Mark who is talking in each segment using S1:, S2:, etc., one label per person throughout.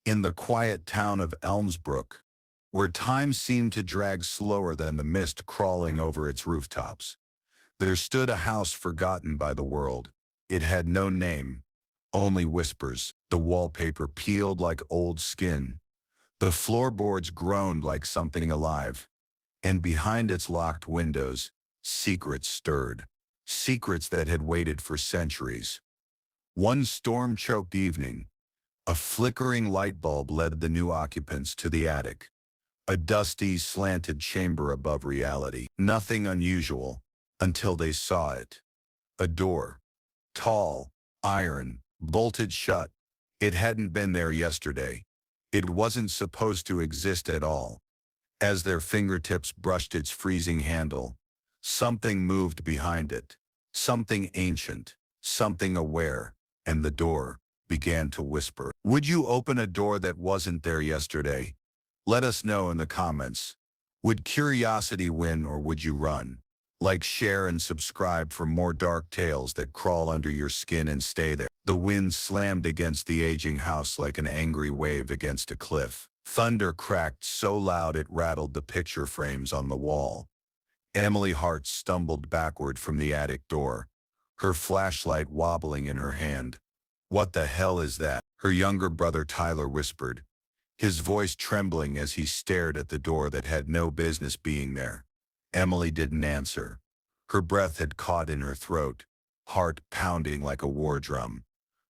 S1: In the quiet town of Elmsbrook, where time seemed to drag slower than the mist crawling over its rooftops, there stood a house forgotten by the world. It had no name, only whispers. The wallpaper peeled like old skin. The floorboards groaned like something alive. And behind its locked windows, secrets stirred. Secrets that had waited for centuries. One storm-choked evening, a flickering light bulb led the new occupants to the attic. A dusty, slanted chamber above reality. Nothing unusual, until they saw it. A door. Tall, iron, bolted shut. It hadn't been there yesterday. It wasn't supposed to exist at all. As their fingertips brushed its freezing handle, something moved behind it. Something ancient, something aware, and the door began to whisper. Would you open a door that wasn't there yesterday? Let us know in the comments. Would curiosity win or would you run? Like, share, and subscribe for more dark tales that crawl under your skin and stay there. The wind slammed against the aging house like an angry wave against a cliff. Thunder cracked so loud it rattled the picture frames on the wall. Emily Hart stumbled backward from the attic door, her flashlight wobbling in her hand. What the hell is that? Her younger brother Tyler whispered, his voice trembling as he stared at the door that had no business being there. Emily didn't answer. Her breath had caught in her throat, heart pounding like a war drum.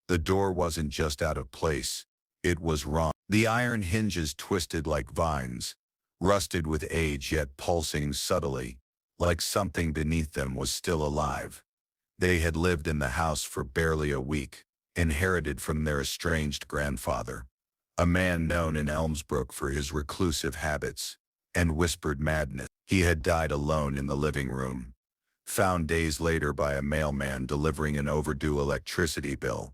S1: The door wasn't just out of place, it was wrong. The iron hinges twisted like vines, rusted with age yet pulsing subtly, like something beneath them was still alive. They had lived in the house for barely a week, inherited from their estranged grandfather, a man known in Elmsbrook for his reclusive habits and whispered madness. He had died alone in the living room, found days later by a mailman delivering an overdue electricity bill.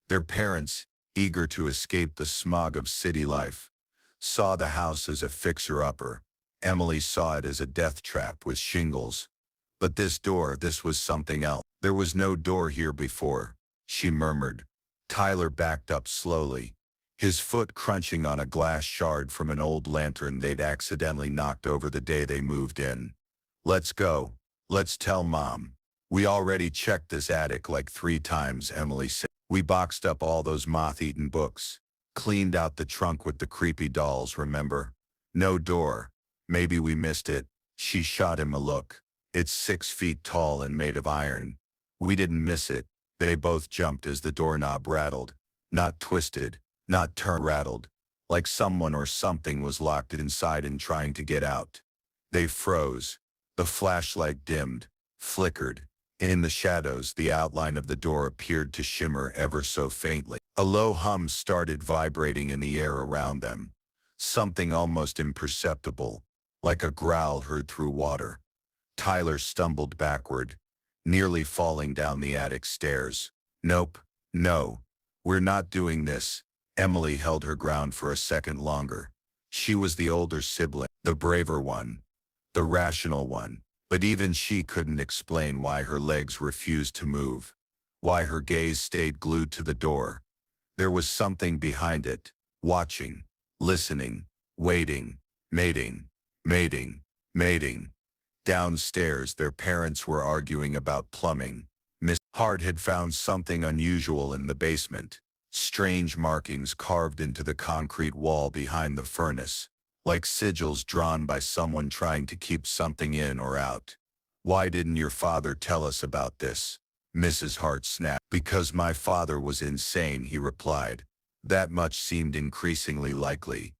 S1: Their parents, eager to escape the smog of city life, saw the house as a fixer-upper. Emily saw it as a death trap with shingles. But this door, this was something else. There was no door here before, she murmured. Tyler backed up slowly, his foot crunching on a glass shard from an old lantern they'd accidentally knocked over the day they moved in. Let's go. Let's tell Mom. We already checked this attic like 3 times, Emily said. We boxed up all those moth-eaten books, cleaned out the trunk with the creepy dolls, remember? No door. Maybe we missed it. She shot him a look. It's 6 feet tall and made of iron. We didn't miss it. They both jumped as the doorknob rattled. Not twisted, not turned, rattled. Like someone or something was locked inside and trying to get out. They froze. The flashlight dimmed, flickered. In the shadows, the outline of the door appeared to shimmer ever so faintly. A low hum started vibrating in the air around them. Something almost imperceptible, like a growl heard through water. Tyler stumbled backward, nearly falling down the attic stairs. Nope, no, we're not doing this. Emily held her ground for a second longer. She was the older sibling, the braver one, the rational one. But even she couldn't explain why her legs refused to move, why her gaze stayed glued to the door. There was something behind it, watching, listening, waiting, mating, mating, mating. Downstairs, their parents were arguing about plumbing. Miss Hart had found something unusual in the basement, strange markings carved into the concrete wall behind the furnace, like sigils drawn by someone trying to keep something in or out. Why didn't your father tell us about this? Mrs. Hart snapped. Because my father was insane, he replied. That much seemed increasingly likely.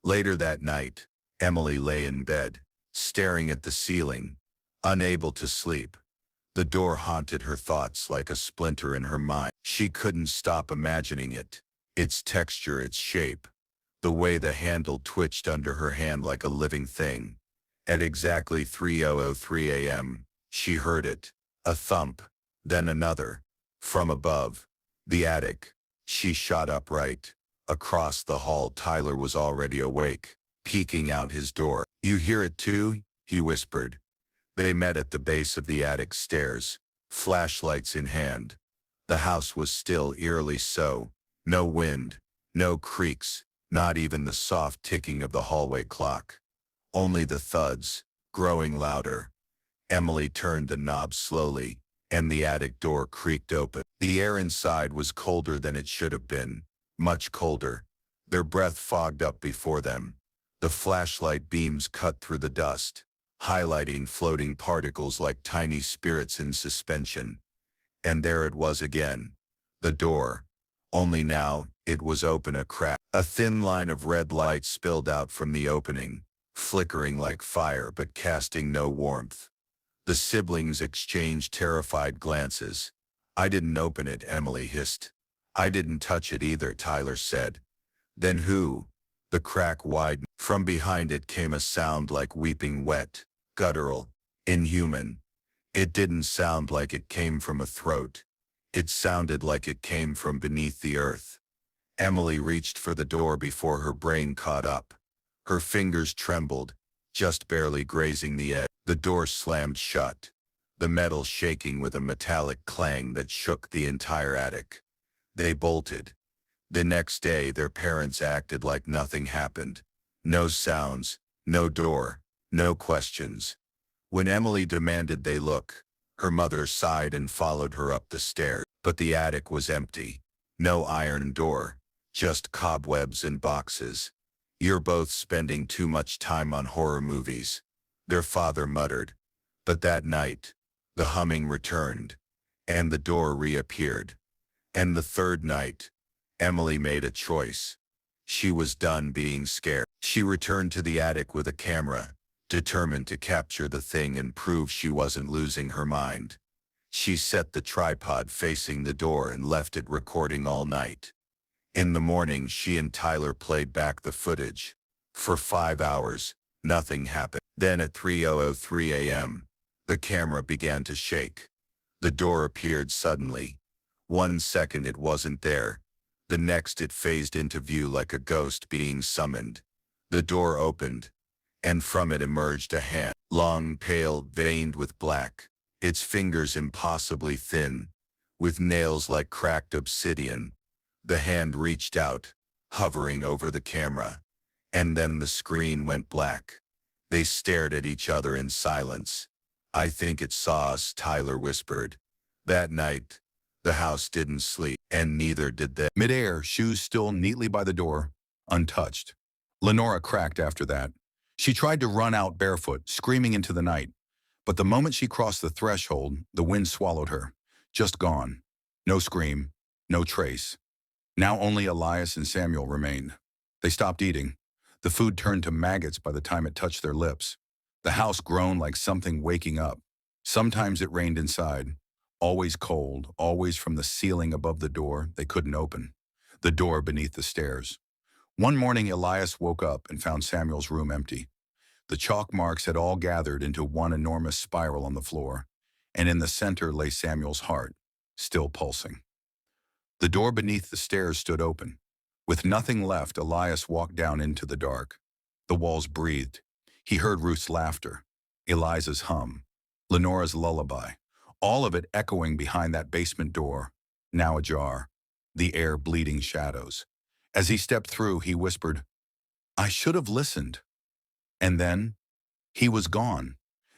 S1: Later that night, Emily lay in bed, staring at the ceiling, unable to sleep. The door haunted her thoughts like a splinter in her mind. She couldn't stop imagining it, its texture, its shape. The way the handle twitched under her hand like a living thing. At exactly 3:03 a.m., she heard it, a thump, then another. From above, the attic. She shot upright. Across the hall, Tyler was already awake, peeking out his door. You hear it too? He whispered. They met at the base of the attic stairs, flashlights in hand. The house was still, eerily so. No wind, no creaks, Not even the soft ticking of the hallway clock. Only the thuds, growing louder. Emily turned the knob slowly, and the attic door creaked open. The air inside was colder than it should have been, much colder. Their breath fogged up before them. The flashlight beams cut through the dust, highlighting floating particles like tiny spirits in suspension. And there it was again. The door. Only now, it was open a crack. A thin line of red light spilled out from the opening, flickering like fire but casting no warmth. The siblings exchanged terrified glances. "I didn't open it," Emily hissed. "I didn't touch it either," Tyler said. "Then who?" The crack widened. From behind it came a sound like weeping wet, guttural, inhuman. It didn't sound like it came from a throat. It sounded like it came from beneath the earth. Emily reached for the door before her brain caught up. Her fingers trembled, just barely grazing the edge. The door slammed shut, the metal shaking with a metallic clang that shook the entire attic. They bolted. The next day, their parents acted like nothing happened. No sounds, no door, no questions. When Emily demanded they look, her mother sighed and followed her up the stairs. But the attic was empty. No iron door, just cobwebs and boxes. "You're both spending too much time on horror movies," their father muttered. But that night, the humming returned, and the door reappeared. And the third night, Emily made a choice. She was done being scared. She returned to the attic with a camera, determined to capture the thing and prove she wasn't losing her mind. She set the tripod facing the door and left it recording all night. In the morning, she and Tyler played back the footage. For 5 hours, nothing happened. Then at 3:03 a.m., the camera began to shake. The door appeared suddenly. 1 second it wasn't there. The next it phased into view like a ghost being summoned. The door opened, and from it emerged a hand, long, pale, veined with black, its fingers impossibly thin, with nails like cracked obsidian. The hand reached out, hovering over the camera, and then the screen went black. They stared at each other in silence. "I think it saw us," Tyler whispered. That night, the house didn't sleep, and neither did they. Midair, shoes still neatly by the door, untouched. Lenora cracked after that. She tried to run out barefoot, screaming into the night. But the moment she crossed the threshold, the wind swallowed her. Just gone. No scream, no trace. Now only Elias and Samuel remained. They stopped eating. The food turned to maggots by the time it touched their lips. The house groaned like something waking up. Sometimes it rained inside. Always cold, always from the ceiling above the door they couldn't open. The door beneath the stairs. One morning, Elias woke up and found Samuel's room empty. The chalk marks had all gathered into one enormous spiral on the floor, and in the center lay Samuel's heart, still pulsing. The door beneath the stairs stood open. With nothing left, Elias walked down into the dark. The walls breathed. He heard Ruth's laughter, Eliza's hum, Lenora's lullaby, all of it echoing behind that basement door, now ajar, the air bleeding shadows. As he stepped through, he whispered, "I should have listened." And then, he was gone.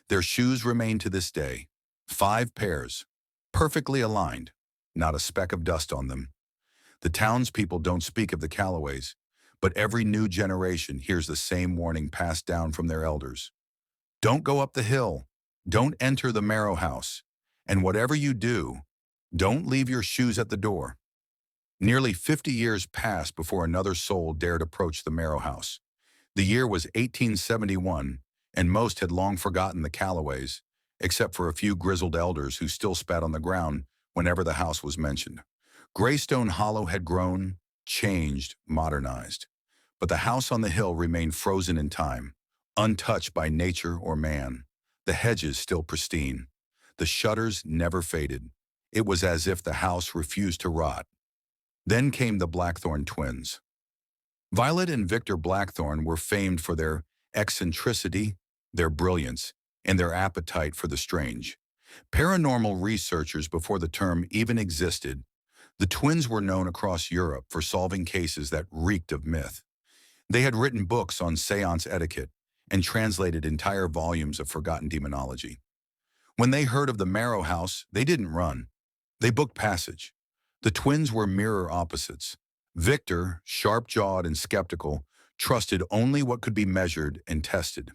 S1: Their shoes remain to this day. 5 pairs, perfectly aligned, not a speck of dust on them. The townspeople don't speak of the Callaways, but every new generation hears the same warning passed down from their elders. Don't go up the hill. Don't enter the Marrow House. And whatever you do, don't leave your shoes at the door. Nearly 50 years passed before another soul dared approach the Marrow House. The year was 1871, and most had long forgotten the Callaways, except for a few grizzled elders who still spat on the ground whenever the house was mentioned. Greystone Hollow had grown, changed, modernized. But the house on the hill remained frozen in time, untouched by nature or man. The hedges still pristine. The shutters never faded. It was as if the house refused to rot. Then came the Blackthorn twins. Violet and Victor Blackthorn were famed for their eccentricity, their brilliance, and their appetite for the strange. Paranormal researchers before the term even existed, the twins were known across Europe for solving cases that reeked of myth. They had written books on seance etiquette and translated entire volumes of forgotten demonology. When they heard of the Marrow House, they didn't run. They booked passage. The twins were mirror opposites. Victor, sharp-jawed and skeptical, trusted only what could be measured and tested.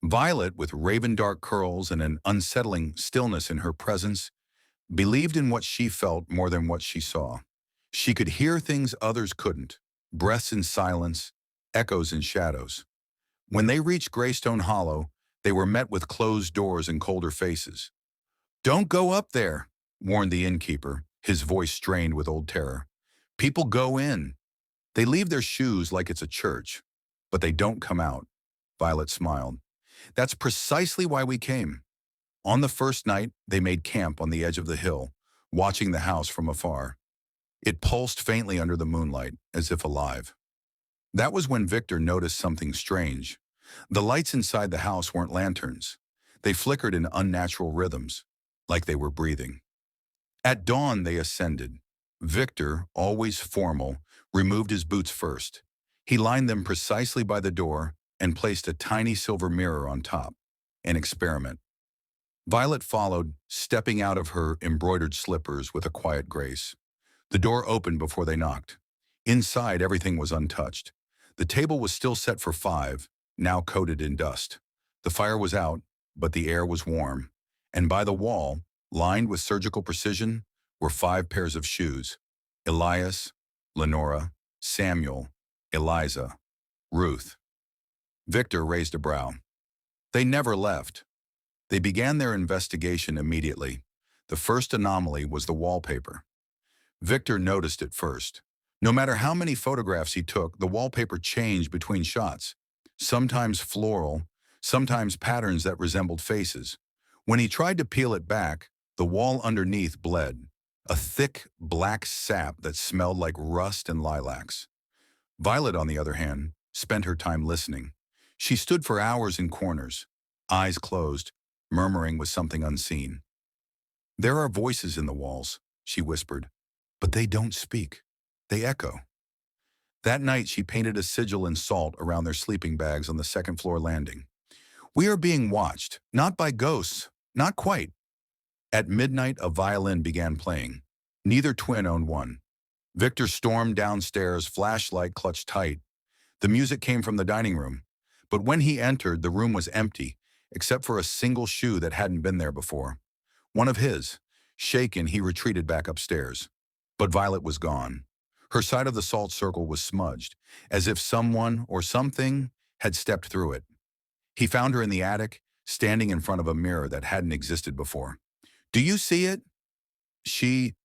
S1: Violet, with raven-dark curls and an unsettling stillness in her presence, believed in what she felt more than what she saw. She could hear things others couldn't, breaths in silence, echoes in shadows. When they reached Greystone Hollow, they were met with closed doors and colder faces. "Don't go up there," warned the innkeeper, his voice strained with old terror. "People go in. They leave their shoes like it's a church, but they don't come out." Violet smiled. "That's precisely why we came." On the first night, they made camp on the edge of the hill, watching the house from afar. It pulsed faintly under the moonlight, as if alive. That was when Victor noticed something strange. The lights inside the house weren't lanterns. They flickered in unnatural rhythms, like they were breathing. At dawn, they ascended. Victor, always formal, removed his boots first. He lined them precisely by the door and placed a tiny silver mirror on top. An experiment. Violet followed, stepping out of her embroidered slippers with a quiet grace. The door opened before they knocked. Inside, everything was untouched. The table was still set for 5, now coated in dust. The fire was out, but the air was warm. And by the wall, lined with surgical precision, were 5 pairs of shoes. Elias, Lenora, Samuel, Eliza, Ruth. Victor raised a brow. They never left. They began their investigation immediately. The first anomaly was the wallpaper. Victor noticed it first. No matter how many photographs he took, the wallpaper changed between shots. Sometimes floral, sometimes patterns that resembled faces. When he tried to peel it back, the wall underneath bled, a thick, black sap that smelled like rust and lilacs. Violet, on the other hand, spent her time listening. She stood for hours in corners, eyes closed, murmuring with something unseen. "There are voices in the walls," she whispered, "but they don't speak. They echo." That night, she painted a sigil in salt around their sleeping bags on the second-floor landing. "We are being watched, not by ghosts, not quite." At midnight, a violin began playing. Neither twin owned one. Victor stormed downstairs, flashlight clutched tight. The music came from the dining room, but when he entered, the room was empty, except for a single shoe that hadn't been there before. One of his. Shaken, he retreated back upstairs. But Violet was gone. Her side of the salt circle was smudged, as if someone or something had stepped through it. He found her in the attic, standing in front of a mirror that hadn't existed before. "Do you see it?" She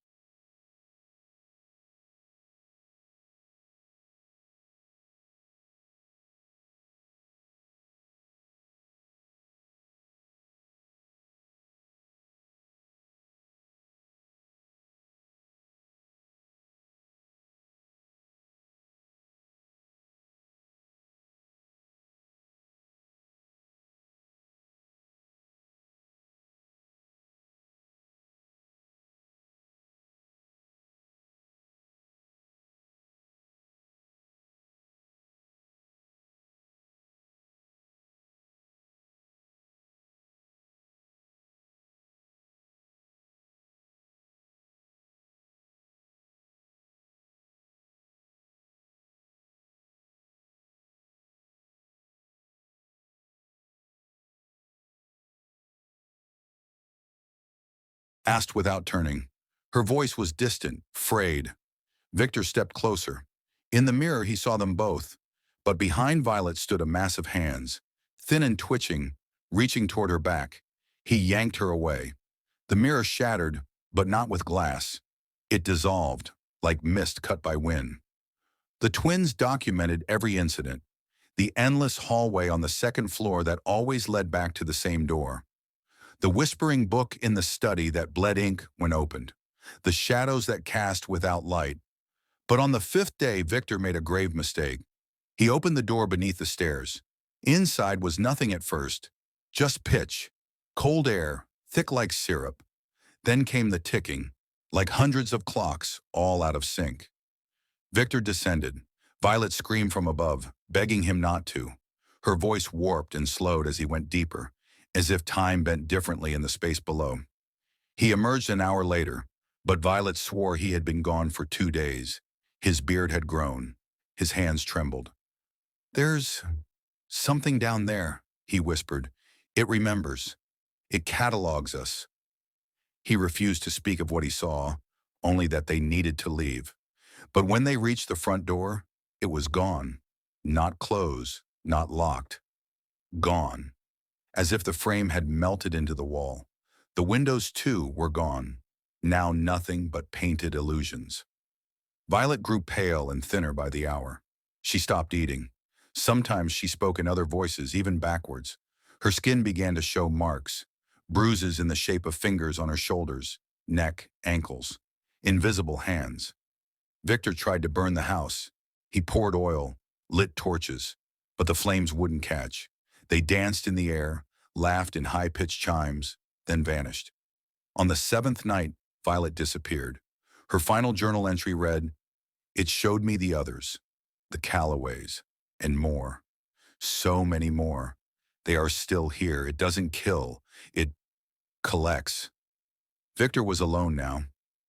S1: asked without turning. Her voice was distant, frayed. Victor stepped closer. In the mirror, he saw them both, but behind Violet stood a mass of hands, thin and twitching, reaching toward her back. He yanked her away. The mirror shattered, but not with glass. It dissolved, like mist cut by wind. The twins documented every incident, the endless hallway on the second floor that always led back to the same door, the whispering book in the study that bled ink when opened, the shadows that cast without light. But on the 5th day, Victor made a grave mistake. He opened the door beneath the stairs. Inside was nothing at first, just pitch, cold air, thick like syrup. Then came the ticking, like hundreds of clocks, all out of sync. Victor descended. Violet screamed from above, begging him not to. Her voice warped and slowed as he went deeper, as if time bent differently in the space below. He emerged an hour later, but Violet swore he had been gone for 2 days. His beard had grown. His hands trembled. "There's something down there," he whispered. "It remembers. It catalogs us." He refused to speak of what he saw, only that they needed to leave. But when they reached the front door, it was gone. Not closed, not locked. Gone. As if the frame had melted into the wall. The windows, too, were gone. Now nothing but painted illusions. Violet grew pale and thinner by the hour. She stopped eating. Sometimes she spoke in other voices, even backwards. Her skin began to show marks, bruises in the shape of fingers on her shoulders, neck, ankles, invisible hands. Victor tried to burn the house. He poured oil, lit torches, but the flames wouldn't catch. They danced in the air, laughed in high-pitched chimes, then vanished. On the seventh night, Violet disappeared. Her final journal entry read, "It showed me the others, the Callaways, and more. So many more. They are still here. It doesn't kill. It collects." Victor was alone now.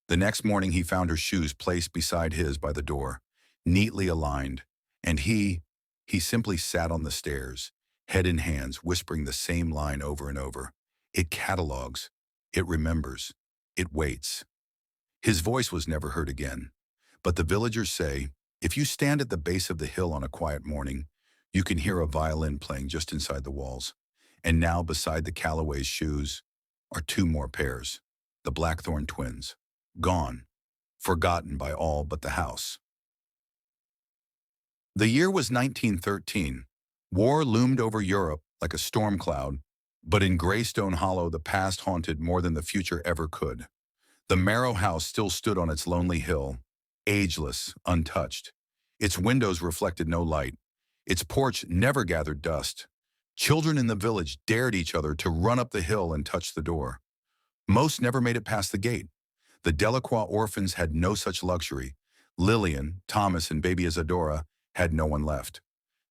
S1: The next morning he found her shoes placed beside his by the door, neatly aligned, and he simply sat on the stairs, head in hands, whispering the same line over and over. "It catalogs. It remembers. It waits." His voice was never heard again. But the villagers say, if you stand at the base of the hill on a quiet morning, you can hear a violin playing just inside the walls. And now beside the Callaway's shoes are two more pairs, the Blackthorn twins, gone, forgotten by all but the house. The year was 1913. War loomed over Europe like a storm cloud, but in Greystone Hollow the past haunted more than the future ever could. The Marrow house still stood on its lonely hill, ageless, untouched. Its windows reflected no light. Its porch never gathered dust. Children in the village dared each other to run up the hill and touch the door. Most never made it past the gate. The Delacroix orphans had no such luxury. Lillian, Thomas, and baby Isadora had no one left.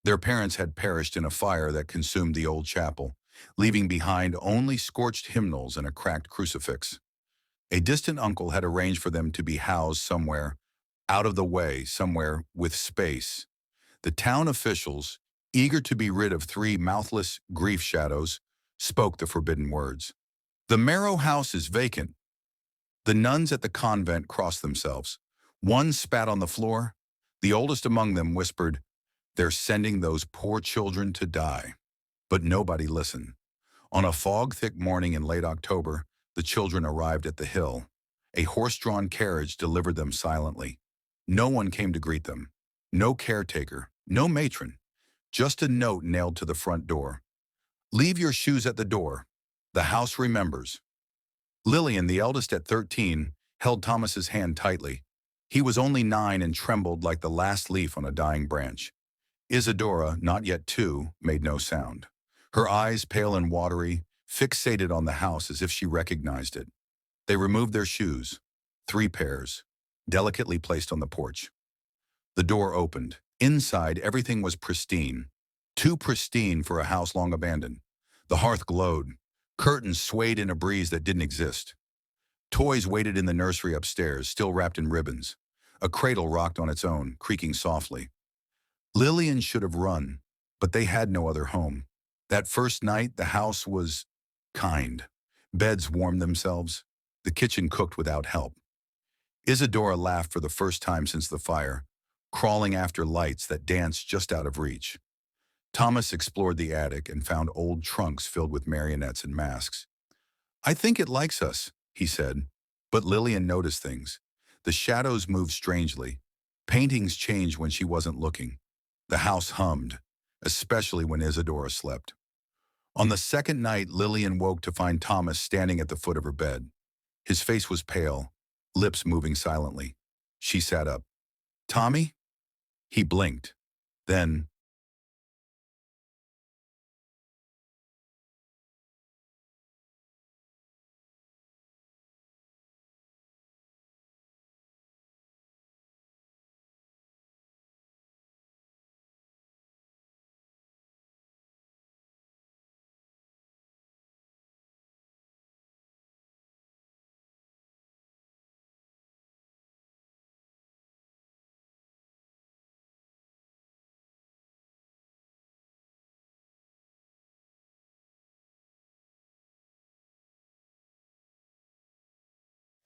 S1: Their parents had perished in a fire that consumed the old chapel, leaving behind only scorched hymnals and a cracked crucifix. A distant uncle had arranged for them to be housed somewhere, out of the way, somewhere with space. The town officials, eager to be rid of three mouthless grief shadows, spoke the forbidden words. "The Marrow house is vacant." The nuns at the convent crossed themselves. One spat on the floor. The oldest among them whispered, "They're sending those poor children to die." But nobody listened. On a fog-thick morning in late October, the children arrived at the hill. A horse-drawn carriage delivered them silently. No one came to greet them. No caretaker, no matron. Just a note nailed to the front door. "Leave your shoes at the door. The house remembers." Lillian, the eldest at 13, held Thomas's hand tightly. He was only 9 and trembled like the last leaf on a dying branch. Isadora, not yet 2, made no sound. Her eyes, pale and watery, fixated on the house as if she recognized it. They removed their shoes, 3 pairs, delicately placed on the porch. The door opened. Inside, everything was pristine. Too pristine for a house long abandoned. The hearth glowed. Curtains swayed in a breeze that didn't exist. Toys waited in the nursery upstairs, still wrapped in ribbons. A cradle rocked on its own, creaking softly. Lillian should have run, but they had no other home. That first night, the house was kind. Beds warmed themselves. The kitchen cooked without help. Isadora laughed for the first time since the fire, crawling after lights that danced just out of reach. Thomas explored the attic and found old trunks filled with marionettes and masks. "I think it likes us," he said. But Lillian noticed things. The shadows moved strangely. Paintings changed when she wasn't looking. The house hummed, especially when Isadora slept. On the second night, Lillian woke to find Thomas standing at the foot of her bed. His face was pale, lips moving silently. She sat up. "Tommy?" He blinked. Then,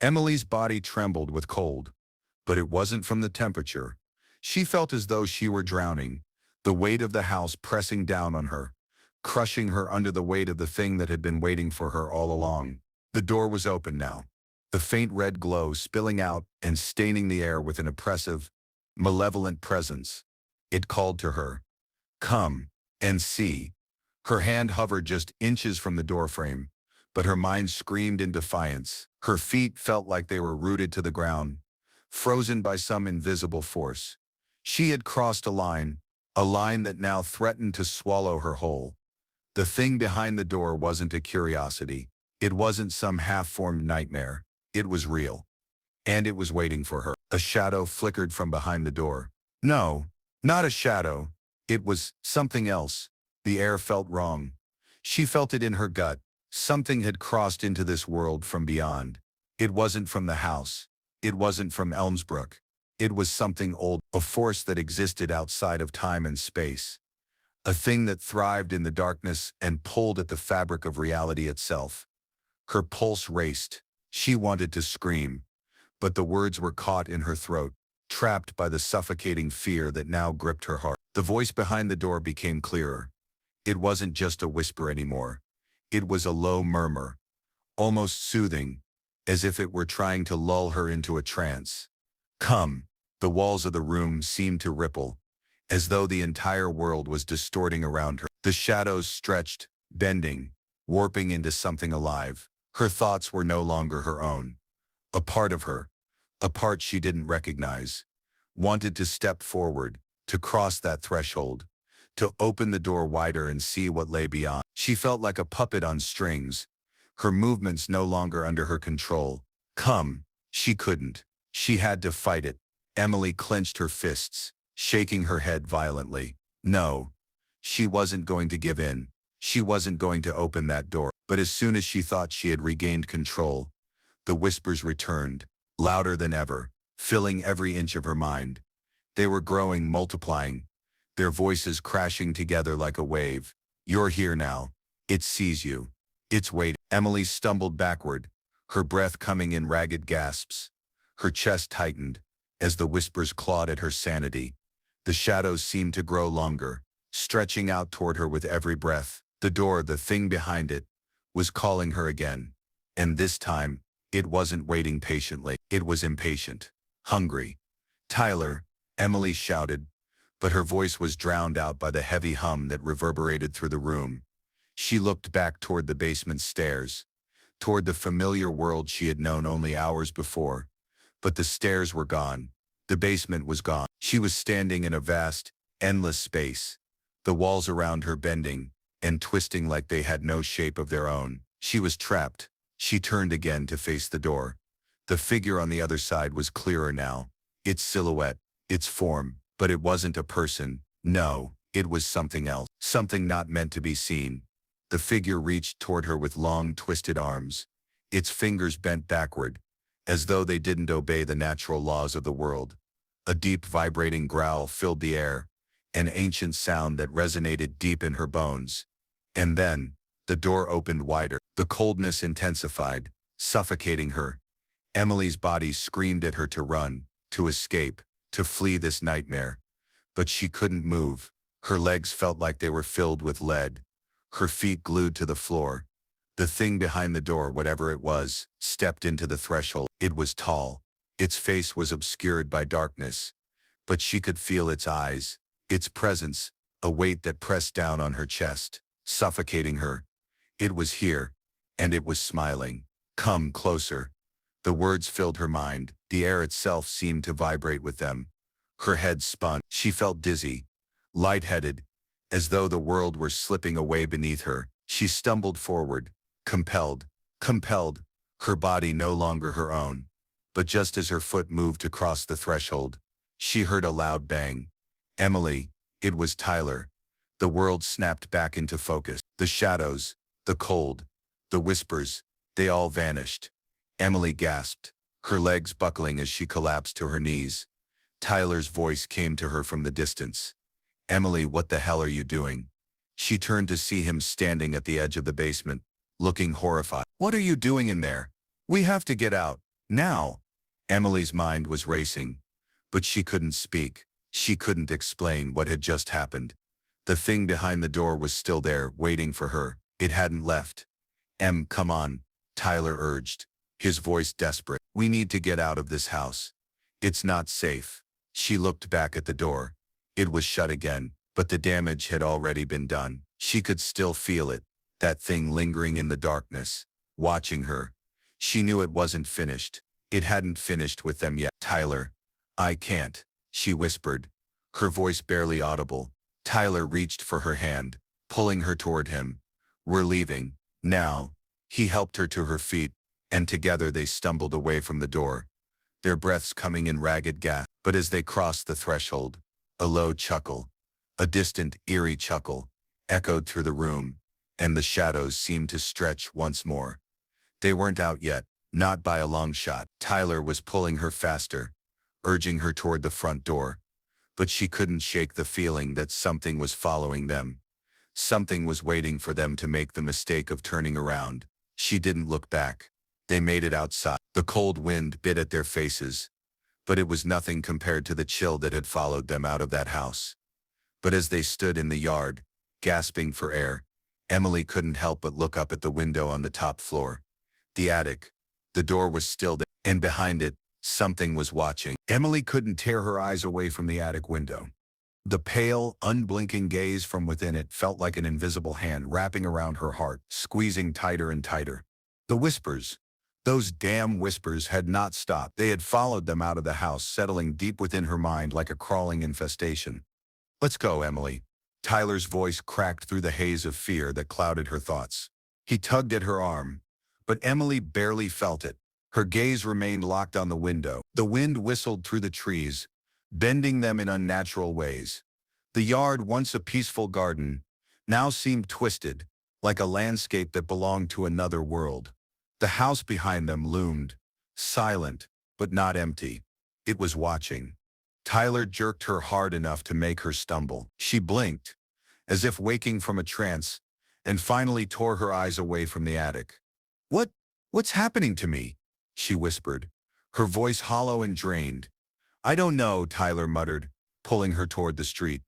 S1: Emily's body trembled with cold, but it wasn't from the temperature. She felt as though she were drowning, the weight of the house pressing down on her, crushing her under the weight of the thing that had been waiting for her all along. The door was open now, the faint red glow spilling out and staining the air with an oppressive, malevolent presence. It called to her, "Come and see." Her hand hovered just inches from the doorframe, but her mind screamed in defiance. Her feet felt like they were rooted to the ground, frozen by some invisible force. She had crossed a line that now threatened to swallow her whole. The thing behind the door wasn't a curiosity. It wasn't some half-formed nightmare. It was real. And it was waiting for her. A shadow flickered from behind the door. No, not a shadow. It was something else. The air felt wrong. She felt it in her gut. Something had crossed into this world from beyond. It wasn't from the house. It wasn't from Elmsbrook. It was something old, a force that existed outside of time and space. A thing that thrived in the darkness and pulled at the fabric of reality itself. Her pulse raced. She wanted to scream, but the words were caught in her throat, trapped by the suffocating fear that now gripped her heart. The voice behind the door became clearer. It wasn't just a whisper anymore. It was a low murmur, almost soothing, as if it were trying to lull her into a trance. Come. The walls of the room seemed to ripple, as though the entire world was distorting around her. The shadows stretched, bending, warping into something alive. Her thoughts were no longer her own. A part of her, a part she didn't recognize, wanted to step forward, to cross that threshold, to open the door wider and see what lay beyond. She felt like a puppet on strings, her movements no longer under her control. Come. She couldn't. She had to fight it. Emily clenched her fists, shaking her head violently. No. She wasn't going to give in. She wasn't going to open that door. But as soon as she thought she had regained control, the whispers returned, louder than ever, filling every inch of her mind. They were growing, multiplying, their voices crashing together like a wave. You're here now. It sees you. It's waiting. Emily stumbled backward, her breath coming in ragged gasps. Her chest tightened as the whispers clawed at her sanity. The shadows seemed to grow longer, stretching out toward her with every breath. The door, the thing behind it, was calling her again. And this time, it wasn't waiting patiently. It was impatient, hungry. Tyler, Emily shouted, but her voice was drowned out by the heavy hum that reverberated through the room. She looked back toward the basement stairs, toward the familiar world she had known only hours before. But the stairs were gone. The basement was gone. She was standing in a vast, endless space, the walls around her bending and twisting like they had no shape of their own. She was trapped. She turned again to face the door. The figure on the other side was clearer now. Its silhouette, its form, but it wasn't a person. No, it was something else, something not meant to be seen. The figure reached toward her with long, twisted arms, its fingers bent backward, as though they didn't obey the natural laws of the world. A deep, vibrating growl filled the air, an ancient sound that resonated deep in her bones. And then, the door opened wider. The coldness intensified, suffocating her. Emily's body screamed at her to run, to escape, to flee this nightmare. But she couldn't move. Her legs felt like they were filled with lead, her feet glued to the floor. The thing behind the door, whatever it was, stepped into the threshold. It was tall. Its face was obscured by darkness, but she could feel its eyes, its presence, a weight that pressed down on her chest, suffocating her. It was here, and it was smiling. Come closer. The words filled her mind. The air itself seemed to vibrate with them. Her head spun. She felt dizzy, lightheaded, as though the world were slipping away beneath her. She stumbled forward, compelled, her body no longer her own. But just as her foot moved to cross the threshold, she heard a loud bang. Emily, it was Tyler. The world snapped back into focus. The shadows, the cold, the whispers, they all vanished. Emily gasped, her legs buckling as she collapsed to her knees. Tyler's voice came to her from the distance. Emily, what the hell are you doing? She turned to see him standing at the edge of the basement, looking horrified. What are you doing in there? We have to get out. Now, Emily's mind was racing, but she couldn't speak. She couldn't explain what had just happened. The thing behind the door was still there, waiting for her. It hadn't left. Come on, Tyler urged, his voice desperate. We need to get out of this house. It's not safe. She looked back at the door. It was shut again, but the damage had already been done. She could still feel it, that thing lingering in the darkness, watching her. She knew it wasn't finished. It hadn't finished with them yet. Tyler, I can't, she whispered, her voice barely audible. Tyler reached for her hand, pulling her toward him. We're leaving. Now. He helped her to her feet, and together they stumbled away from the door, their breaths coming in ragged gasps. But as they crossed the threshold, a low chuckle, a distant, eerie chuckle, echoed through the room, and the shadows seemed to stretch once more. They weren't out yet, not by a long shot. Tyler was pulling her faster, urging her toward the front door, but she couldn't shake the feeling that something was following them. Something was waiting for them to make the mistake of turning around. She didn't look back. They made it outside. The cold wind bit at their faces, but it was nothing compared to the chill that had followed them out of that house. But as they stood in the yard, gasping for air, Emily couldn't help but look up at the window on the top floor. The attic. The door was still there, and behind it, something was watching. Emily couldn't tear her eyes away from the attic window. The pale, unblinking gaze from within it felt like an invisible hand wrapping around her heart, squeezing tighter and tighter. The whispers, those damn whispers, had not stopped. They had followed them out of the house, settling deep within her mind like a crawling infestation. Let's go, Emily. Tyler's voice cracked through the haze of fear that clouded her thoughts. He tugged at her arm, but Emily barely felt it. Her gaze remained locked on the window. The wind whistled through the trees, bending them in unnatural ways. The yard, once a peaceful garden, now seemed twisted, like a landscape that belonged to another world. The house behind them loomed, silent, but not empty. It was watching. Tyler jerked her hard enough to make her stumble. She blinked, as if waking from a trance, and finally tore her eyes away from the attic. What's happening to me? She whispered, her voice hollow and drained. I don't know, Tyler muttered, pulling her toward the street.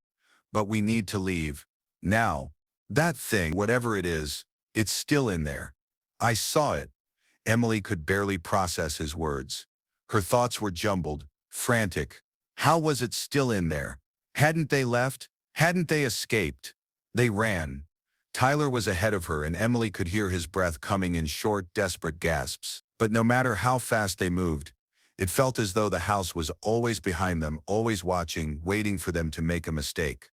S1: But we need to leave. Now. That thing, whatever it is, it's still in there. I saw it. Emily could barely process his words. Her thoughts were jumbled, frantic. How was it still in there? Hadn't they left? Hadn't they escaped? They ran. Tyler was ahead of her, and Emily could hear his breath coming in short, desperate gasps. But no matter how fast they moved, it felt as though the house was always behind them, always watching, waiting for them to make a mistake.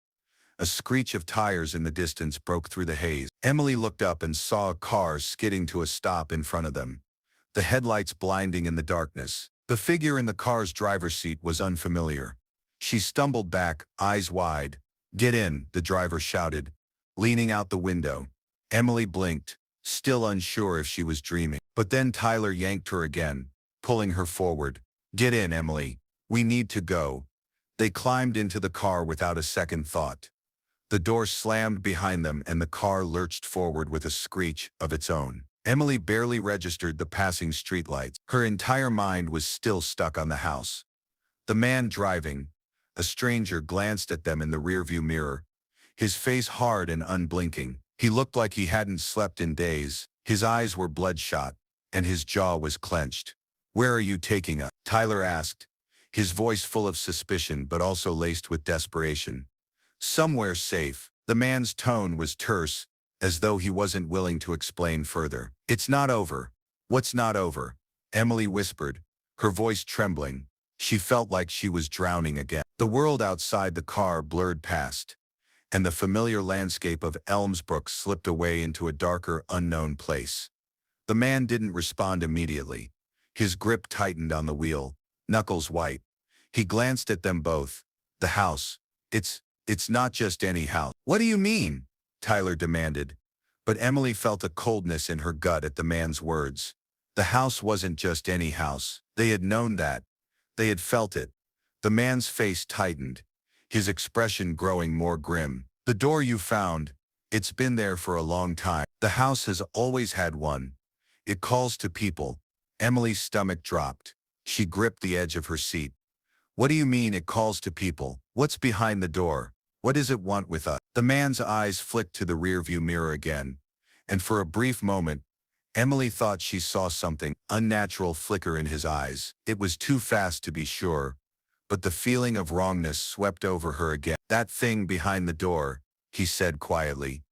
S1: A screech of tires in the distance broke through the haze. Emily looked up and saw a car skidding to a stop in front of them, the headlights blinding in the darkness. The figure in the car's driver's seat was unfamiliar. She stumbled back, eyes wide. Get in, the driver shouted, leaning out the window. Emily blinked, still unsure if she was dreaming. But then Tyler yanked her again, pulling her forward. Get in, Emily. We need to go. They climbed into the car without a second thought. The door slammed behind them and the car lurched forward with a screech of its own. Emily barely registered the passing streetlights. Her entire mind was still stuck on the house. The man driving, a stranger, glanced at them in the rearview mirror, his face hard and unblinking. He looked like he hadn't slept in days. His eyes were bloodshot, and his jaw was clenched. Where are you taking us? Tyler asked, his voice full of suspicion but also laced with desperation. Somewhere safe. The man's tone was terse, as though he wasn't willing to explain further. It's not over. What's not over? Emily whispered, her voice trembling. She felt like she was drowning again. The world outside the car blurred past, and the familiar landscape of Elmsbrook slipped away into a darker, unknown place. The man didn't respond immediately. His grip tightened on the wheel, knuckles white. He glanced at them both. The house. It's not just any house. What do you mean? Tyler demanded. But Emily felt a coldness in her gut at the man's words. The house wasn't just any house. They had known that. They had felt it. The man's face tightened, his expression growing more grim. The door you found, it's been there for a long time. The house has always had one. It calls to people, Emily's stomach dropped. She gripped the edge of her seat. What do you mean it calls to people? What's behind the door? What does it want with us? The man's eyes flicked to the rearview mirror again, and for a brief moment, Emily thought she saw something unnatural flicker in his eyes. It was too fast to be sure, but the feeling of wrongness swept over her again. That thing behind the door, he said quietly,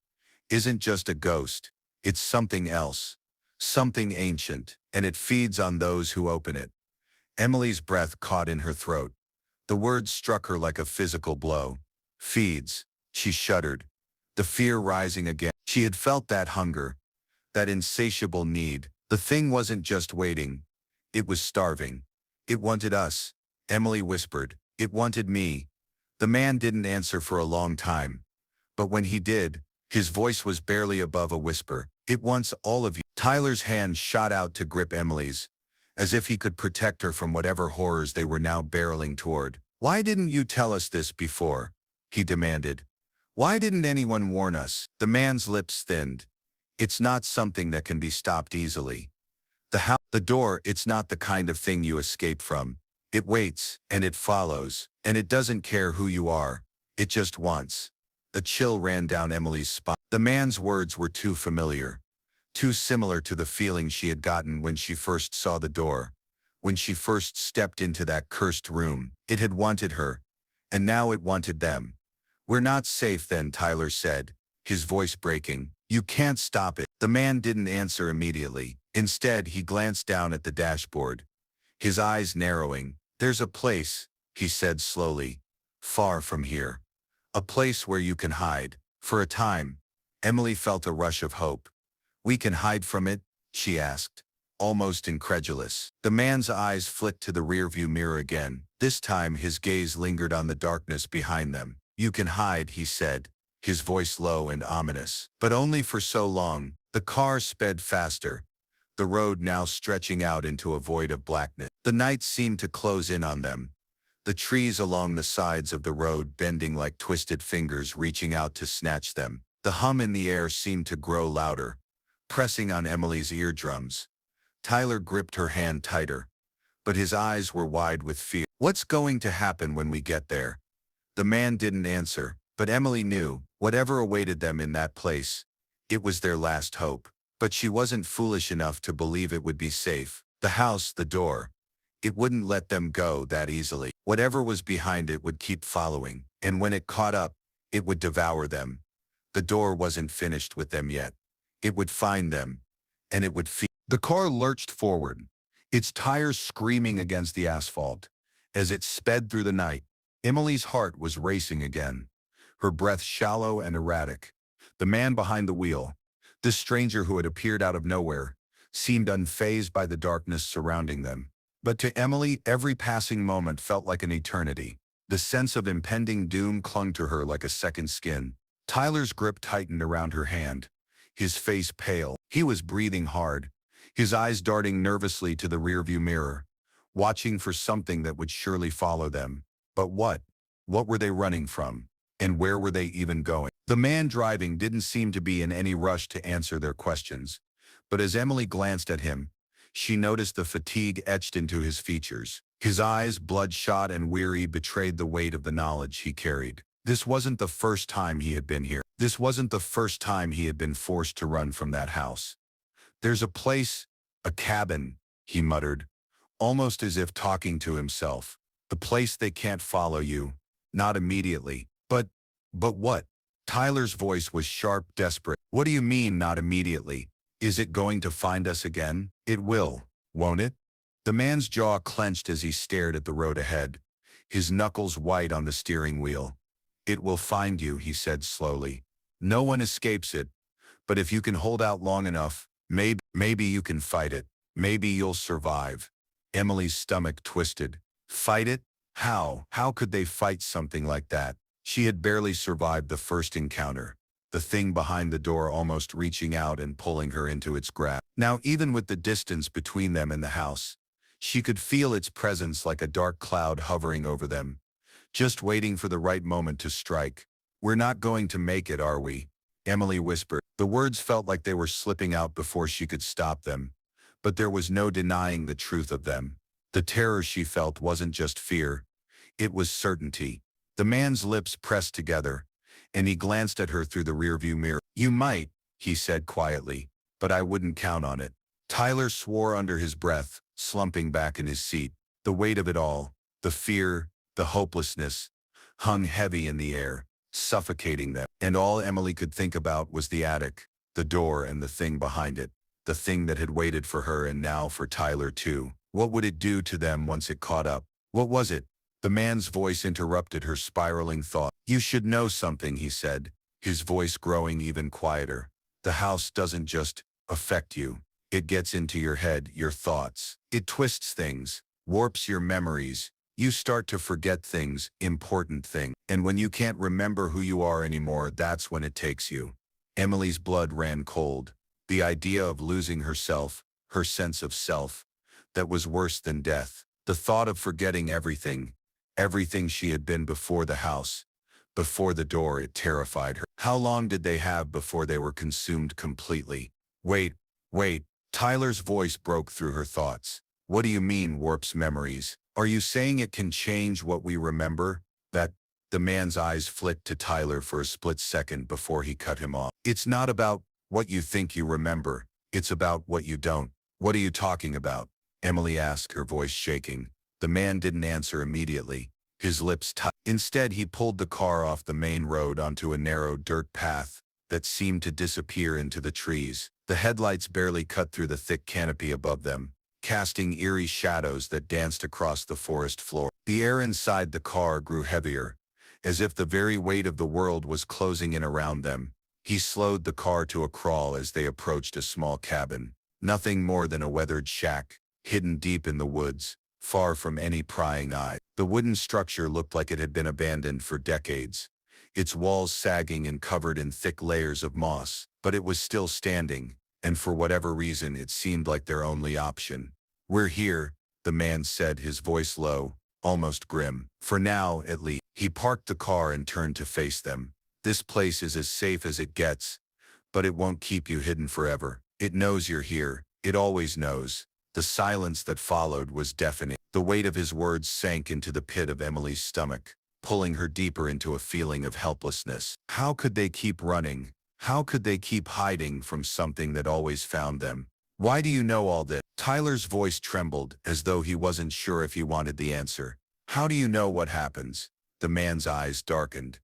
S1: isn't just a ghost. It's something else, something ancient, and it feeds on those who open it. Emily's breath caught in her throat. The word struck her like a physical blow. Feeds. She shuddered, the fear rising again. She had felt that hunger, that insatiable need. The thing wasn't just waiting. It was starving. It wanted us. Emily whispered. It wanted me. The man didn't answer for a long time. But when he did, his voice was barely above a whisper. It wants all of you. Tyler's hand shot out to grip Emily's, as if he could protect her from whatever horrors they were now barreling toward. Why didn't you tell us this before? He demanded. Why didn't anyone warn us? The man's lips thinned. It's not something that can be stopped easily. The door, it's not the kind of thing you escape from. It waits, and it follows, and it doesn't care who you are. It just wants. A chill ran down Emily's spine. The man's words were too familiar, too similar to the feeling she had gotten when she first saw the door, when she first stepped into that cursed room. It had wanted her, and now it wanted them. We're not safe then, Tyler said, his voice breaking. You can't stop it. The man didn't answer immediately. Instead, he glanced down at the dashboard, his eyes narrowing. There's a place, he said slowly, far from here. A place where you can hide. For a time, Emily felt a rush of hope. We can hide from it? She asked, almost incredulous. The man's eyes flicked to the rearview mirror again. This time his gaze lingered on the darkness behind them. You can hide, he said, his voice low and ominous. But only for so long. The car sped faster, the road now stretching out into a void of blackness. The night seemed to close in on them, the trees along the sides of the road bending like twisted fingers reaching out to snatch them. The hum in the air seemed to grow louder, pressing on Emily's eardrums. Tyler gripped her hand tighter, but his eyes were wide with fear. What's going to happen when we get there? The man didn't answer, but Emily knew, whatever awaited them in that place, it was their last hope. But she wasn't foolish enough to believe it would be safe. The house, the door, it wouldn't let them go that easily. Whatever was behind it would keep following, and when it caught up, it would devour them. The door wasn't finished with them yet. It would find them, and it would feed. The car lurched forward, its tires screaming against the asphalt. As it sped through the night, Emily's heart was racing again, her breath shallow and erratic. The man behind the wheel, this stranger who had appeared out of nowhere, seemed unfazed by the darkness surrounding them. But to Emily, every passing moment felt like an eternity. The sense of impending doom clung to her like a second skin. Tyler's grip tightened around her hand, his face pale. He was breathing hard, his eyes darting nervously to the rearview mirror, watching for something that would surely follow them. But what? What were they running from? And where were they even going? The man driving didn't seem to be in any rush to answer their questions, but as Emily glanced at him, she noticed the fatigue etched into his features. His eyes, bloodshot and weary, betrayed the weight of the knowledge he carried. This wasn't the first time he had been here. This wasn't the first time he had been forced to run from that house. There's a place, a cabin, he muttered, almost as if talking to himself. The place they can't follow you. Not immediately. But what? Tyler's voice was sharp, desperate. What do you mean, not immediately? Is it going to find us again? It will, won't it? The man's jaw clenched as he stared at the road ahead, his knuckles white on the steering wheel. It will find you, he said slowly. No one escapes it, but if you can hold out long enough, maybe you can fight it. Maybe you'll survive. Emily's stomach twisted. Fight it? How? How could they fight something like that? She had barely survived the first encounter, the thing behind the door almost reaching out and pulling her into its grasp. Now, even with the distance between them and the house, she could feel its presence like a dark cloud hovering over them, just waiting for the right moment to strike. We're not going to make it, are we? Emily whispered. The words felt like they were slipping out before she could stop them, but there was no denying the truth of them. The terror she felt wasn't just fear, it was certainty. The man's lips pressed together, and he glanced at her through the rearview mirror. "You might," he said quietly, "but I wouldn't count on it." Tyler swore under his breath, slumping back in his seat. The weight of it all, the fear, the hopelessness, hung heavy in the air, suffocating them. And all Emily could think about was the attic, the door and the thing behind it, the thing that had waited for her and now for Tyler too. What would it do to them once it caught up? What was it? The man's voice interrupted her spiraling thought. "You should know something," he said, his voice growing even quieter. "The house doesn't just affect you. It gets into your head, your thoughts. It twists things, warps your memories. You start to forget things, important things. And when you can't remember who you are anymore, that's when it takes you." Emily's blood ran cold. The idea of losing herself, her sense of self, that was worse than death. The thought of forgetting everything, everything she had been before the house, before the door, it terrified her. How long did they have before they were consumed completely? Wait, wait. Tyler's voice broke through her thoughts. "What do you mean, warps memories? Are you saying it can change what we remember?" That, the man's eyes flicked to Tyler for a split second before he cut him off. "It's not about what you think you remember. It's about what you don't." "What are you talking about?" Emily asked, her voice shaking. The man didn't answer immediately. His lips tight. Instead, he pulled the car off the main road onto a narrow dirt path that seemed to disappear into the trees. The headlights barely cut through the thick canopy above them, casting eerie shadows that danced across the forest floor. The air inside the car grew heavier, as if the very weight of the world was closing in around them. He slowed the car to a crawl as they approached a small cabin. Nothing more than a weathered shack, hidden deep in the woods, far from any prying eye. The wooden structure looked like it had been abandoned for decades, its walls sagging and covered in thick layers of moss. But it was still standing, and for whatever reason it seemed like their only option. "We're here," the man said, his voice low, almost grim. "For now, at least." He parked the car and turned to face them. "This place is as safe as it gets, but it won't keep you hidden forever. It knows you're here. It always knows." The silence that followed was deafening. The weight of his words sank into the pit of Emily's stomach, pulling her deeper into a feeling of helplessness. How could they keep running? How could they keep hiding from something that always found them? "Why do you know all this?" Tyler's voice trembled, as though he wasn't sure if he wanted the answer. "How do you know what happens?" The man's eyes darkened,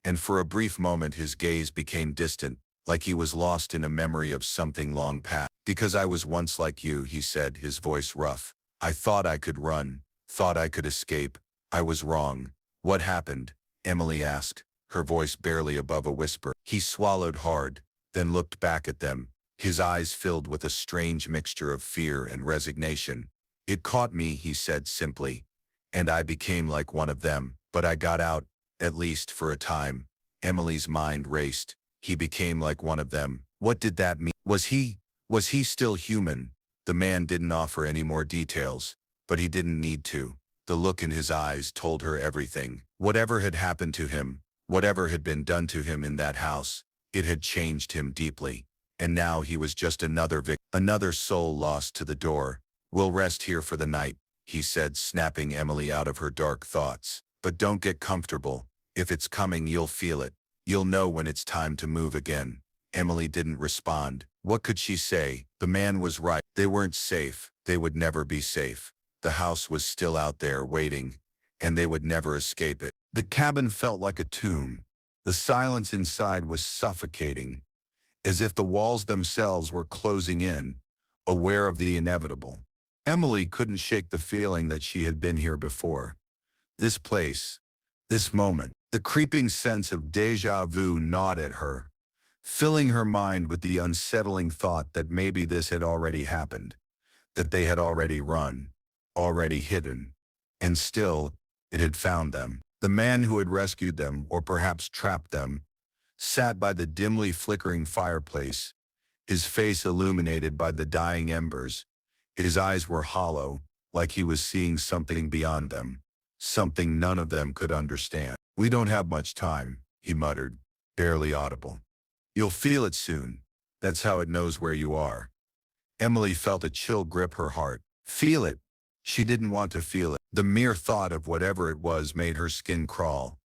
S1: and for a brief moment his gaze became distant, like he was lost in a memory of something long past. "Because I was once like you," he said, his voice rough. "I thought I could run, thought I could escape. I was wrong." "What happened?" Emily asked, her voice barely above a whisper. He swallowed hard, then looked back at them, his eyes filled with a strange mixture of fear and resignation. "It caught me," he said simply, "and I became like one of them. But I got out, at least for a time." Emily's mind raced. He became like one of them. What did that mean? Was he still human? The man didn't offer any more details, but he didn't need to. The look in his eyes told her everything. Whatever had happened to him, whatever had been done to him in that house, it had changed him deeply. And now he was just another another soul lost to the door. "We'll rest here for the night," he said, snapping Emily out of her dark thoughts. "But don't get comfortable. If it's coming, you'll feel it. You'll know when it's time to move again." Emily didn't respond. What could she say? The man was right. They weren't safe. They would never be safe. The house was still out there waiting, and they would never escape it. The cabin felt like a tomb. The silence inside was suffocating, as if the walls themselves were closing in, aware of the inevitable. Emily couldn't shake the feeling that she had been here before. This place, this moment, the creeping sense of déjà vu gnawed at her, filling her mind with the unsettling thought that maybe this had already happened, that they had already run, already hidden, and still, it had found them. The man who had rescued them, or perhaps trapped them, sat by the dimly flickering fireplace, his face illuminated by the dying embers. His eyes were hollow, like he was seeing something beyond them, something none of them could understand. "We don't have much time," he muttered, barely audible. "You'll feel it soon. That's how it knows where you are." Emily felt a chill grip her heart. Feel it. She didn't want to feel it. The mere thought of whatever it was made her skin crawl.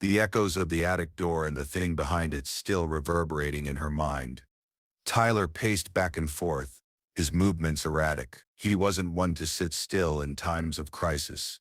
S1: The echoes of the attic door and the thing behind it still reverberating in her mind. Tyler paced back and forth, his movements erratic. He wasn't one to sit still in times of crisis.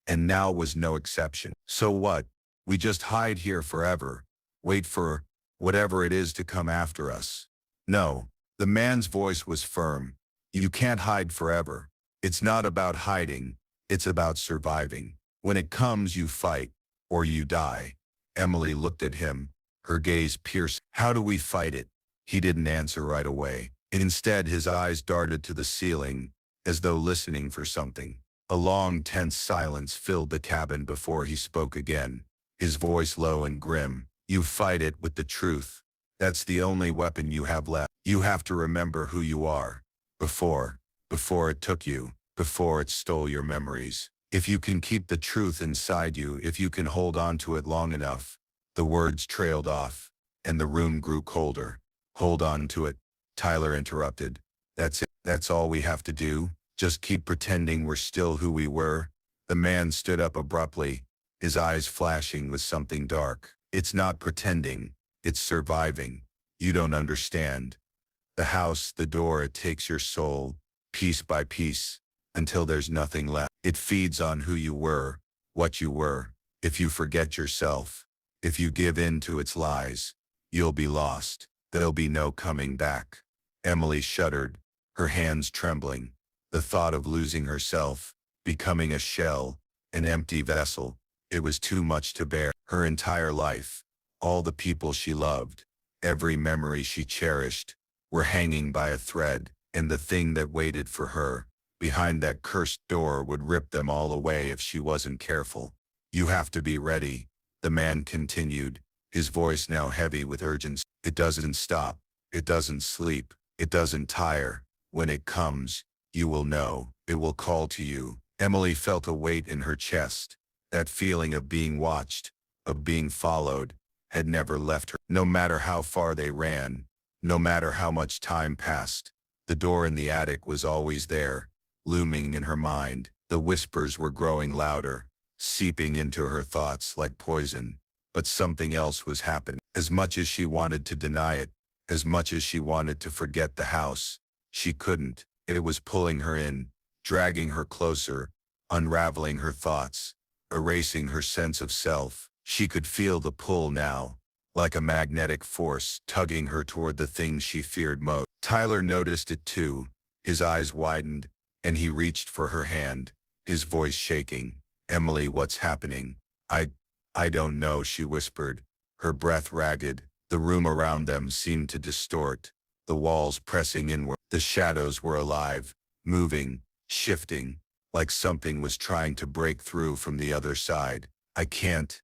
S1: And now was no exception. So what? We just hide here forever, wait for whatever it is to come after us. No, the man's voice was firm. You can't hide forever. It's not about hiding, it's about surviving. When it comes, you fight, or you die. Emily looked at him, her gaze pierced. How do we fight it? He didn't answer right away. Instead, his eyes darted to the ceiling, as though listening for something. A long, tense silence filled the cabin before he spoke again, his voice low and grim. You fight it with the truth. That's the only weapon you have left. You have to remember who you are. Before it took you, before it stole your memories. If you can keep the truth inside you, if you can hold on to it long enough. The words trailed off, and the room grew colder. Hold on to it, Tyler interrupted. That's it. That's all we have to do. Just keep pretending we're still who we were. The man stood up abruptly, his eyes flashing with something dark. It's not pretending, it's surviving. You don't understand. The house, the door, it takes your soul, piece by piece, until there's nothing left. It feeds on who you were, what you were. If you forget yourself, if you give in to its lies, you'll be lost. There'll be no coming back. Emily shuddered, her hands trembling. The thought of losing herself, becoming a shell, an empty vessel, it was too much to bear. Her entire life, all the people she loved, every memory she cherished, were hanging by a thread, and the thing that waited for her, behind that cursed door, would rip them all away if she wasn't careful. You have to be ready, the man continued, his voice now heavy with urgency. It doesn't stop, it doesn't sleep, it doesn't tire. When it comes, you will know, it will call to you. Emily felt a weight in her chest. That feeling of being watched, of being followed, had never left her. No matter how far they ran, no matter how much time passed, the door in the attic was always there, looming in her mind. The whispers were growing louder, seeping into her thoughts like poison. But something else was happening. As much as she wanted to deny it, as much as she wanted to forget the house, she couldn't. It was pulling her in, dragging her closer, unraveling her thoughts, erasing her sense of self. She could feel the pull now, like a magnetic force tugging her toward the thing she feared most. Tyler noticed it too. His eyes widened, and he reached for her hand, his voice shaking. Emily, what's happening? I don't know, she whispered, her breath ragged. The room around them seemed to distort, the walls pressing inward. The shadows were alive, moving, shifting, like something was trying to break through from the other side. I can't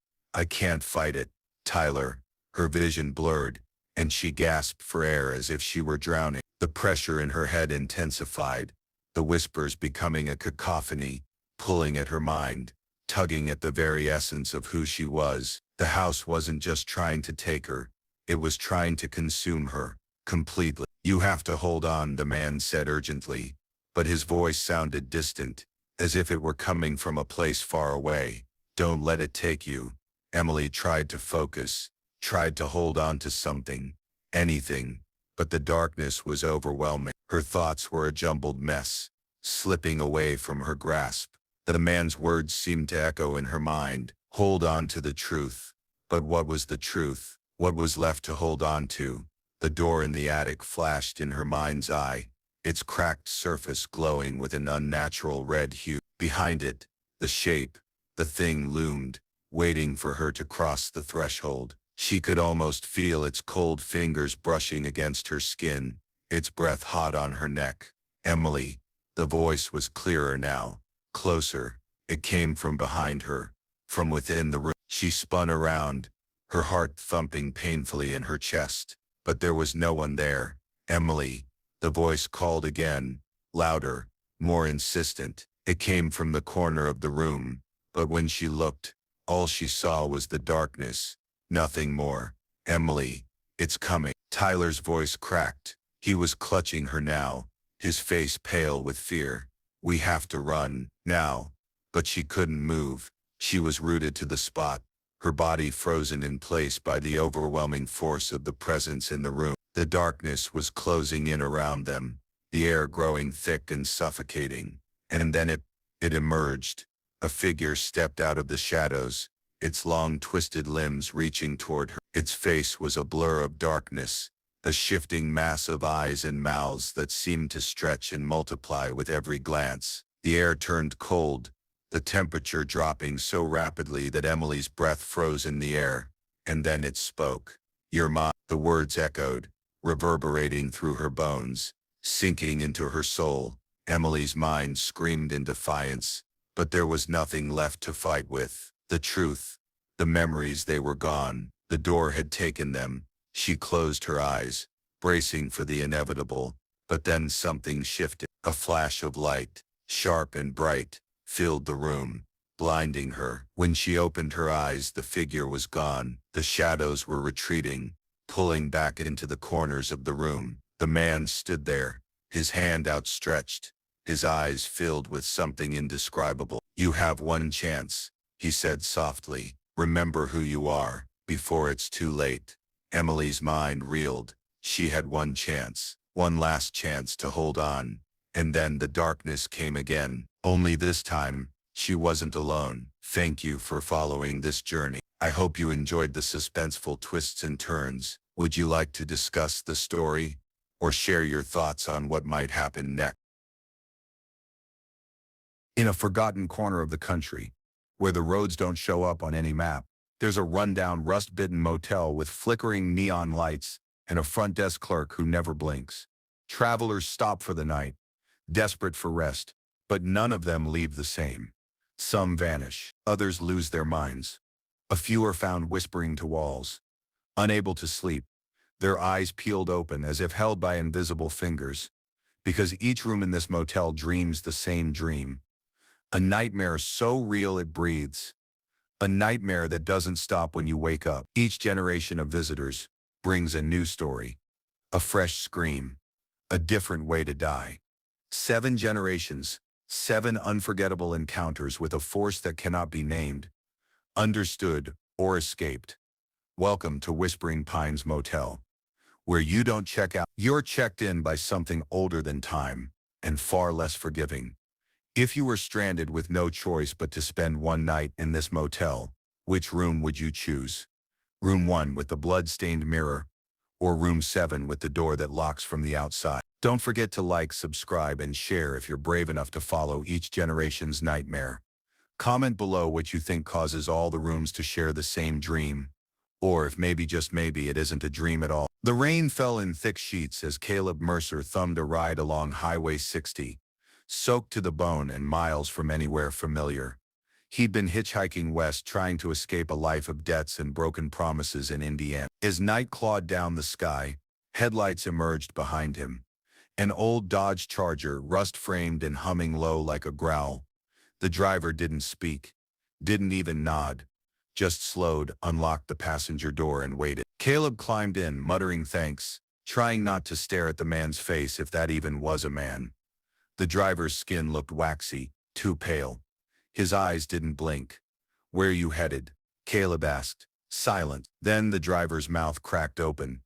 S1: fight it, Tyler. Her vision blurred, and she gasped for air as if she were drowning. The pressure in her head intensified, the whispers becoming a cacophony, pulling at her mind, tugging at the very essence of who she was. The house wasn't just trying to take her, it was trying to consume her, completely. You have to hold on, the man said urgently, but his voice sounded distant, as if it were coming from a place far away. Don't let it take you. Emily tried to focus, tried to hold on to something, anything, but the darkness was overwhelming. Her thoughts were a jumbled mess, slipping away from her grasp. The man's words seemed to echo in her mind. Hold on to the truth. But what was the truth? What was left to hold on to? The door in the attic flashed in her mind's eye, its cracked surface glowing with an unnatural red hue. Behind it, the shape, the thing loomed, waiting for her to cross the threshold. She could almost feel its cold fingers brushing against her skin, its breath hot on her neck. Emily. The voice was clearer now, closer. It came from behind her, from within the room. She spun around, her heart thumping painfully in her chest. But there was no one there. Emily. The voice called again, louder, more insistent. It came from the corner of the room, but when she looked, all she saw was the darkness, nothing more. Emily, it's coming. Tyler's voice cracked. He was clutching her now, his face pale with fear. "We have to run, now." But she couldn't move. She was rooted to the spot, her body frozen in place by the overwhelming force of the presence in the room. The darkness was closing in around them, the air growing thick and suffocating. And then it emerged. A figure stepped out of the shadows, its long twisted limbs reaching toward her. Its face was a blur of darkness, a shifting mass of eyes and mouths that seemed to stretch and multiply with every glance. The air turned cold, the temperature dropping so rapidly that Emily's breath froze in the air. And then it spoke. "Your mom." The words echoed, reverberating through her bones, sinking into her soul. Emily's mind screamed in defiance, but there was nothing left to fight with. The truth, the memories, they were gone. The door had taken them. She closed her eyes, bracing for the inevitable, but then something shifted. A flash of light, sharp and bright, filled the room, blinding her. When she opened her eyes, the figure was gone. The shadows were retreating, pulling back into the corners of the room. The man stood there, his hand outstretched, his eyes filled with something indescribable. "You have one chance," he said softly. "Remember who you are, before it's too late." Emily's mind reeled. She had one chance, one last chance to hold on. And then the darkness came again. Only this time, she wasn't alone. Thank you for following this journey. I hope you enjoyed the suspenseful twists and turns. Would you like to discuss the story, or share your thoughts on what might happen next? In a forgotten corner of the country, where the roads don't show up on any map, there's a rundown, rust-bitten motel with flickering neon lights and a front desk clerk who never blinks. Travelers stop for the night, desperate for rest, but none of them leave the same. Some vanish, others lose their minds. A few are found whispering to walls, unable to sleep, their eyes peeled open as if held by invisible fingers, because each room in this motel dreams the same dream. A nightmare so real it breathes. A nightmare that doesn't stop when you wake up. Each generation of visitors brings a new story, a fresh scream, a different way to die. 7 generations, 7 unforgettable encounters with a force that cannot be named, understood, or escaped. Welcome to Whispering Pines Motel, where you don't check out. You're checked in by something older than time and far less forgiving. If you were stranded with no choice but to spend one night in this motel, which room would you choose? Room 1 with the blood-stained mirror, or room 7 with the door that locks from the outside? Don't forget to like, subscribe, and share if you're brave enough to follow each generation's nightmare. Comment below what you think causes all the rooms to share the same dream, or if maybe, just maybe, it isn't a dream at all. The rain fell in thick sheets as Caleb Mercer thumbed a ride along Highway 60, soaked to the bone and miles from anywhere familiar. He'd been hitchhiking west, trying to escape a life of debts and broken promises in Indiana. As night clawed down the sky, headlights emerged behind him. An old Dodge Charger, rust-framed and humming low like a growl. The driver didn't speak, didn't even nod, just slowed, unlocked the passenger door and waited. Caleb climbed in, muttering thanks, trying not to stare at the man's face, if that even was a man. The driver's skin looked waxy, too pale. His eyes didn't blink. "Where you headed?" Caleb asked, silent. Then the driver's mouth cracked open.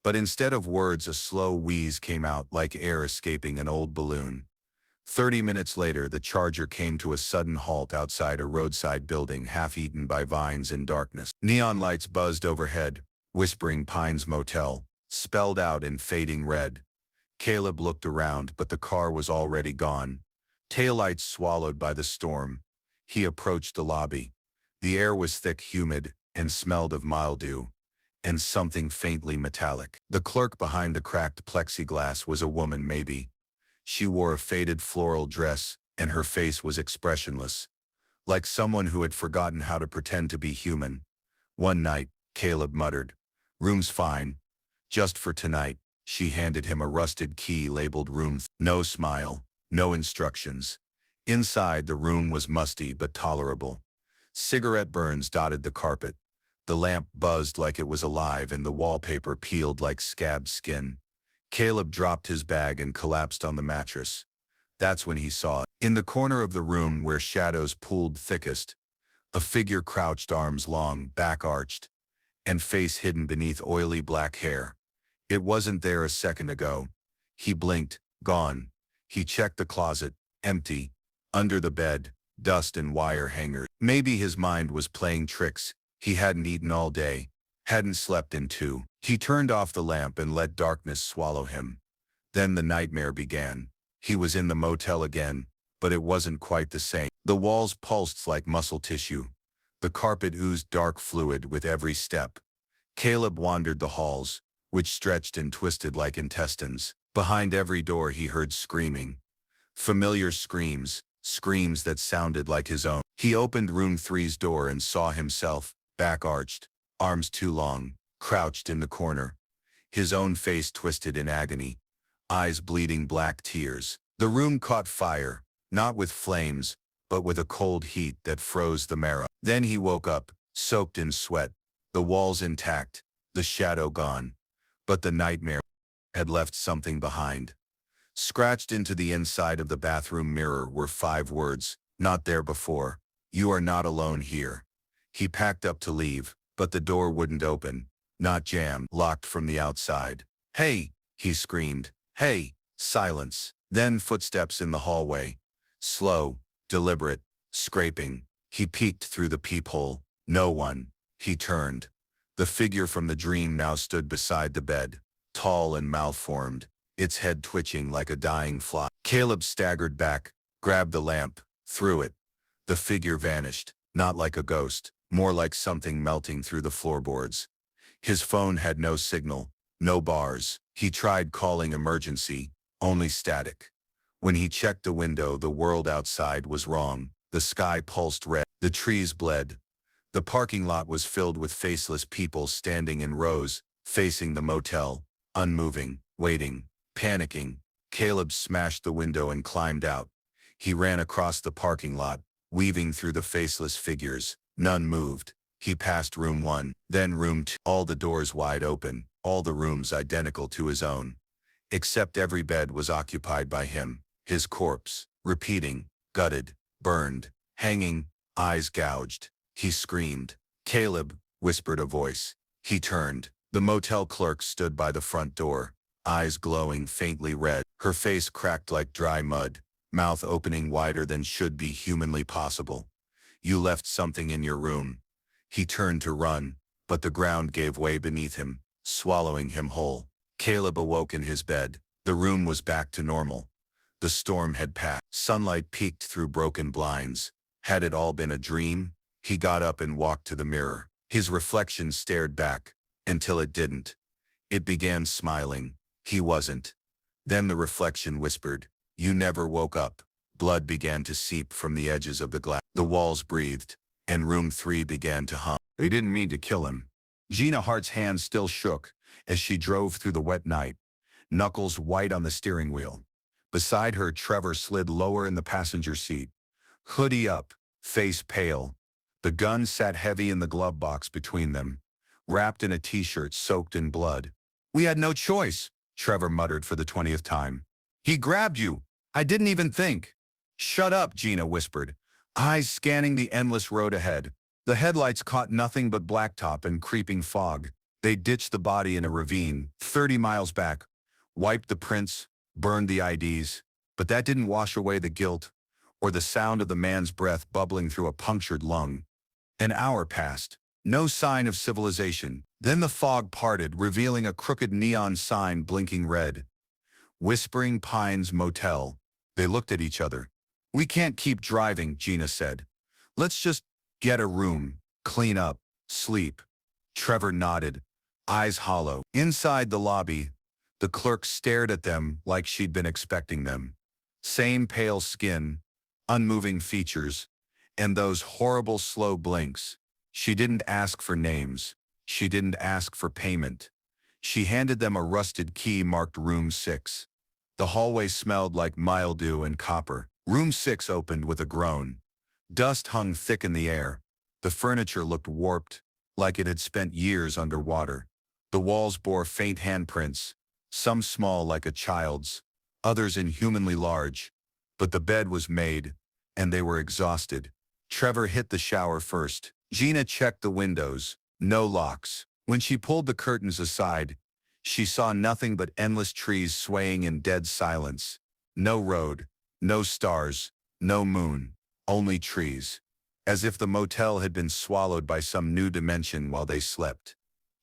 S1: But instead of words, a slow wheeze came out like air escaping an old balloon. 30 minutes later, the Charger came to a sudden halt outside a roadside building half-eaten by vines and darkness. Neon lights buzzed overhead, Whispering Pines Motel, spelled out in fading red. Caleb looked around, but the car was already gone, taillights swallowed by the storm. He approached the lobby. The air was thick, humid, and smelled of mildew and something faintly metallic. The clerk behind the cracked plexiglass was a woman, maybe. She wore a faded floral dress, and her face was expressionless, like someone who had forgotten how to pretend to be human. "One night," Caleb muttered. "Room's fine. Just for tonight." She handed him a rusted key labeled room. No smile, no instructions. Inside, the room was musty but tolerable. Cigarette burns dotted the carpet. The lamp buzzed like it was alive, and the wallpaper peeled like scabbed skin. Caleb dropped his bag and collapsed on the mattress. That's when he saw it. In the corner of the room where shadows pooled thickest, a figure crouched, arms long, back arched, and face hidden beneath oily black hair. It wasn't there a second ago. He blinked, gone. He checked the closet, empty. Under the bed, dust and wire hangers. Maybe his mind was playing tricks. He hadn't eaten all day, hadn't slept in 2. He turned off the lamp and let darkness swallow him. Then the nightmare began. He was in the motel again, but it wasn't quite the same. The walls pulsed like muscle tissue. The carpet oozed dark fluid with every step. Caleb wandered the halls, which stretched and twisted like intestines. Behind every door he heard screaming. Familiar screams, screams that sounded like his own. He opened room 3's door and saw himself, back arched, arms too long, crouched in the corner. His own face twisted in agony, eyes bleeding black tears. The room caught fire, not with flames, but with a cold heat that froze the marrow. Then he woke up, soaked in sweat, the walls intact, the shadow gone. But the nightmare had left something behind. Scratched into the inside of the bathroom mirror were 5 words, not there before. You are not alone here. He packed up to leave, but the door wouldn't open, not jammed, locked from the outside. Hey, he screamed. Hey, silence. Then footsteps in the hallway. Slow, deliberate, scraping. He peeked through the peephole. No one. He turned. The figure from the dream now stood beside the bed, tall and malformed, its head twitching like a dying fly. Caleb staggered back, grabbed the lamp, threw it. The figure vanished, not like a ghost, more like something melting through the floorboards. His phone had no signal, no bars. He tried calling emergency, only static. When he checked the window, the world outside was wrong. The sky pulsed red. The trees bled. The parking lot was filled with faceless people standing in rows, facing the motel, unmoving, waiting, panicking. Caleb smashed the window and climbed out. He ran across the parking lot, weaving through the faceless figures. None moved. He passed room 1, then room 2, all the doors wide open, all the rooms identical to his own. Except every bed was occupied by him, his corpse, repeating, gutted, burned, hanging, eyes gouged. He screamed. Caleb, whispered a voice. He turned. The motel clerk stood by the front door, eyes glowing faintly red, her face cracked like dry mud, mouth opening wider than should be humanly possible. You left something in your room. He turned to run, but the ground gave way beneath him, swallowing him whole. Caleb awoke in his bed. The room was back to normal. The storm had passed. Sunlight peeked through broken blinds. Had it all been a dream? He got up and walked to the mirror. His reflection stared back, until it didn't. It began smiling. He wasn't. Then the reflection whispered, "You never woke up." Blood began to seep from the edges of the glass. The walls breathed, and room 3 began to hum. They didn't mean to kill him. Gina Hart's hands still shook as she drove through the wet night, knuckles white on the steering wheel. Beside her, Trevor slid lower in the passenger seat, hoodie up, face pale. The gun sat heavy in the glove box between them, wrapped in a t-shirt soaked in blood. "We had no choice," Trevor muttered for the 20th time. "He grabbed you. I didn't even think." "Shut up," Gina whispered, eyes scanning the endless road ahead. The headlights caught nothing but blacktop and creeping fog. They ditched the body in a ravine, 30 miles back, wiped the prints, burned the IDs, but that didn't wash away the guilt or the sound of the man's breath bubbling through a punctured lung. An hour passed. No sign of civilization. Then the fog parted, revealing a crooked neon sign blinking red. Whispering Pines Motel. They looked at each other. "We can't keep driving," Gina said. "Let's just get a room, clean up, sleep." Trevor nodded, eyes hollow. Inside the lobby, the clerk stared at them like she'd been expecting them. Same pale skin, unmoving features, and those horrible slow blinks. She didn't ask for names. She didn't ask for payment. She handed them a rusted key marked Room 6. The hallway smelled like mildew and copper. Room 6 opened with a groan. Dust hung thick in the air. The furniture looked warped, like it had spent years underwater. The walls bore faint handprints, some small like a child's, others inhumanly large. But the bed was made, and they were exhausted. Trevor hit the shower first. Gina checked the windows. No locks. When she pulled the curtains aside, she saw nothing but endless trees swaying in dead silence. No road, no stars, no moon, only trees. As if the motel had been swallowed by some new dimension while they slept.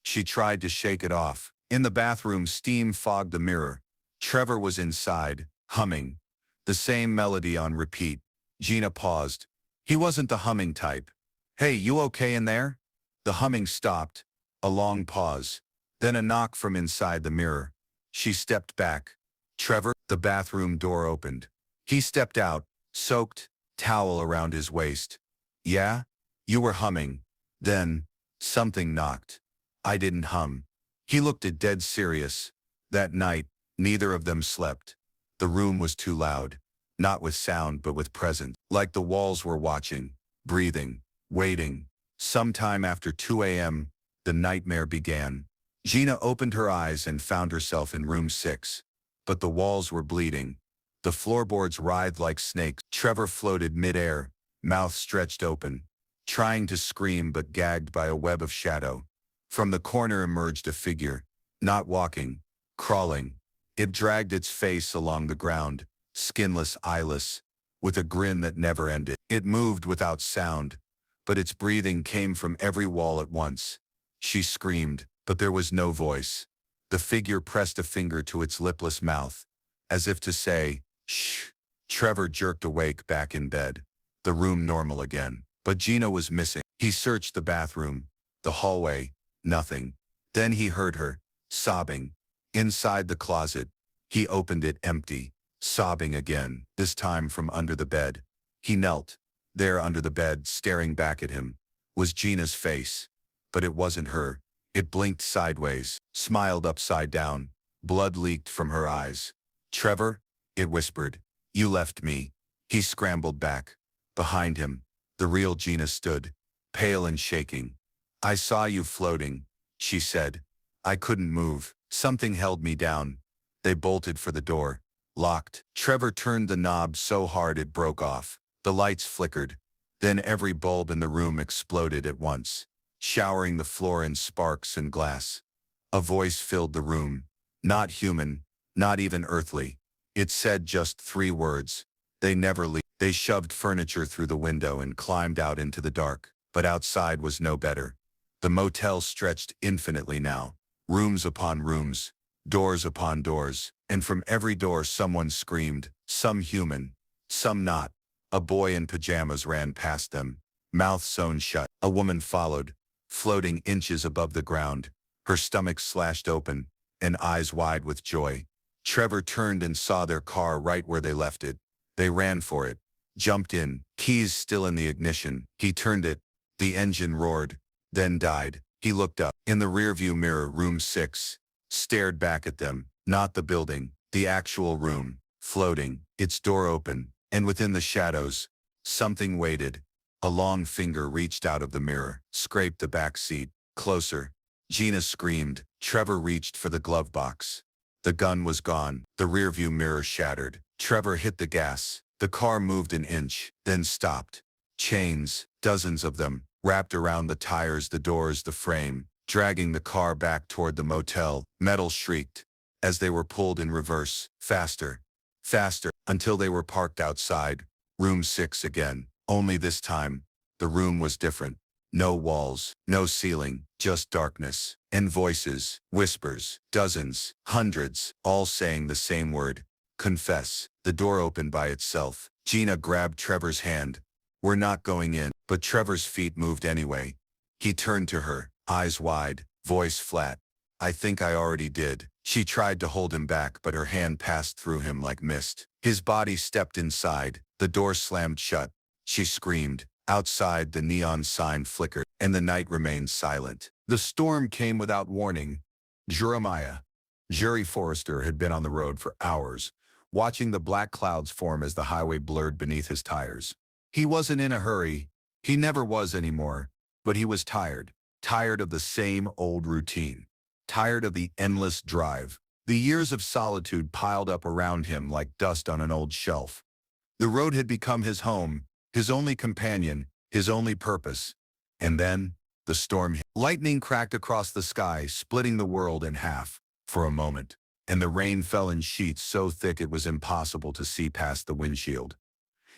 S1: She tried to shake it off. In the bathroom, steam fogged the mirror. Trevor was inside, humming. The same melody on repeat. Gina paused. He wasn't the humming type. "Hey, you okay in there?" The humming stopped. A long pause. Then a knock from inside the mirror. She stepped back. "Trevor?" The bathroom door opened. He stepped out, soaked, towel around his waist. "Yeah? You were humming." Then, something knocked. "I didn't hum." He looked dead serious. That night, neither of them slept. The room was too loud. Not with sound but with presence. Like the walls were watching, breathing, waiting. Sometime after 2 a.m., the nightmare began. Gina opened her eyes and found herself in room 6. But the walls were bleeding. The floorboards writhed like snakes. Trevor floated mid-air, mouth stretched open, trying to scream but gagged by a web of shadow. From the corner emerged a figure, not walking, crawling. It dragged its face along the ground, skinless, eyeless, with a grin that never ended. It moved without sound, but its breathing came from every wall at once. She screamed, but there was no voice. The figure pressed a finger to its lipless mouth, as if to say, "Shh." Trevor jerked awake back in bed. The room normal again. But Gina was missing. He searched the bathroom, the hallway, nothing. Then he heard her, sobbing. Inside the closet, he opened it empty, sobbing again, this time from under the bed. He knelt. There under the bed, staring back at him, was Gina's face. But it wasn't her. It blinked sideways, smiled upside down. Blood leaked from her eyes. "Trevor," it whispered, "you left me." He scrambled back. Behind him, the real Gina stood, pale and shaking. "I saw you floating," she said. "I couldn't move. Something held me down." They bolted for the door. Locked. Trevor turned the knob so hard it broke off. The lights flickered. Then every bulb in the room exploded at once, showering the floor in sparks and glass. A voice filled the room. Not human, not even earthly. It said just 3 words. They never leave. They shoved furniture through the window and climbed out into the dark. But outside was no better. The motel stretched infinitely now. Rooms upon rooms, doors upon doors, and from every door someone screamed, some human, some not. A boy in pajamas ran past them, mouth sewn shut. A woman followed, floating inches above the ground, her stomach slashed open, and eyes wide with joy. Trevor turned and saw their car right where they left it. They ran for it, jumped in, keys still in the ignition. He turned it. The engine roared, then died. He looked up. In the rearview mirror, room 6, stared back at them. Not the building, the actual room, floating, its door open, and within the shadows, something waited. A long finger reached out of the mirror, scraped the back seat. Closer. Gina screamed. Trevor reached for the glove box. The gun was gone. The rearview mirror shattered. Trevor hit the gas. The car moved an inch, then stopped. Chains, dozens of them, wrapped around the tires, the doors, the frame, dragging the car back toward the motel. Metal shrieked as they were pulled in reverse, faster, faster, until they were parked outside. Room 6 again. Only this time, the room was different. No walls, no ceiling, just darkness. And voices, whispers, dozens, hundreds, all saying the same word. Confess. The door opened by itself. Gina grabbed Trevor's hand. "We're not going in." But Trevor's feet moved anyway. He turned to her, eyes wide, voice flat. "I think I already did." She tried to hold him back, but her hand passed through him like mist. His body stepped inside. The door slammed shut. She screamed. Outside, the neon sign flickered, and the night remained silent. The storm came without warning. Jerry Forrester had been on the road for hours, watching the black clouds form as the highway blurred beneath his tires. He wasn't in a hurry. He never was anymore. But he was tired. Tired of the same old routine. Tired of the endless drive. The years of solitude piled up around him like dust on an old shelf. The road had become his home, his only companion, his only purpose. And then, the storm hit. Lightning cracked across the sky, splitting the world in half, for a moment, and the rain fell in sheets so thick it was impossible to see past the windshield.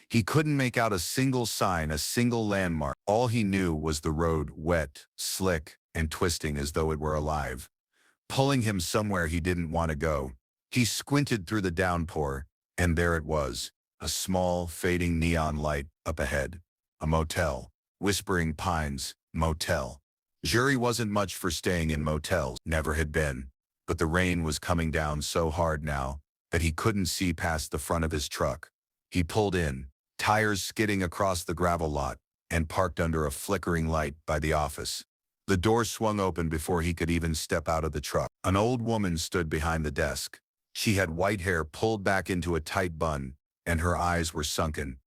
S1: He couldn't make out a single sign, a single landmark. All he knew was the road, wet, slick, and twisting as though it were alive, pulling him somewhere he didn't want to go. He squinted through the downpour, and there it was, a small, fading neon light up ahead. A motel. Whispering Pines, motel. Jury wasn't much for staying in motels, never had been. But the rain was coming down so hard now that he couldn't see past the front of his truck. He pulled in, tires skidding across the gravel lot, and parked under a flickering light by the office. The door swung open before he could even step out of the truck. An old woman stood behind the desk. She had white hair pulled back into a tight bun, and her eyes were sunken,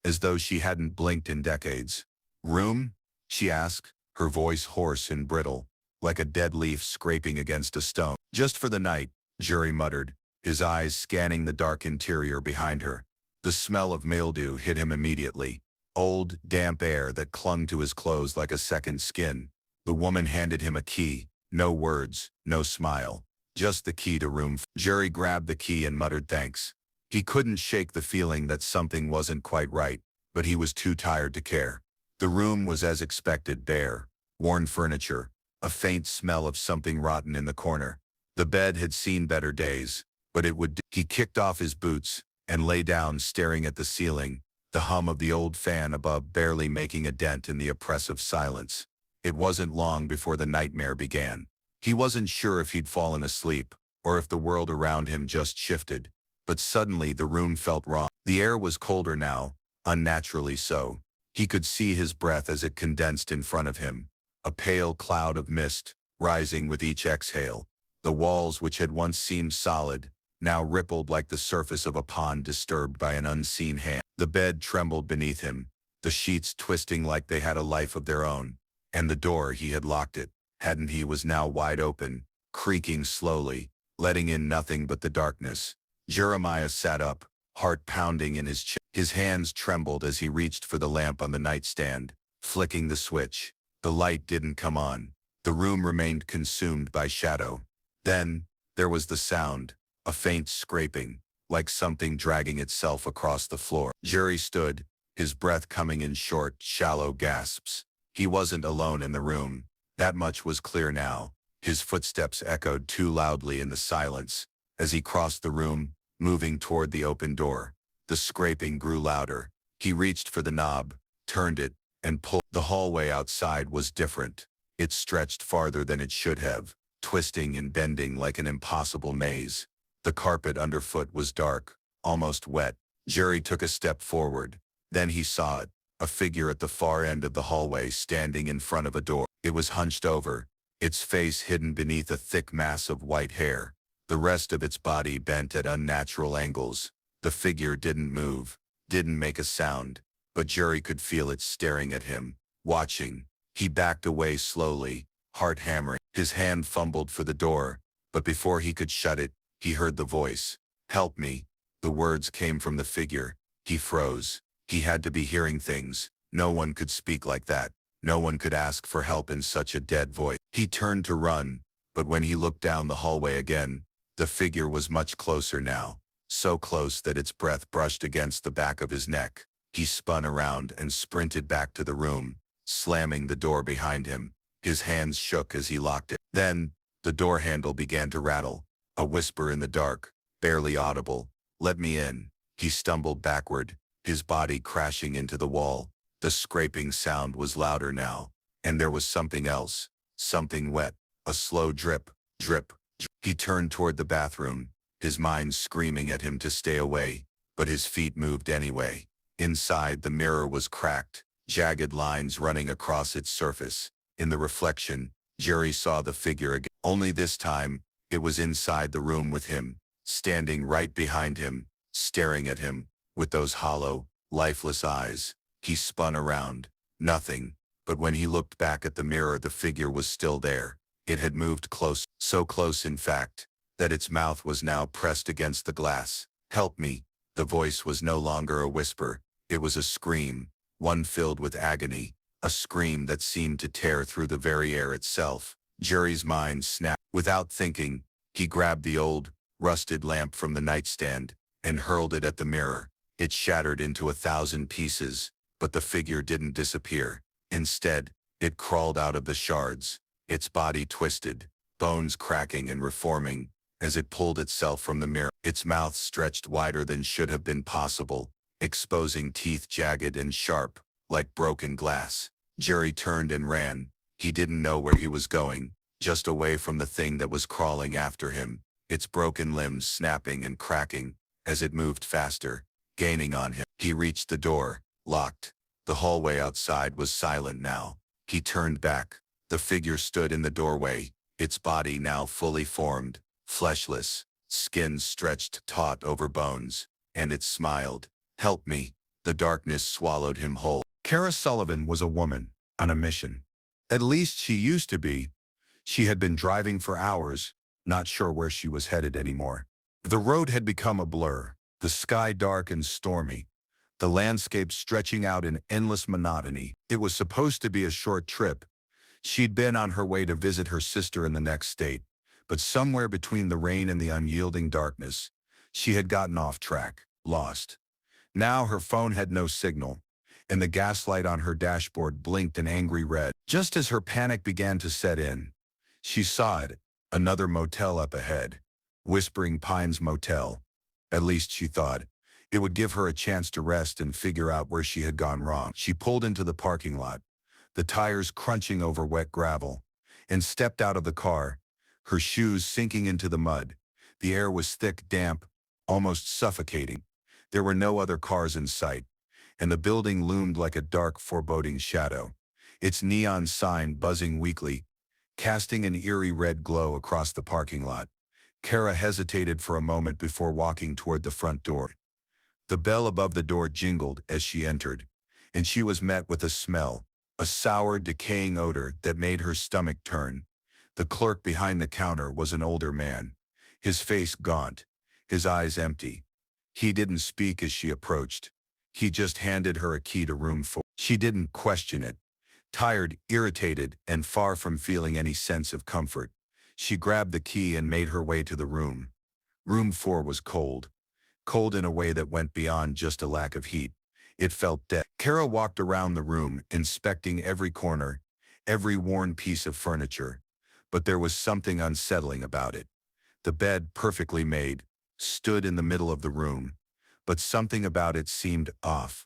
S1: as though she hadn't blinked in decades. "Room?" she asked, her voice hoarse and brittle, like a dead leaf scraping against a stone. "Just for the night," Jury muttered, his eyes scanning the dark interior behind her. The smell of mildew hit him immediately, old, damp air that clung to his clothes like a second skin. The woman handed him a key, no words, no smile, just the key to room. Jury grabbed the key and muttered thanks. He couldn't shake the feeling that something wasn't quite right, but he was too tired to care. The room was as expected, bare, worn furniture, a faint smell of something rotten in the corner. The bed had seen better days, but it would do. He kicked off his boots and lay down staring at the ceiling, the hum of the old fan above barely making a dent in the oppressive silence. It wasn't long before the nightmare began. He wasn't sure if he'd fallen asleep, or if the world around him just shifted. But suddenly the room felt wrong. The air was colder now, unnaturally so. He could see his breath as it condensed in front of him, a pale cloud of mist, rising with each exhale. The walls, which had once seemed solid, now rippled like the surface of a pond disturbed by an unseen hand. The bed trembled beneath him, the sheets twisting like they had a life of their own. And the door, he had locked it, hadn't he, was now wide open, creaking slowly, letting in nothing but the darkness. Jeremiah sat up, heart pounding in his chest. His hands trembled as he reached for the lamp on the nightstand, flicking the switch. The light didn't come on. The room remained consumed by shadow. Then, there was the sound, a faint scraping, like something dragging itself across the floor. Jerry stood, his breath coming in short, shallow gasps. He wasn't alone in the room. That much was clear now. His footsteps echoed too loudly in the silence. As he crossed the room, moving toward the open door, the scraping grew louder. He reached for the knob, turned it, and pulled. The hallway outside was different. It stretched farther than it should have, twisting and bending like an impossible maze. The carpet underfoot was dark, almost wet. Jerry took a step forward. Then he saw it, a figure at the far end of the hallway standing in front of a door. It was hunched over, its face hidden beneath a thick mass of white hair, the rest of its body bent at unnatural angles. The figure didn't move, didn't make a sound, but Jerry could feel it staring at him, watching. He backed away slowly, heart hammering. His hand fumbled for the door, but before he could shut it, he heard the voice. "Help me." The words came from the figure. He froze. He had to be hearing things. No one could speak like that. No one could ask for help in such a dead voice. He turned to run, but when he looked down the hallway again, the figure was much closer now, so close that its breath brushed against the back of his neck. He spun around and sprinted back to the room, slamming the door behind him. His hands shook as he locked it. Then, the door handle began to rattle. A whisper in the dark, barely audible. "Let me in." He stumbled backward, his body crashing into the wall. The scraping sound was louder now, and there was something else, something wet, a slow drip, drip. He turned toward the bathroom, his mind screaming at him to stay away, but his feet moved anyway. Inside, the mirror was cracked, jagged lines running across its surface. In the reflection, Jerry saw the figure again. Only this time, it was inside the room with him, standing right behind him, staring at him, with those hollow, lifeless eyes. He spun around. Nothing. But when he looked back at the mirror, the figure was still there. It had moved close, so close in fact, that its mouth was now pressed against the glass. "Help me." The voice was no longer a whisper. It was a scream, one filled with agony, a scream that seemed to tear through the very air itself. Jerry's mind snapped. Without thinking, he grabbed the old, rusted lamp from the nightstand and hurled it at the mirror. It shattered into 1,000 pieces, but the figure didn't disappear. Instead, it crawled out of the shards, its body twisted, bones cracking and reforming, as it pulled itself from the mirror. Its mouth stretched wider than should have been possible, exposing teeth jagged and sharp, like broken glass. Jerry turned and ran. He didn't know where he was going, just away from the thing that was crawling after him, its broken limbs snapping and cracking as it moved faster, gaining on him. He reached the door, locked. The hallway outside was silent now. He turned back. The figure stood in the doorway, its body now fully formed, fleshless, skin stretched taut over bones, and it smiled. "Help me." The darkness swallowed him whole. Kara Sullivan was a woman on a mission. At least she used to be. She had been driving for hours, not sure where she was headed anymore. The road had become a blur, the sky dark and stormy, the landscape stretching out in endless monotony. It was supposed to be a short trip. She'd been on her way to visit her sister in the next state, but somewhere between the rain and the unyielding darkness, she had gotten off track, lost. Now her phone had no signal, and the gaslight on her dashboard blinked an angry red. Just as her panic began to set in, she saw it, another motel up ahead. Whispering Pines Motel. At least she thought. It would give her a chance to rest and figure out where she had gone wrong. She pulled into the parking lot, the tires crunching over wet gravel, and stepped out of the car, her shoes sinking into the mud. The air was thick, damp, almost suffocating. There were no other cars in sight, and the building loomed like a dark, foreboding shadow, its neon sign buzzing weakly, casting an eerie red glow across the parking lot. Kara hesitated for a moment before walking toward the front door. The bell above the door jingled as she entered, and she was met with a smell, a sour, decaying odor that made her stomach turn. The clerk behind the counter was an older man, his face gaunt, his eyes empty. He didn't speak as she approached. He just handed her a key to room 4. She didn't question it. Tired, irritated, and far from feeling any sense of comfort, she grabbed the key and made her way to the room. Room 4 was cold. Cold in a way that went beyond just a lack of heat. It felt dead. Kara walked around the room, inspecting every corner, every worn piece of furniture. But there was something unsettling about it. The bed, perfectly made, stood in the middle of the room, but something about it seemed off,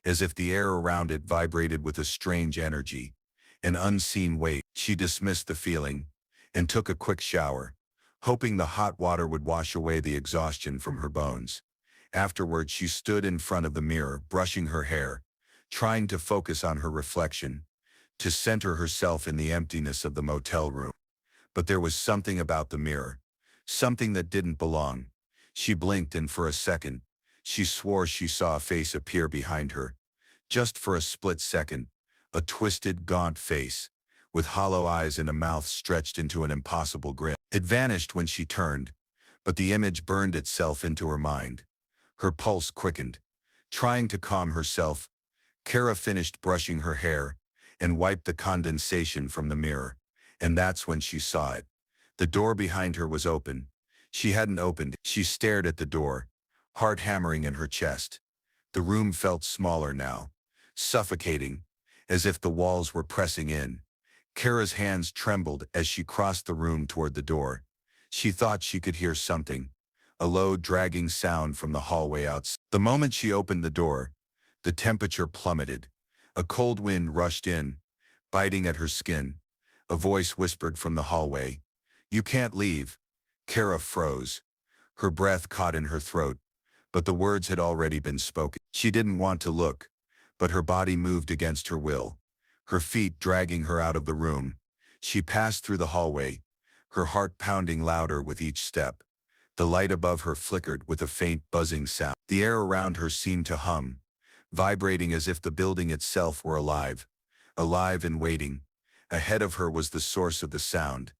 S1: as if the air around it vibrated with a strange energy, an unseen weight. She dismissed the feeling and took a quick shower, hoping the hot water would wash away the exhaustion from her bones. Afterward, she stood in front of the mirror, brushing her hair, trying to focus on her reflection, to center herself in the emptiness of the motel room. But there was something about the mirror, something that didn't belong. She blinked, and for a second, she swore she saw a face appear behind her. Just for a split second, a twisted, gaunt face, with hollow eyes and a mouth stretched into an impossible grin. It vanished when she turned, but the image burned itself into her mind. Her pulse quickened. Trying to calm herself, Kara finished brushing her hair and wiped the condensation from the mirror. And that's when she saw it. The door behind her was open. She hadn't opened it. She stared at the door, heart hammering in her chest. The room felt smaller now, suffocating, as if the walls were pressing in. Kara's hands trembled as she crossed the room toward the door. She thought she could hear something, a low, dragging sound from the hallway outside. The moment she opened the door, the temperature plummeted. A cold wind rushed in, biting at her skin. A voice whispered from the hallway, "You can't leave." Kara froze. Her breath caught in her throat, but the words had already been spoken. She didn't want to look, but her body moved against her will, her feet dragging her out of the room. She passed through the hallway, her heart pounding louder with each step. The light above her flickered with a faint buzzing sound. The air around her seemed to hum, vibrating as if the building itself were alive, alive and waiting. Ahead of her was the source of the sound,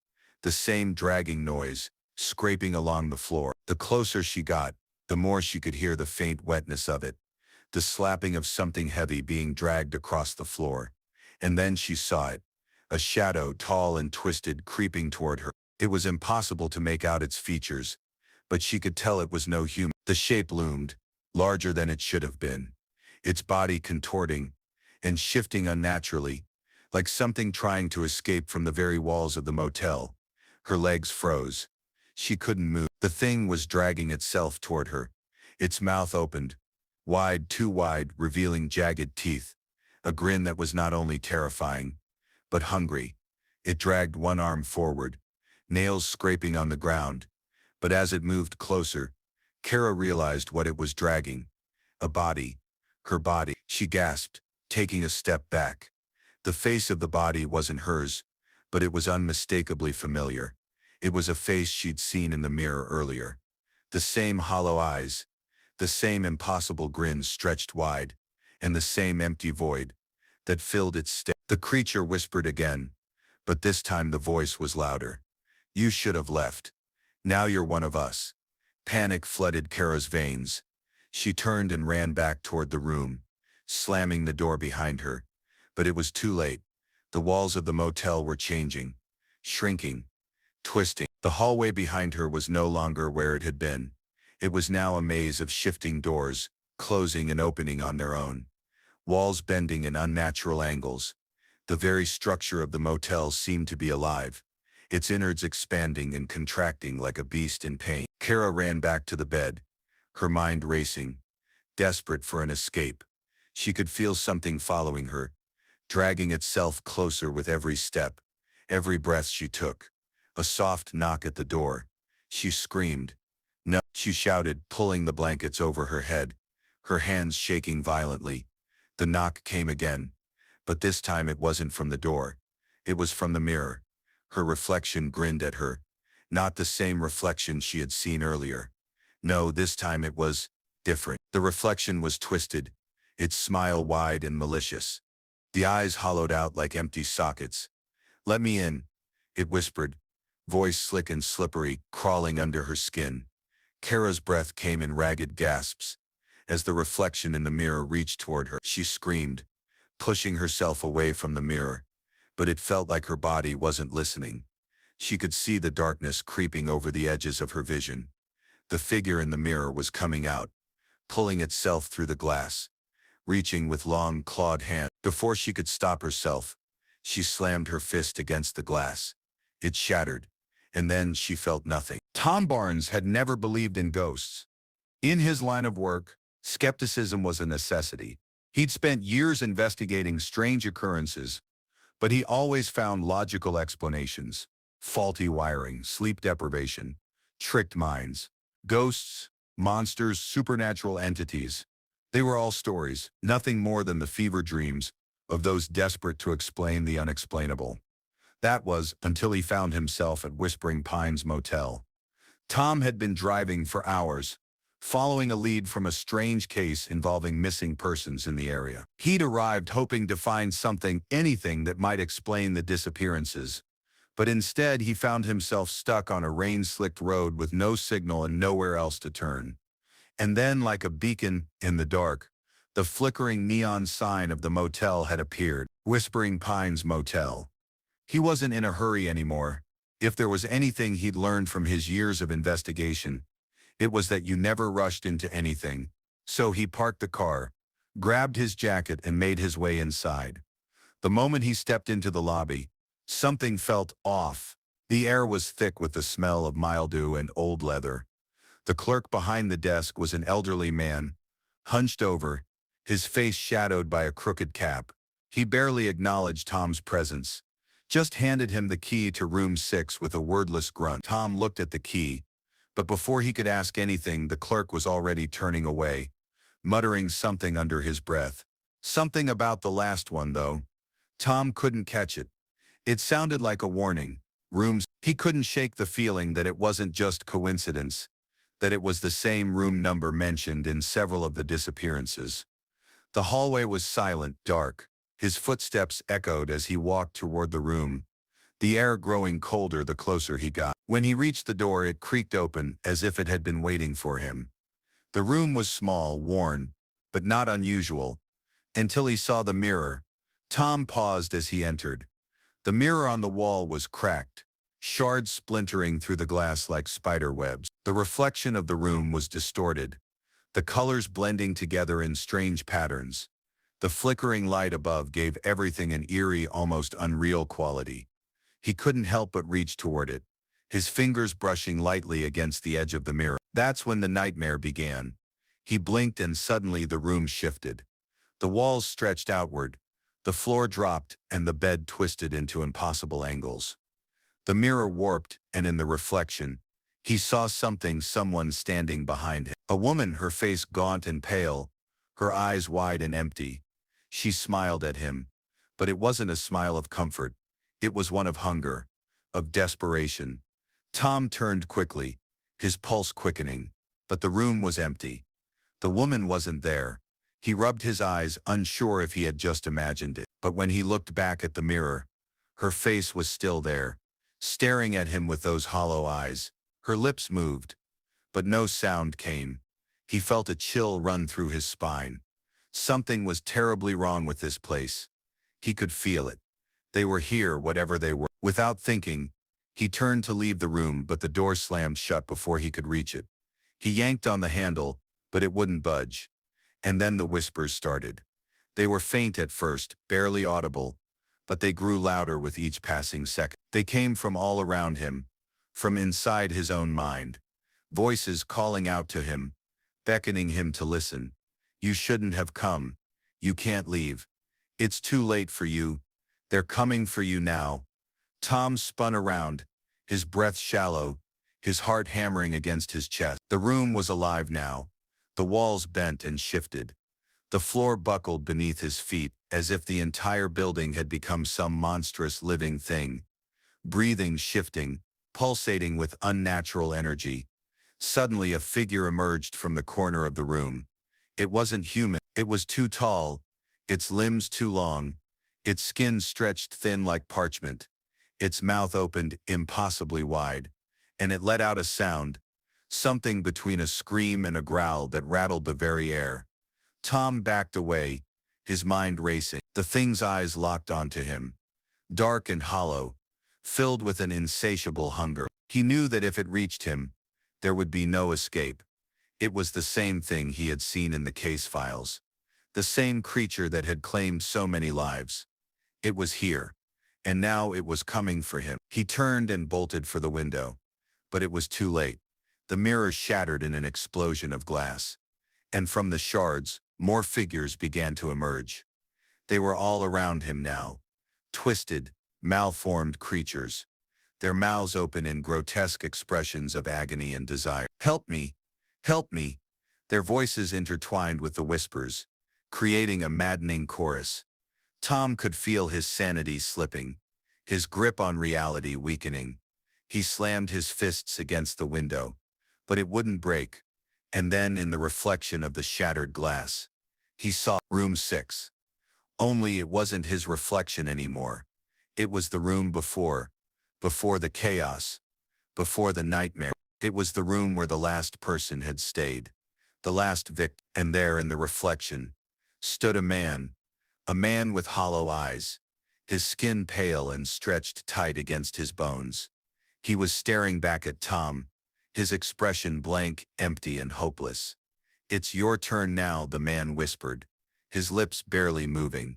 S1: the same dragging noise, scraping along the floor. The closer she got, the more she could hear the faint wetness of it, the slapping of something heavy being dragged across the floor. And then she saw it, a shadow tall and twisted creeping toward her. It was impossible to make out its features, but she could tell it was no human. The shape loomed, larger than it should have been, its body contorting and shifting unnaturally, like something trying to escape from the very walls of the motel. Her legs froze. She couldn't move. The thing was dragging itself toward her. Its mouth opened, wide, too wide, revealing jagged teeth, a grin that was not only terrifying, but hungry. It dragged one arm forward, nails scraping on the ground. But as it moved closer, Kara realized what it was dragging. A body. Her body. She gasped, taking a step back. The face of the body wasn't hers, but it was unmistakably familiar. It was a face she'd seen in the mirror earlier. The same hollow eyes, the same impossible grin stretched wide, and the same empty void that filled its stare. The creature whispered again, but this time the voice was louder. "You should have left. Now you're one of us." Panic flooded Kara's veins. She turned and ran back toward the room, slamming the door behind her. But it was too late. The walls of the motel were changing, shrinking, twisting. The hallway behind her was no longer where it had been. It was now a maze of shifting doors, closing and opening on their own. Walls bending in unnatural angles. The very structure of the motel seemed to be alive, its innards expanding and contracting like a beast in pain. Kara ran back to the bed, her mind racing, desperate for an escape. She could feel something following her, dragging itself closer with every step, every breath she took. A soft knock at the door. She screamed. "No," she shouted, pulling the blankets over her head, her hands shaking violently. The knock came again, but this time it wasn't from the door. It was from the mirror. Her reflection grinned at her, not the same reflection she had seen earlier. No, this time it was different. The reflection was twisted, its smile wide and malicious. The eyes hollowed out like empty sockets. "Let me in," it whispered, voice slick and slippery, crawling under her skin. Kara's breath came in ragged gasps. As the reflection in the mirror reached toward her, she screamed, pushing herself away from the mirror. But it felt like her body wasn't listening. She could see the darkness creeping over the edges of her vision. The figure in the mirror was coming out, pulling itself through the glass, reaching with long, clawed hands. Before she could stop herself, she slammed her fist against the glass. It shattered, and then she felt nothing. Tom Barnes had never believed in ghosts. In his line of work, skepticism was a necessity. He'd spent years investigating strange occurrences, but he always found logical explanations: faulty wiring, sleep deprivation, tricked minds, ghosts, monsters, supernatural entities. They were all stories, nothing more than the fever dreams of those desperate to explain the unexplainable. That was until he found himself at Whispering Pines Motel. Tom had been driving for hours, following a lead from a strange case involving missing persons in the area. He'd arrived hoping to find something, anything that might explain the disappearances. But instead he found himself stuck on a rain-slicked road with no signal and nowhere else to turn. And then, like a beacon in the dark, the flickering neon sign of the motel had appeared. Whispering Pines Motel. He wasn't in a hurry anymore. If there was anything he'd learned from his years of investigation, it was that you never rushed into anything. So he parked the car, grabbed his jacket and made his way inside. The moment he stepped into the lobby, something felt off. The air was thick with the smell of mildew and old leather. The clerk behind the desk was an elderly man, hunched over, his face shadowed by a crooked cap. He barely acknowledged Tom's presence, just handed him the key to room 6 with a wordless grunt. Tom looked at the key, but before he could ask anything, the clerk was already turning away, muttering something under his breath. Something about the last one, though. Tom couldn't catch it. It sounded like a warning. Rooms. He couldn't shake the feeling that it wasn't just coincidence, that it was the same room number mentioned in several of the disappearances. The hallway was silent, dark. His footsteps echoed as he walked toward the room, the air growing colder the closer he got. When he reached the door, it creaked open as if it had been waiting for him. The room was small, worn, but not unusual, until he saw the mirror. Tom paused as he entered. The mirror on the wall was cracked, shards splintering through the glass like spider webs. The reflection of the room was distorted, the colors blending together in strange patterns. The flickering light above gave everything an eerie, almost unreal quality. He couldn't help but reach toward it, his fingers brushing lightly against the edge of the mirror. That's when the nightmare began. He blinked and suddenly the room shifted. The walls stretched outward, the floor dropped, and the bed twisted into impossible angles. The mirror warped, and in the reflection, he saw someone standing behind him. A woman, her face gaunt and pale, her eyes wide and empty. She smiled at him, but it wasn't a smile of comfort. It was one of hunger, of desperation. Tom turned quickly, his pulse quickening, but the room was empty. The woman wasn't there. He rubbed his eyes, unsure if he had just imagined it. But when he looked back at the mirror, her face was still there, staring at him with those hollow eyes. Her lips moved, but no sound came. He felt a chill run through his spine. Something was terribly wrong with this place. He could feel it. They were here, whatever they were. Without thinking, he turned to leave the room, but the door slammed shut before he could reach it. He yanked on the handle, but it wouldn't budge. And then the whispers started. They were faint at first, barely audible, but they grew louder with each passing second. They came from all around him, from inside his own mind. Voices calling out to him, beckoning him to listen. You shouldn't have come. You can't leave. It's too late for you. They're coming for you now. Tom spun around, his breath shallow, his heart hammering against his chest. The room was alive now. The walls bent and shifted. The floor buckled beneath his feet, as if the entire building had become some monstrous living thing. Breathing, shifting, pulsating with unnatural energy. Suddenly a figure emerged from the corner of the room. It wasn't human. It was too tall, its limbs too long, its skin stretched thin like parchment. Its mouth opened impossibly wide, and it let out a sound, something between a scream and a growl that rattled the very air. Tom backed away, his mind racing. The thing's eyes locked onto him, dark and hollow, filled with an insatiable hunger. He knew that if it reached him, there would be no escape. It was the same thing he had seen in the case files, the same creature that had claimed so many lives. It was here, and now it was coming for him. He turned and bolted for the window, but it was too late. The mirror shattered in an explosion of glass, and from the shards, more figures began to emerge. They were all around him now, twisted, malformed creatures, their mouths open in grotesque expressions of agony and desire. Help me! Help me! Their voices intertwined with the whispers, creating a maddening chorus. Tom could feel his sanity slipping, his grip on reality weakening. He slammed his fists against the window, but it wouldn't break. And then in the reflection of the shattered glass, he saw room 6. Only it wasn't his reflection anymore. It was the room before the chaos, before the nightmare. It was the room where the last person had stayed, the last victim. And there in the reflection stood a man with hollow eyes, his skin pale and stretched tight against his bones. He was staring back at Tom, his expression blank, empty, and hopeless. It's your turn now, the man whispered, his lips barely moving.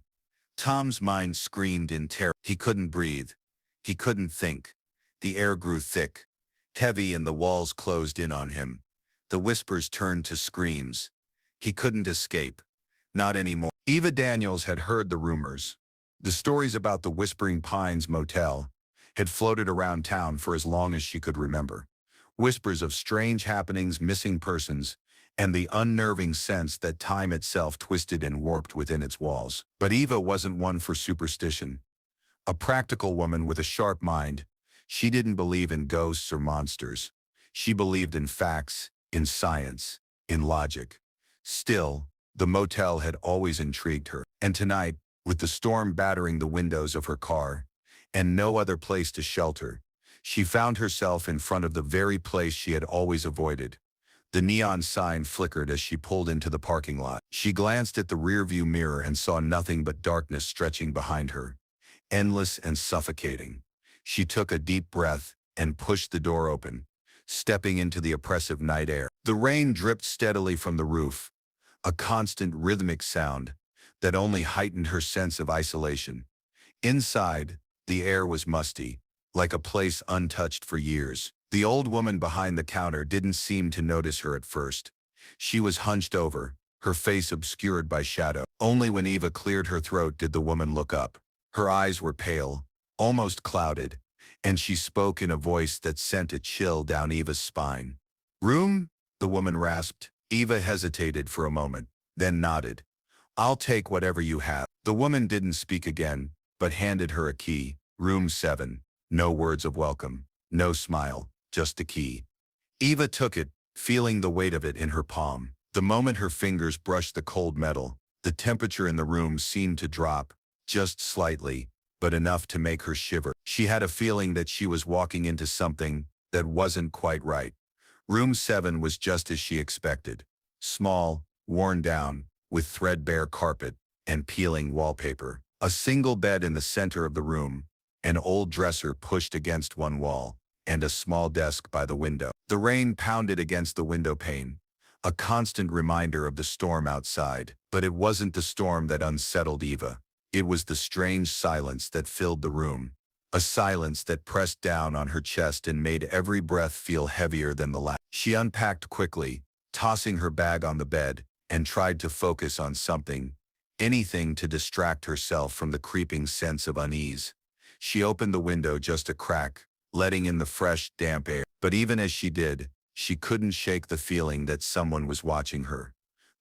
S1: Tom's mind screamed in terror. He couldn't breathe. He couldn't think. The air grew thick, heavy, and the walls closed in on him. The whispers turned to screams. He couldn't escape. Not anymore. Eva Daniels had heard the rumors. The stories about the Whispering Pines Motel had floated around town for as long as she could remember. Whispers of strange happenings, missing persons, and the unnerving sense that time itself twisted and warped within its walls. But Eva wasn't one for superstition. A practical woman with a sharp mind, she didn't believe in ghosts or monsters. She believed in facts, in science, in logic. Still, the motel had always intrigued her. And tonight, with the storm battering the windows of her car, and no other place to shelter, She found herself in front of the very place she had always avoided. The neon sign flickered as she pulled into the parking lot. She glanced at the rearview mirror and saw nothing but darkness stretching behind her, endless and suffocating. She took a deep breath and pushed the door open, stepping into the oppressive night air. The rain dripped steadily from the roof, a constant rhythmic sound that only heightened her sense of isolation. Inside, the air was musty, like a place untouched for years. The old woman behind the counter didn't seem to notice her at first. She was hunched over, her face obscured by shadow. Only when Eva cleared her throat did the woman look up. Her eyes were pale, almost clouded, and she spoke in a voice that sent a chill down Eva's spine. "Room?" the woman rasped. Eva hesitated for a moment, then nodded. "I'll take whatever you have." The woman didn't speak again, but handed her a key. Room 7. No words of welcome, no smile, just a key. Eva took it, feeling the weight of it in her palm. The moment her fingers brushed the cold metal, the temperature in the room seemed to drop, just slightly, but enough to make her shiver. She had a feeling that she was walking into something that wasn't quite right. Room 7 was just as she expected. Small, worn down, with threadbare carpet and peeling wallpaper. A single bed in the center of the room, an old dresser pushed against one wall, and a small desk by the window. The rain pounded against the window pane, a constant reminder of the storm outside. But it wasn't the storm that unsettled Eva. It was the strange silence that filled the room, a silence that pressed down on her chest and made every breath feel heavier than the last. She unpacked quickly, tossing her bag on the bed, and tried to focus on something, anything to distract herself from the creeping sense of unease. She opened the window just a crack, letting in the fresh, damp air. But even as she did, she couldn't shake the feeling that someone was watching her.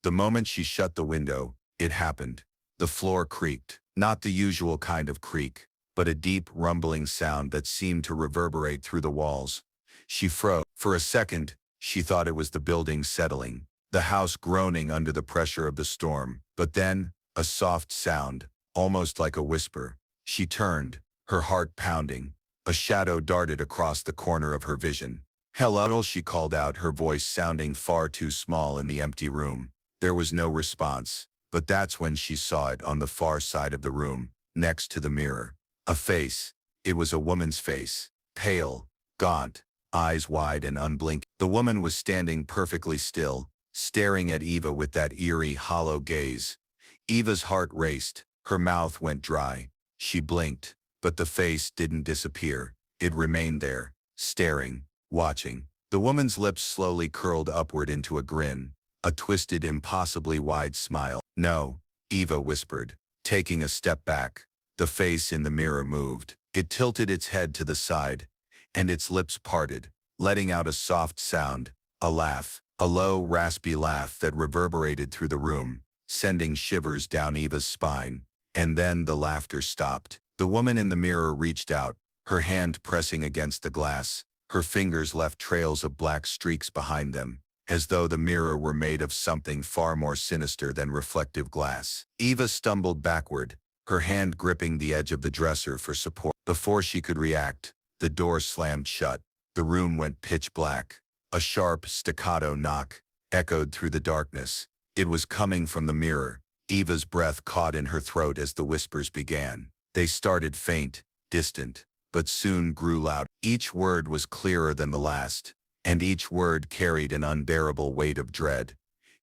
S1: The moment she shut the window, it happened. The floor creaked, not the usual kind of creak, but a deep, rumbling sound that seemed to reverberate through the walls. She froze. For a second, she thought it was the building settling, the house groaning under the pressure of the storm. But then, a soft sound, almost like a whisper. She turned, her heart pounding. A shadow darted across the corner of her vision. "Hello," she called out, her voice sounding far too small in the empty room. There was no response, but that's when she saw it on the far side of the room, next to the mirror. A face. It was a woman's face, pale, gaunt, eyes wide and unblinking. The woman was standing perfectly still, staring at Eva with that eerie, hollow gaze. Eva's heart raced, her mouth went dry. She blinked, but the face didn't disappear. It remained there, staring, watching. The woman's lips slowly curled upward into a grin, a twisted, impossibly wide smile. "No," Eva whispered, taking a step back. The face in the mirror moved. It tilted its head to the side, and its lips parted, letting out a soft sound, a laugh, a low, raspy laugh that reverberated through the room, sending shivers down Eva's spine. And then the laughter stopped. The woman in the mirror reached out, her hand pressing against the glass. Her fingers left trails of black streaks behind them, as though the mirror were made of something far more sinister than reflective glass. Eva stumbled backward, her hand gripping the edge of the dresser for support. Before she could react, the door slammed shut. The room went pitch black. A sharp, staccato knock echoed through the darkness. It was coming from the mirror. Eva's breath caught in her throat as the whispers began. They started faint, distant, but soon grew loud. Each word was clearer than the last, and each word carried an unbearable weight of dread.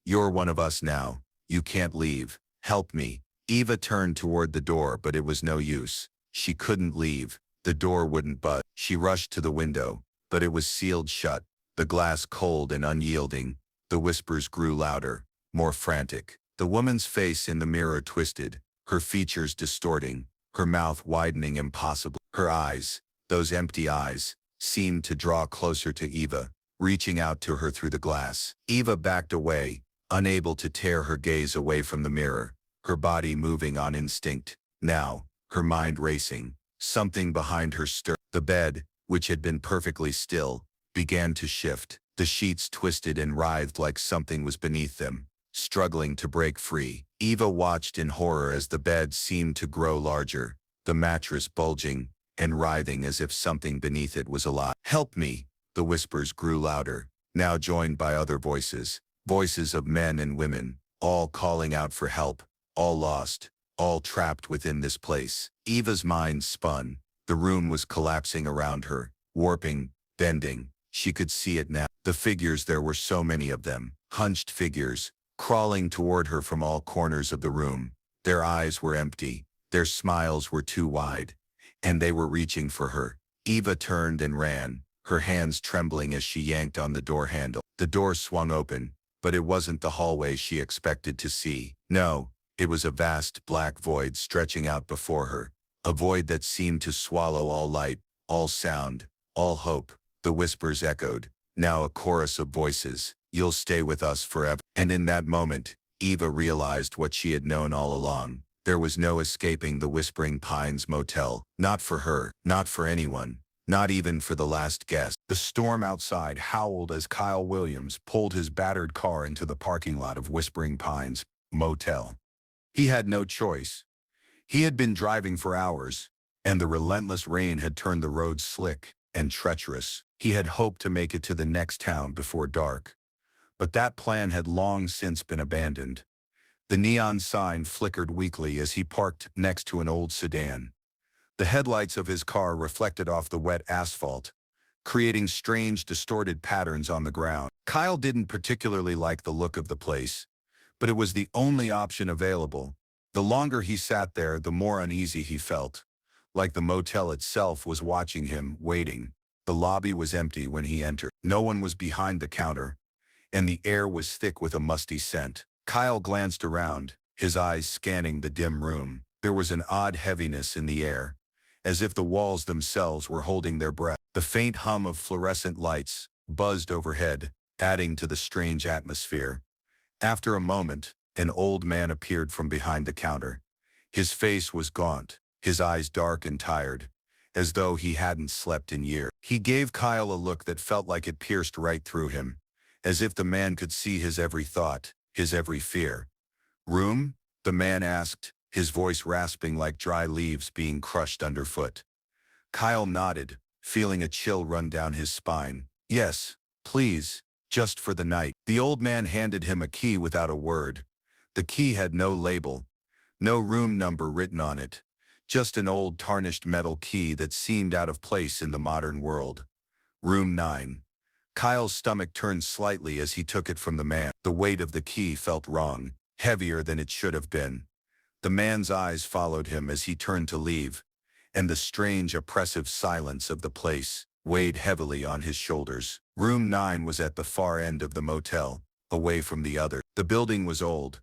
S1: "You're one of us now. You can't leave. Help me." Eva turned toward the door, but it was no use. She couldn't leave. The door wouldn't budge. She rushed to the window, but it was sealed shut, the glass cold and unyielding. The whispers grew louder, more frantic. The woman's face in the mirror twisted, her features distorting, her mouth widening impossibly. Her eyes, those empty eyes, seemed to draw closer to Eva, reaching out to her through the glass. Eva backed away, unable to tear her gaze away from the mirror, her body moving on instinct. Now, her mind racing, something behind her stirred. The bed, which had been perfectly still, began to shift. The sheets twisted and writhed like something was beneath them, struggling to break free. Eva watched in horror as the bed seemed to grow larger, the mattress bulging, and writhing as if something beneath it was alive. "Help me!" The whispers grew louder, now joined by other voices. Voices of men and women, all calling out for help, all lost, all trapped within this place. Eva's mind spun. The room was collapsing around her, warping, bending. She could see it now. The figures, there were so many of them, hunched figures, crawling toward her from all corners of the room. Their eyes were empty, their smiles were too wide, and they were reaching for her. Eva turned and ran, her hands trembling as she yanked on the door handle. The door swung open, but it wasn't the hallway she expected to see. No, it was a vast black void stretching out before her, a void that seemed to swallow all light, all sound, all hope. The whispers echoed, now a chorus of voices, "You'll stay with us forever." And in that moment, Eva realized what she had known all along. There was no escaping the Whispering Pines motel. Not for her, not for anyone, not even for the last guest. The storm outside howled as Kyle Williams pulled his battered car into the parking lot of Whispering Pines motel. He had no choice. He had been driving for hours, and the relentless rain had turned the roads slick and treacherous. He had hoped to make it to the next town before dark, but that plan had long since been abandoned. The neon sign flickered weakly as he parked next to an old sedan. The headlights of his car reflected off the wet asphalt, creating strange, distorted patterns on the ground. Kyle didn't particularly like the look of the place, but it was the only option available. The longer he sat there, the more uneasy he felt, like the motel itself was watching him, waiting. The lobby was empty when he entered. No one was behind the counter, and the air was thick with a musty scent. Kyle glanced around, his eyes scanning the dim room. There was an odd heaviness in the air, as if the walls themselves were holding their breath. The faint hum of fluorescent lights buzzed overhead, adding to the strange atmosphere. After a moment, an old man appeared from behind the counter. His face was gaunt, his eyes dark and tired, as though he hadn't slept in years. He gave Kyle a look that felt like it pierced right through him, as if the man could see his every thought, his every fear. "Room?" the man asked, his voice rasping like dry leaves being crushed underfoot. Kyle nodded, feeling a chill run down his spine. "Yes, please, just for the night." The old man handed him a key without a word. The key had no label, no room number written on it, just an old tarnished metal key that seemed out of place in the modern world. Room 9. Kyle's stomach turned slightly as he took it from the man. The weight of the key felt wrong, heavier than it should have been. The man's eyes followed him as he turned to leave, and the strange, oppressive silence of the place weighed heavily on his shoulders. Room 9 was at the far end of the motel, away from the other. The building was old,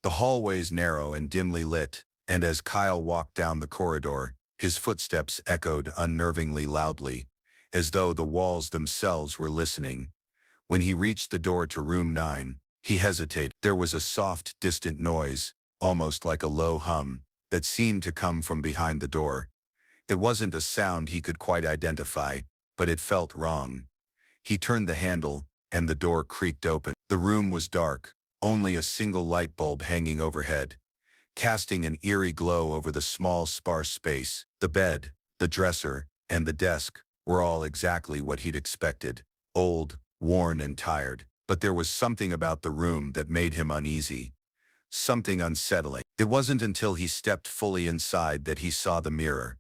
S1: the hallways narrow and dimly lit, and as Kyle walked down the corridor, his footsteps echoed unnervingly loudly, as though the walls themselves were listening. When he reached the door to room 9, he hesitated. There was a soft, distant noise, almost like a low hum, that seemed to come from behind the door. It wasn't a sound he could quite identify, but it felt wrong. He turned the handle, and the door creaked open. The room was dark, only a single light bulb hanging overhead, casting an eerie glow over the small, sparse space. The bed, the dresser, and the desk were all exactly what he'd expected, old, worn, and tired. But there was something about the room that made him uneasy, something unsettling. It wasn't until he stepped fully inside that he saw the mirror.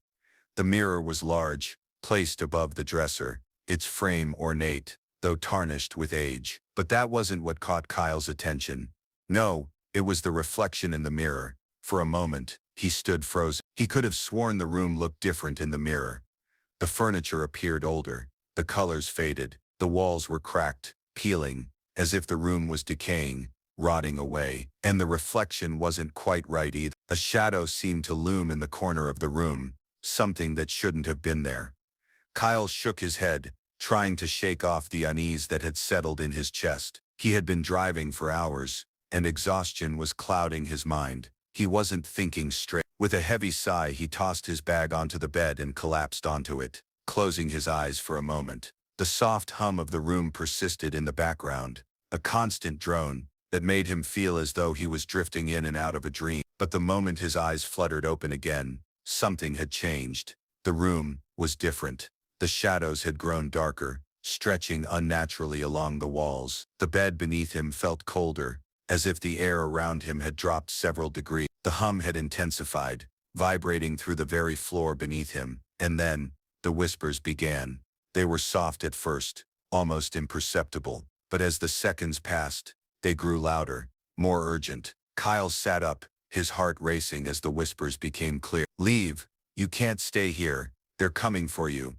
S1: The mirror was large, placed above the dresser, its frame ornate, though tarnished with age. But that wasn't what caught Kyle's attention. No, it was the reflection in the mirror. For a moment, he stood frozen. He could have sworn the room looked different in the mirror. The furniture appeared older, the colors faded, the walls were cracked, peeling, as if the room was decaying, rotting away. And the reflection wasn't quite right either. A shadow seemed to loom in the corner of the room, something that shouldn't have been there. Kyle shook his head, trying to shake off the unease that had settled in his chest. He had been driving for hours, and exhaustion was clouding his mind. He wasn't thinking straight. With a heavy sigh, he tossed his bag onto the bed and collapsed onto it, closing his eyes for a moment. The soft hum of the room persisted in the background, a constant drone that made him feel as though he was drifting in and out of a dream. But the moment his eyes fluttered open again, something had changed. The room was different. The shadows had grown darker, stretching unnaturally along the walls. The bed beneath him felt colder, as if the air around him had dropped several degrees. The hum had intensified, vibrating through the very floor beneath him. And then, the whispers began. They were soft at first, almost imperceptible, but as the seconds passed, they grew louder, more urgent. Kyle sat up, his heart racing as the whispers became clear. "Leave, you can't stay here, they're coming for you."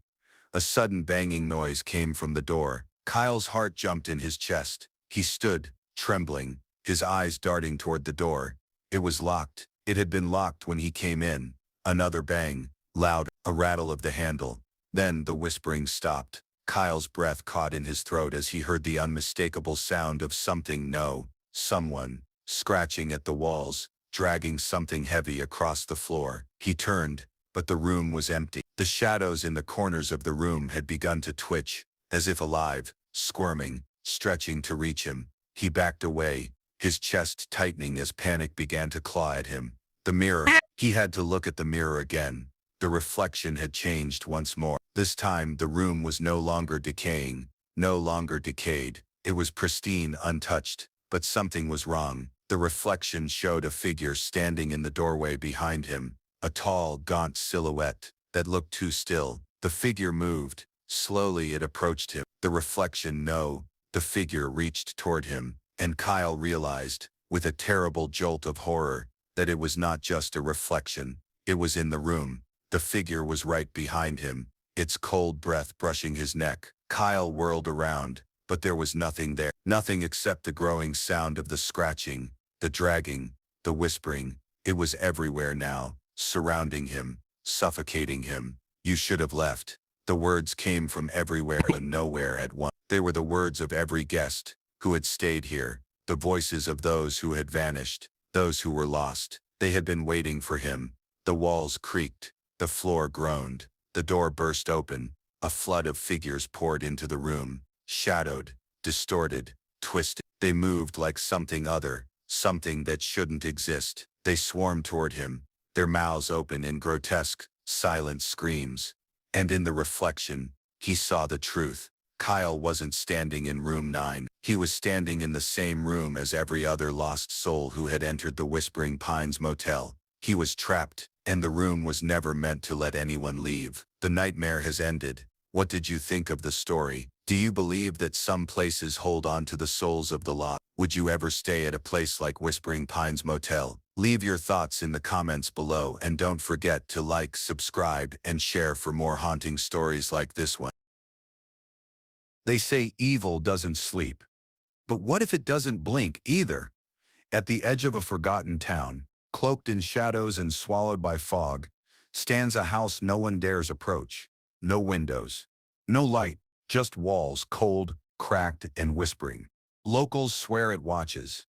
S1: A sudden banging noise came from the door. Kyle's heart jumped in his chest. He stood, trembling, his eyes darting toward the door. It was locked. It had been locked when he came in. Another bang, loud, a rattle of the handle. Then the whispering stopped. Kyle's breath caught in his throat as he heard the unmistakable sound of someone, scratching at the walls, dragging something heavy across the floor. He turned, but the room was empty. The shadows in the corners of the room had begun to twitch, as if alive, squirming, stretching to reach him. He backed away, his chest tightening as panic began to claw at him. The mirror. He had to look at the mirror again. The reflection had changed once more. This time the room was no longer decaying, no longer decayed. It was pristine, untouched, but something was wrong. The reflection showed a figure standing in the doorway behind him, a tall, gaunt silhouette that looked too still. The figure moved. Slowly it approached him. The figure reached toward him, and Kyle realized, with a terrible jolt of horror, that it was not just a reflection. It was in the room. The figure was right behind him, its cold breath brushing his neck. Kyle whirled around, but there was nothing there. Nothing except the growing sound of the scratching, the dragging, the whispering. It was everywhere now, surrounding him, suffocating him. "You should have left." The words came from everywhere and nowhere at once. They were the words of every guest who had stayed here, the voices of those who had vanished, those who were lost. They had been waiting for him. The walls creaked, the floor groaned, the door burst open. A flood of figures poured into the room, shadowed, distorted, twisted. They moved like something other, something that shouldn't exist. They swarmed toward him, their mouths open in grotesque, silent screams. And in the reflection, he saw the truth. Kyle wasn't standing in room 9. He was standing in the same room as every other lost soul who had entered the Whispering Pines Motel. He was trapped, and the room was never meant to let anyone leave. The nightmare has ended. What did you think of the story? Do you believe that some places hold on to the souls of the lost? Would you ever stay at a place like Whispering Pines Motel? Leave your thoughts in the comments below, and don't forget to like, subscribe, and share for more haunting stories like this one. They say evil doesn't sleep. But what if it doesn't blink either? At the edge of a forgotten town, cloaked in shadows and swallowed by fog, stands a house no one dares approach. No windows, no light, just walls, cold, cracked, and whispering. Locals swear it watches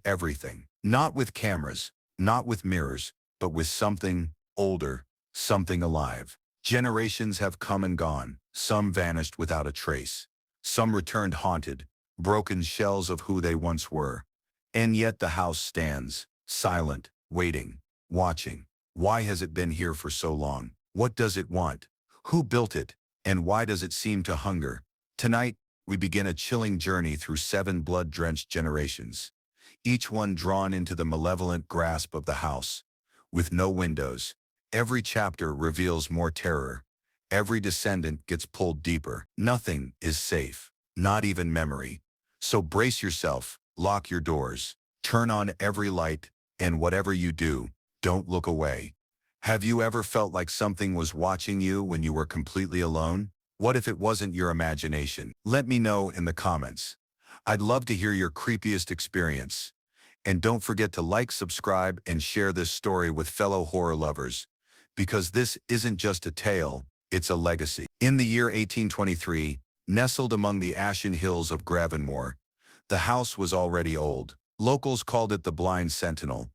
S1: everything. Not with cameras, not with mirrors, but with something older, something alive. Generations have come and gone. Some vanished without a trace. Some returned haunted, broken shells of who they once were. And yet the house stands, silent, waiting, watching. Why has it been here for so long? What does it want? Who built it? And why does it seem to hunger? Tonight, we begin a chilling journey through 7 blood-drenched generations, each one drawn into the malevolent grasp of the house. With no windows, every chapter reveals more terror. Every descendant gets pulled deeper. Nothing is safe, not even memory. So brace yourself, lock your doors, turn on every light, and whatever you do, don't look away. Have you ever felt like something was watching you when you were completely alone? What if it wasn't your imagination? Let me know in the comments. I'd love to hear your creepiest experience. And don't forget to like, subscribe, and share this story with fellow horror lovers, because this isn't just a tale, it's a legacy. In the year 1823, nestled among the ashen hills of Gravenmore, the house was already old. Locals called it the Blind Sentinel,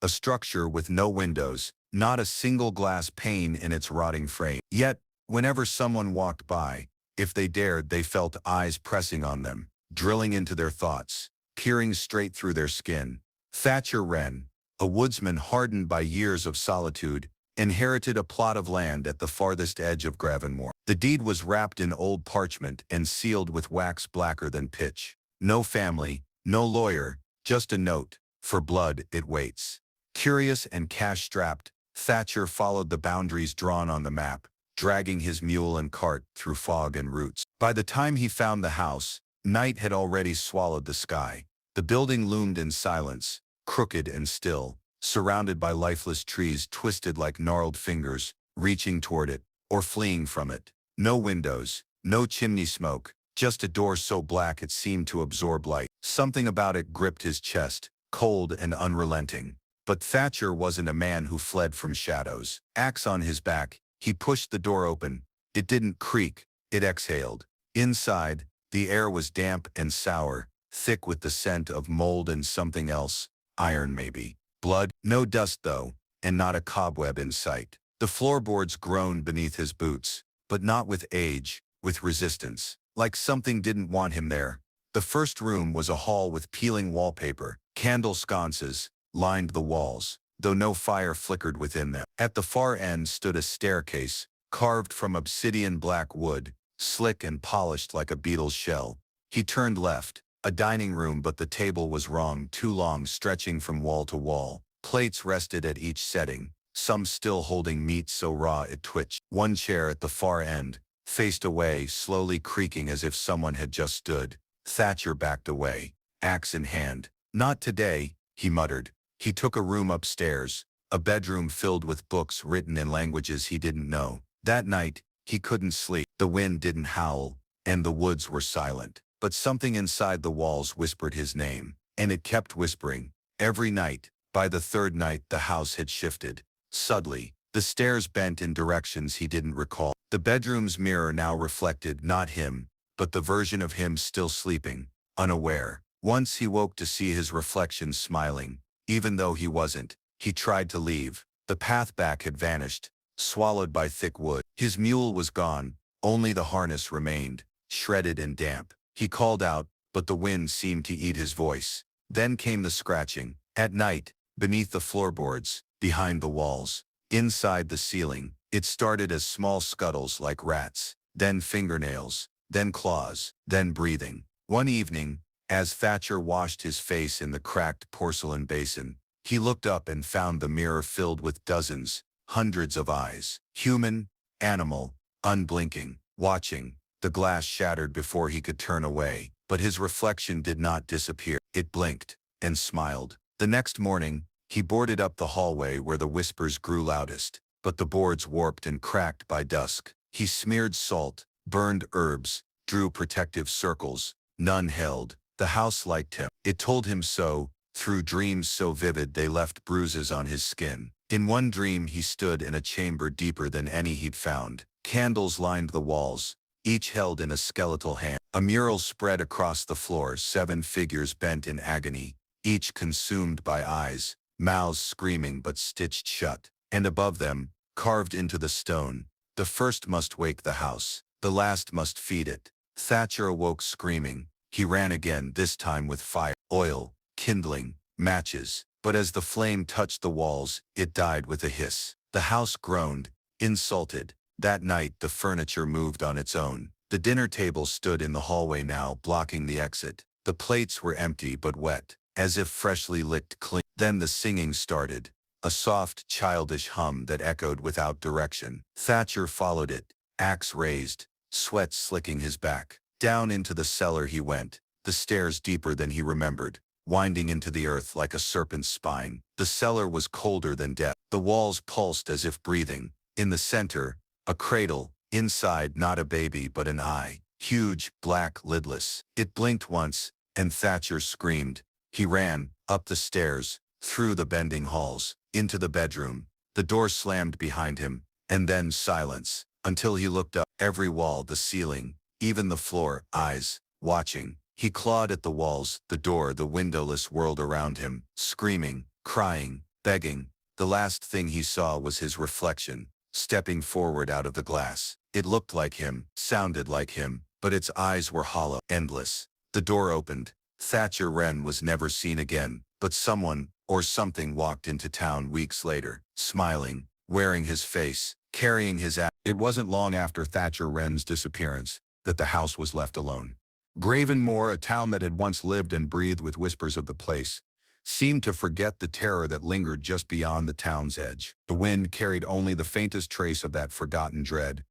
S1: a structure with no windows, not a single glass pane in its rotting frame. Yet, whenever someone walked by, if they dared, they felt eyes pressing on them, drilling into their thoughts, peering straight through their skin. Thatcher Wren, a woodsman hardened by years of solitude, inherited a plot of land at the farthest edge of Gravenmore. The deed was wrapped in old parchment and sealed with wax blacker than pitch. No family, no lawyer, just a note. For blood, it waits. Curious and cash-strapped, Thatcher followed the boundaries drawn on the map, dragging his mule and cart through fog and roots. By the time he found the house, night had already swallowed the sky. The building loomed in silence, crooked and still, surrounded by lifeless trees twisted like gnarled fingers, reaching toward it, or fleeing from it. No windows, no chimney smoke, just a door so black it seemed to absorb light. Something about it gripped his chest, cold and unrelenting. But Thatcher wasn't a man who fled from shadows. Axe on his back, he pushed the door open. It didn't creak, it exhaled. Inside, the air was damp and sour, thick with the scent of mold and something else, iron maybe. Blood, no dust though, and not a cobweb in sight. The floorboards groaned beneath his boots, but not with age, with resistance. Like something didn't want him there. The first room was a hall with peeling wallpaper. Candle sconces lined the walls, though no fire flickered within them. At the far end stood a staircase, carved from obsidian black wood, slick and polished like a beetle's shell. He turned left, a dining room, but the table was wrong, too long, stretching from wall to wall. Plates rested at each setting, some still holding meat so raw it twitched. One chair at the far end faced away, slowly creaking as if someone had just stood. Thatcher backed away, axe in hand. Not today, he muttered. He took a room upstairs, a bedroom filled with books written in languages he didn't know. That night, he couldn't sleep. The wind didn't howl, and the woods were silent. But something inside the walls whispered his name, and it kept whispering. Every night. By the third night, the house had shifted. Suddenly, the stairs bent in directions he didn't recall. The bedroom's mirror now reflected not him, but the version of him still sleeping, unaware. Once he woke to see his reflection smiling, even though he wasn't. He tried to leave. The path back had vanished, swallowed by thick wood. His mule was gone, only the harness remained, shredded and damp. He called out, but the wind seemed to eat his voice. Then came the scratching. At night, beneath the floorboards, behind the walls, inside the ceiling, it started as small scuttles like rats, then fingernails, then claws, then breathing. One evening, as Thatcher washed his face in the cracked porcelain basin, he looked up and found the mirror filled with dozens, hundreds of eyes. Human, animal, unblinking, watching. The glass shattered before he could turn away, but his reflection did not disappear. It blinked and smiled. The next morning, he boarded up the hallway where the whispers grew loudest, but the boards warped and cracked by dusk. He smeared salt, burned herbs, drew protective circles. None held. The house liked him. It told him so, through dreams so vivid they left bruises on his skin. In one dream he stood in a chamber deeper than any he'd found. Candles lined the walls, each held in a skeletal hand. A mural spread across the floor, 7 figures bent in agony, each consumed by eyes, mouths screaming but stitched shut. And above them, carved into the stone, the first must wake the house, the last must feed it. Thatcher awoke screaming. He ran again, this time with fire, oil, kindling, matches. But as the flame touched the walls, it died with a hiss. The house groaned, insulted. That night the furniture moved on its own. The dinner table stood in the hallway now, blocking the exit. The plates were empty but wet, as if freshly licked clean. Then the singing started, a soft, childish hum that echoed without direction. Thatcher followed it, axe raised, sweat slicking his back. Down into the cellar he went, the stairs deeper than he remembered, winding into the earth like a serpent's spine. The cellar was colder than death. The walls pulsed as if breathing. In the center, a cradle. Inside, not a baby but an eye, huge, black, lidless. It blinked once, and Thatcher screamed. He ran, up the stairs, through the bending halls, into the bedroom. The door slammed behind him, and then silence, until he looked up. Every wall, the ceiling, even the floor, eyes, watching. He clawed at the walls, the door, the windowless world around him, screaming, crying, begging. The last thing he saw was his reflection, stepping forward out of the glass. It looked like him, sounded like him, but its eyes were hollow, endless. The door opened. Thatcher Wren was never seen again, but someone, or something, walked into town weeks later, smiling, wearing his face, carrying his axe. It wasn't long after Thatcher Wren's disappearance that the house was left alone. Gravenmore, a town that had once lived and breathed with whispers of the place, seemed to forget the terror that lingered just beyond the town's edge. The wind carried only the faintest trace of that forgotten dread,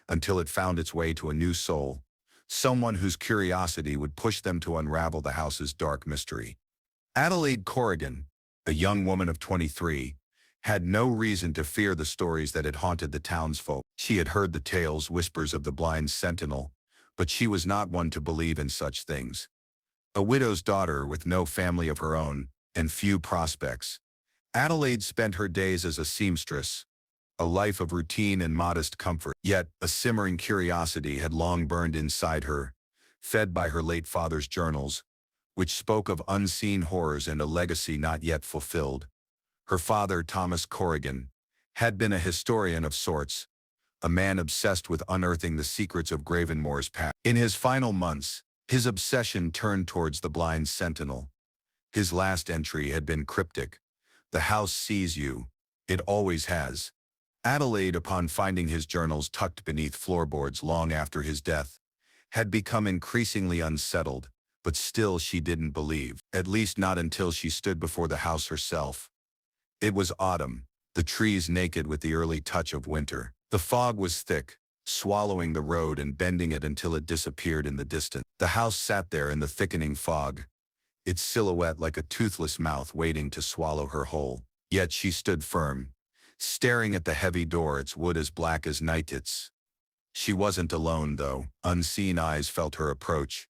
S1: until it found its way to a new soul, someone whose curiosity would push them to unravel the house's dark mystery. Adelaide Corrigan, a young woman of 23, had no reason to fear the stories that had haunted the townsfolk. She had heard the tales, whispers of the blind sentinel, but she was not one to believe in such things. A widow's daughter with no family of her own and few prospects, Adelaide spent her days as a seamstress, a life of routine and modest comfort. Yet a simmering curiosity had long burned inside her, fed by her late father's journals, which spoke of unseen horrors and a legacy not yet fulfilled. Her father, Thomas Corrigan, had been a historian of sorts, a man obsessed with unearthing the secrets of Gravenmore's past. In his final months, his obsession turned towards the blind sentinel. His last entry had been cryptic. "The house sees you. It always has." Adelaide, upon finding his journals tucked beneath floorboards long after his death, had become increasingly unsettled, but still she didn't believe, at least not until she stood before the house herself. It was autumn, the trees naked with the early touch of winter. The fog was thick, swallowing the road and bending it until it disappeared in the distance. The house sat there in the thickening fog, its silhouette like a toothless mouth waiting to swallow her whole. Yet she stood firm, staring at the heavy door, its wood as black as night. She wasn't alone, though. Unseen eyes felt her approach,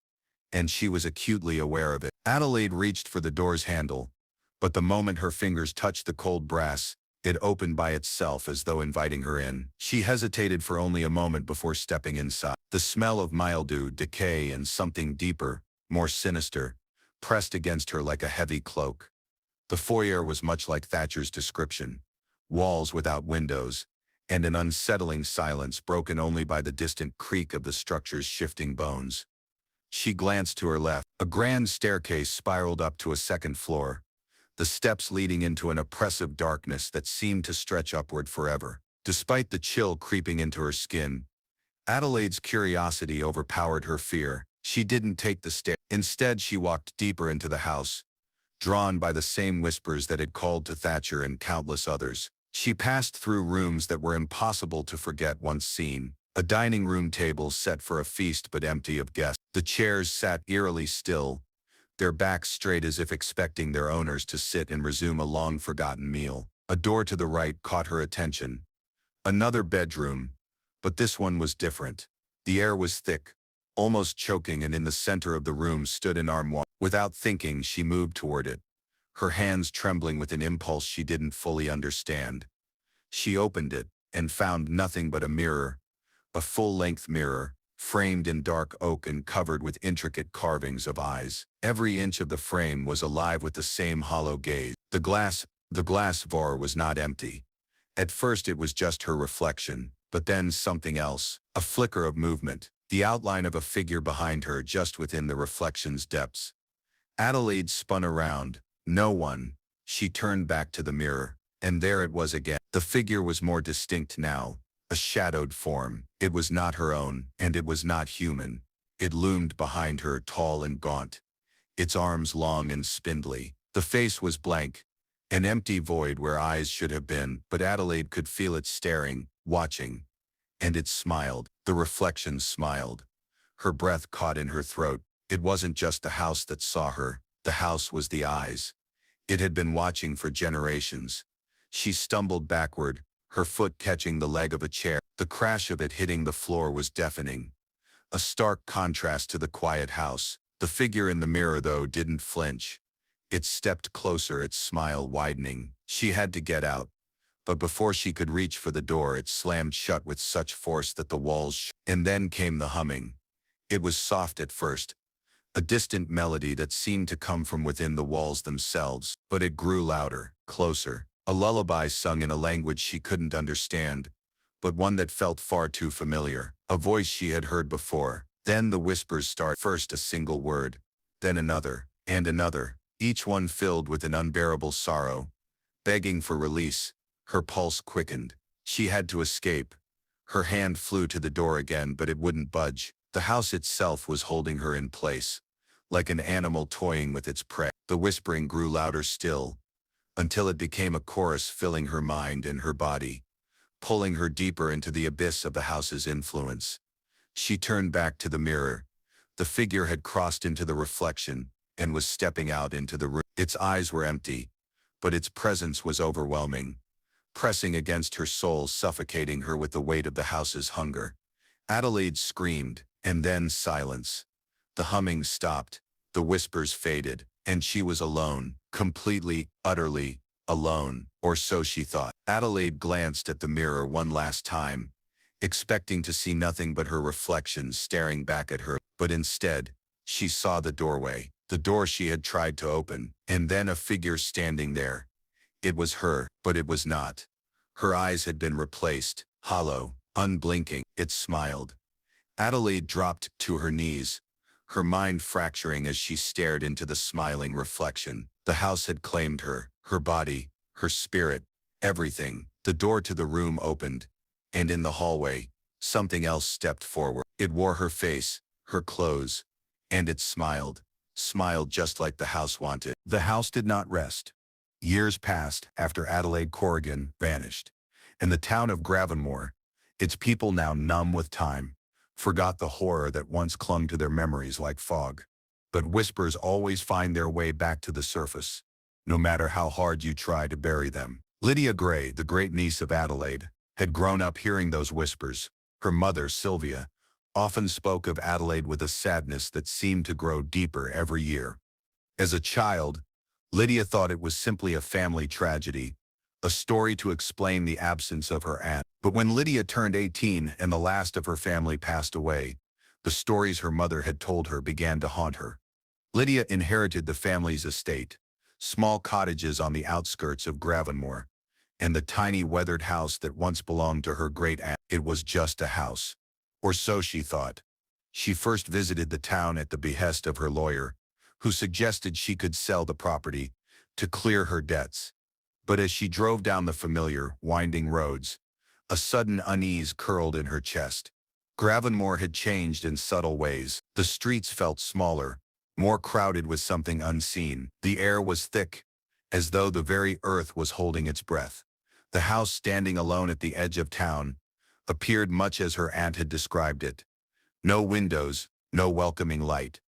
S1: and she was acutely aware of it. Adelaide reached for the door's handle, but the moment her fingers touched the cold brass, it opened by itself as though inviting her in. She hesitated for only a moment before stepping inside. The smell of mildew, decay, and something deeper, more sinister, pressed against her like a heavy cloak. The foyer was much like Thatcher's description: walls without windows, and an unsettling silence broken only by the distant creak of the structure's shifting bones. She glanced to her left. A grand staircase spiraled up to a second floor, the steps leading into an oppressive darkness that seemed to stretch upward forever. Despite the chill creeping into her skin, Adelaide's curiosity overpowered her fear. She didn't take the stairs. Instead, she walked deeper into the house, drawn by the same whispers that had called to Thatcher and countless others. She passed through rooms that were impossible to forget once seen. A dining room table set for a feast but empty of guests. The chairs sat eerily still, their backs straight as if expecting their owners to sit and resume a long-forgotten meal. A door to the right caught her attention. Another bedroom, but this one was different. The air was thick, almost choking, and in the center of the room stood an armoire. Without thinking, she moved toward it, her hands trembling with an impulse she didn't fully understand. She opened it and found nothing but a mirror, a full-length mirror, framed in dark oak and covered with intricate carvings of eyes. Every inch of the frame was alive with the same hollow gaze. The glass vase was not empty. At first it was just her reflection, but then something else, a flicker of movement, the outline of a figure behind her just within the reflection's depths. Adelaide spun around. No one. She turned back to the mirror, and there it was again. The figure was more distinct now, a shadowed form. It was not her own, and it was not human. It loomed behind her, tall and gaunt, its arms long and spindly. The face was blank, an empty void where eyes should have been, but Adelaide could feel it staring, watching. And it smiled. The reflection smiled. Her breath caught in her throat. It wasn't just the house that saw her. The house was the eyes. It had been watching for generations. She stumbled backward, her foot catching the leg of a chair. The crash of it hitting the floor was deafening, a stark contrast to the quiet house. The figure in the mirror, though, didn't flinch. It stepped closer, its smile widening. She had to get out, but before she could reach for the door, it slammed shut with such force that the walls shook. And then came the humming. It was soft at first, a distant melody that seemed to come from within the walls themselves, but it grew louder, closer. A lullaby sung in a language she couldn't understand, but one that felt far too familiar. A voice she had heard before. Then the whispers started. First a single word, then another, and another, each one filled with an unbearable sorrow, begging for release. Her pulse quickened. She had to escape. Her hand flew to the door again, but it wouldn't budge. The house itself was holding her in place, like an animal toying with its prey. The whispering grew louder still, until it became a chorus filling her mind and her body, pulling her deeper into the abyss of the house's influence. She turned back to the mirror. The figure had crossed into the reflection and was stepping out into the room. Its eyes were empty, but its presence was overwhelming, pressing against her soul, suffocating her with the weight of the house's hunger. Adelaide screamed, and then silence. The humming stopped, the whispers faded, and she was alone, completely, utterly alone, or so she thought. Adelaide glanced at the mirror one last time, expecting to see nothing but her reflection staring back at her, but instead, she saw the doorway, the door she had tried to open, and then a figure standing there. It was her, but it was not. Her eyes had been replaced, hollow, unblinking. It smiled. Adelaide dropped to her knees, her mind fracturing as she stared into the smiling reflection. The house had claimed her, her body, her spirit, everything. The door to the room opened, and in the hallway, something else stepped forward. It wore her face, her clothes, and it smiled just like the house wanted. The house did not rest. Years passed after Adelaide Corrigan vanished. In the town of Gravenmore, its people, now numb with time, forgot the horror that once clung to their memories like fog. But whispers always find their way back to the surface, no matter how hard you try to bury them. Lydia Gray, the great niece of Adelaide, had grown up hearing those whispers. Her mother, Sylvia, often spoke of Adelaide with a sadness that seemed to grow deeper every year. As a child, Lydia thought it was simply a family tragedy, a story to explain the absence of her aunt. But when Lydia turned 18 and the last of her family passed away, the stories her mother had told her began to haunt her. Lydia inherited the family's estate, small cottages on the outskirts of Gravenmore, and the tiny weathered house that once belonged to her great aunt. It was just a house, or so she thought. She first visited the town at the behest of her lawyer, who suggested she could sell the property to clear her debts. But as she drove down the familiar, winding roads, a sudden unease curled in her chest. Gravenmore had changed in subtle ways. The streets felt smaller, more crowded with something unseen. The air was thick, as though the very earth was holding its breath. The house, standing alone at the edge of town, appeared much as her aunt had described it. No windows, no welcoming light.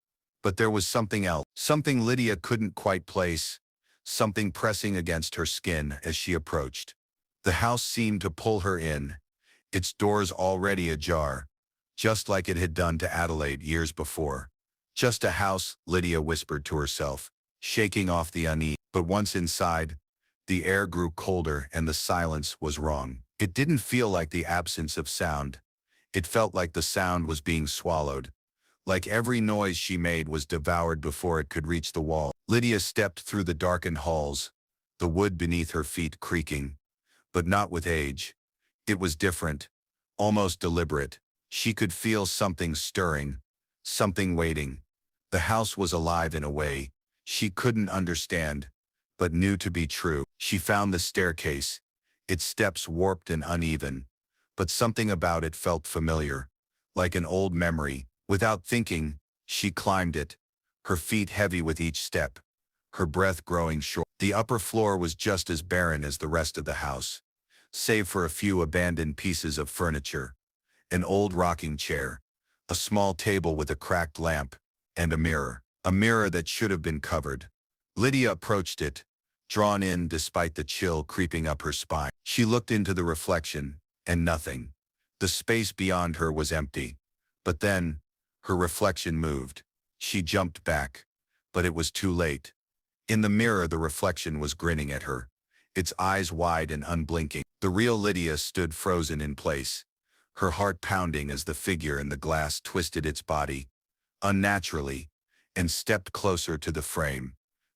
S1: But there was something else, something Lydia couldn't quite place, something pressing against her skin as she approached. The house seemed to pull her in, its doors already ajar, just like it had done to Adelaide years before. Just a house, Lydia whispered to herself, shaking off the unease. But once inside, the air grew colder and the silence was wrong. It didn't feel like the absence of sound. It felt like the sound was being swallowed, like every noise she made was devoured before it could reach the wall. Lydia stepped through the darkened halls, the wood beneath her feet creaking, but not with age. It was different, almost deliberate. She could feel something stirring, something waiting. The house was alive in a way she couldn't understand, but knew to be true. She found the staircase, its steps warped and uneven, but something about it felt familiar, like an old memory. Without thinking, she climbed it, her feet heavy with each step, her breath growing short. The upper floor was just as barren as the rest of the house, save for a few abandoned pieces of furniture, an old rocking chair, a small table with a cracked lamp, and a mirror that should have been covered. Lydia approached it, drawn in despite the chill creeping up her spine. She looked into the reflection, and nothing. The space beyond her was empty. But then, her reflection moved. She jumped back, but it was too late. In the mirror, the reflection was grinning at her, its eyes wide and unblinking. The real Lydia stood frozen in place, her heart pounding as the figure in the glass twisted its body, unnaturally, and stepped closer to the frame.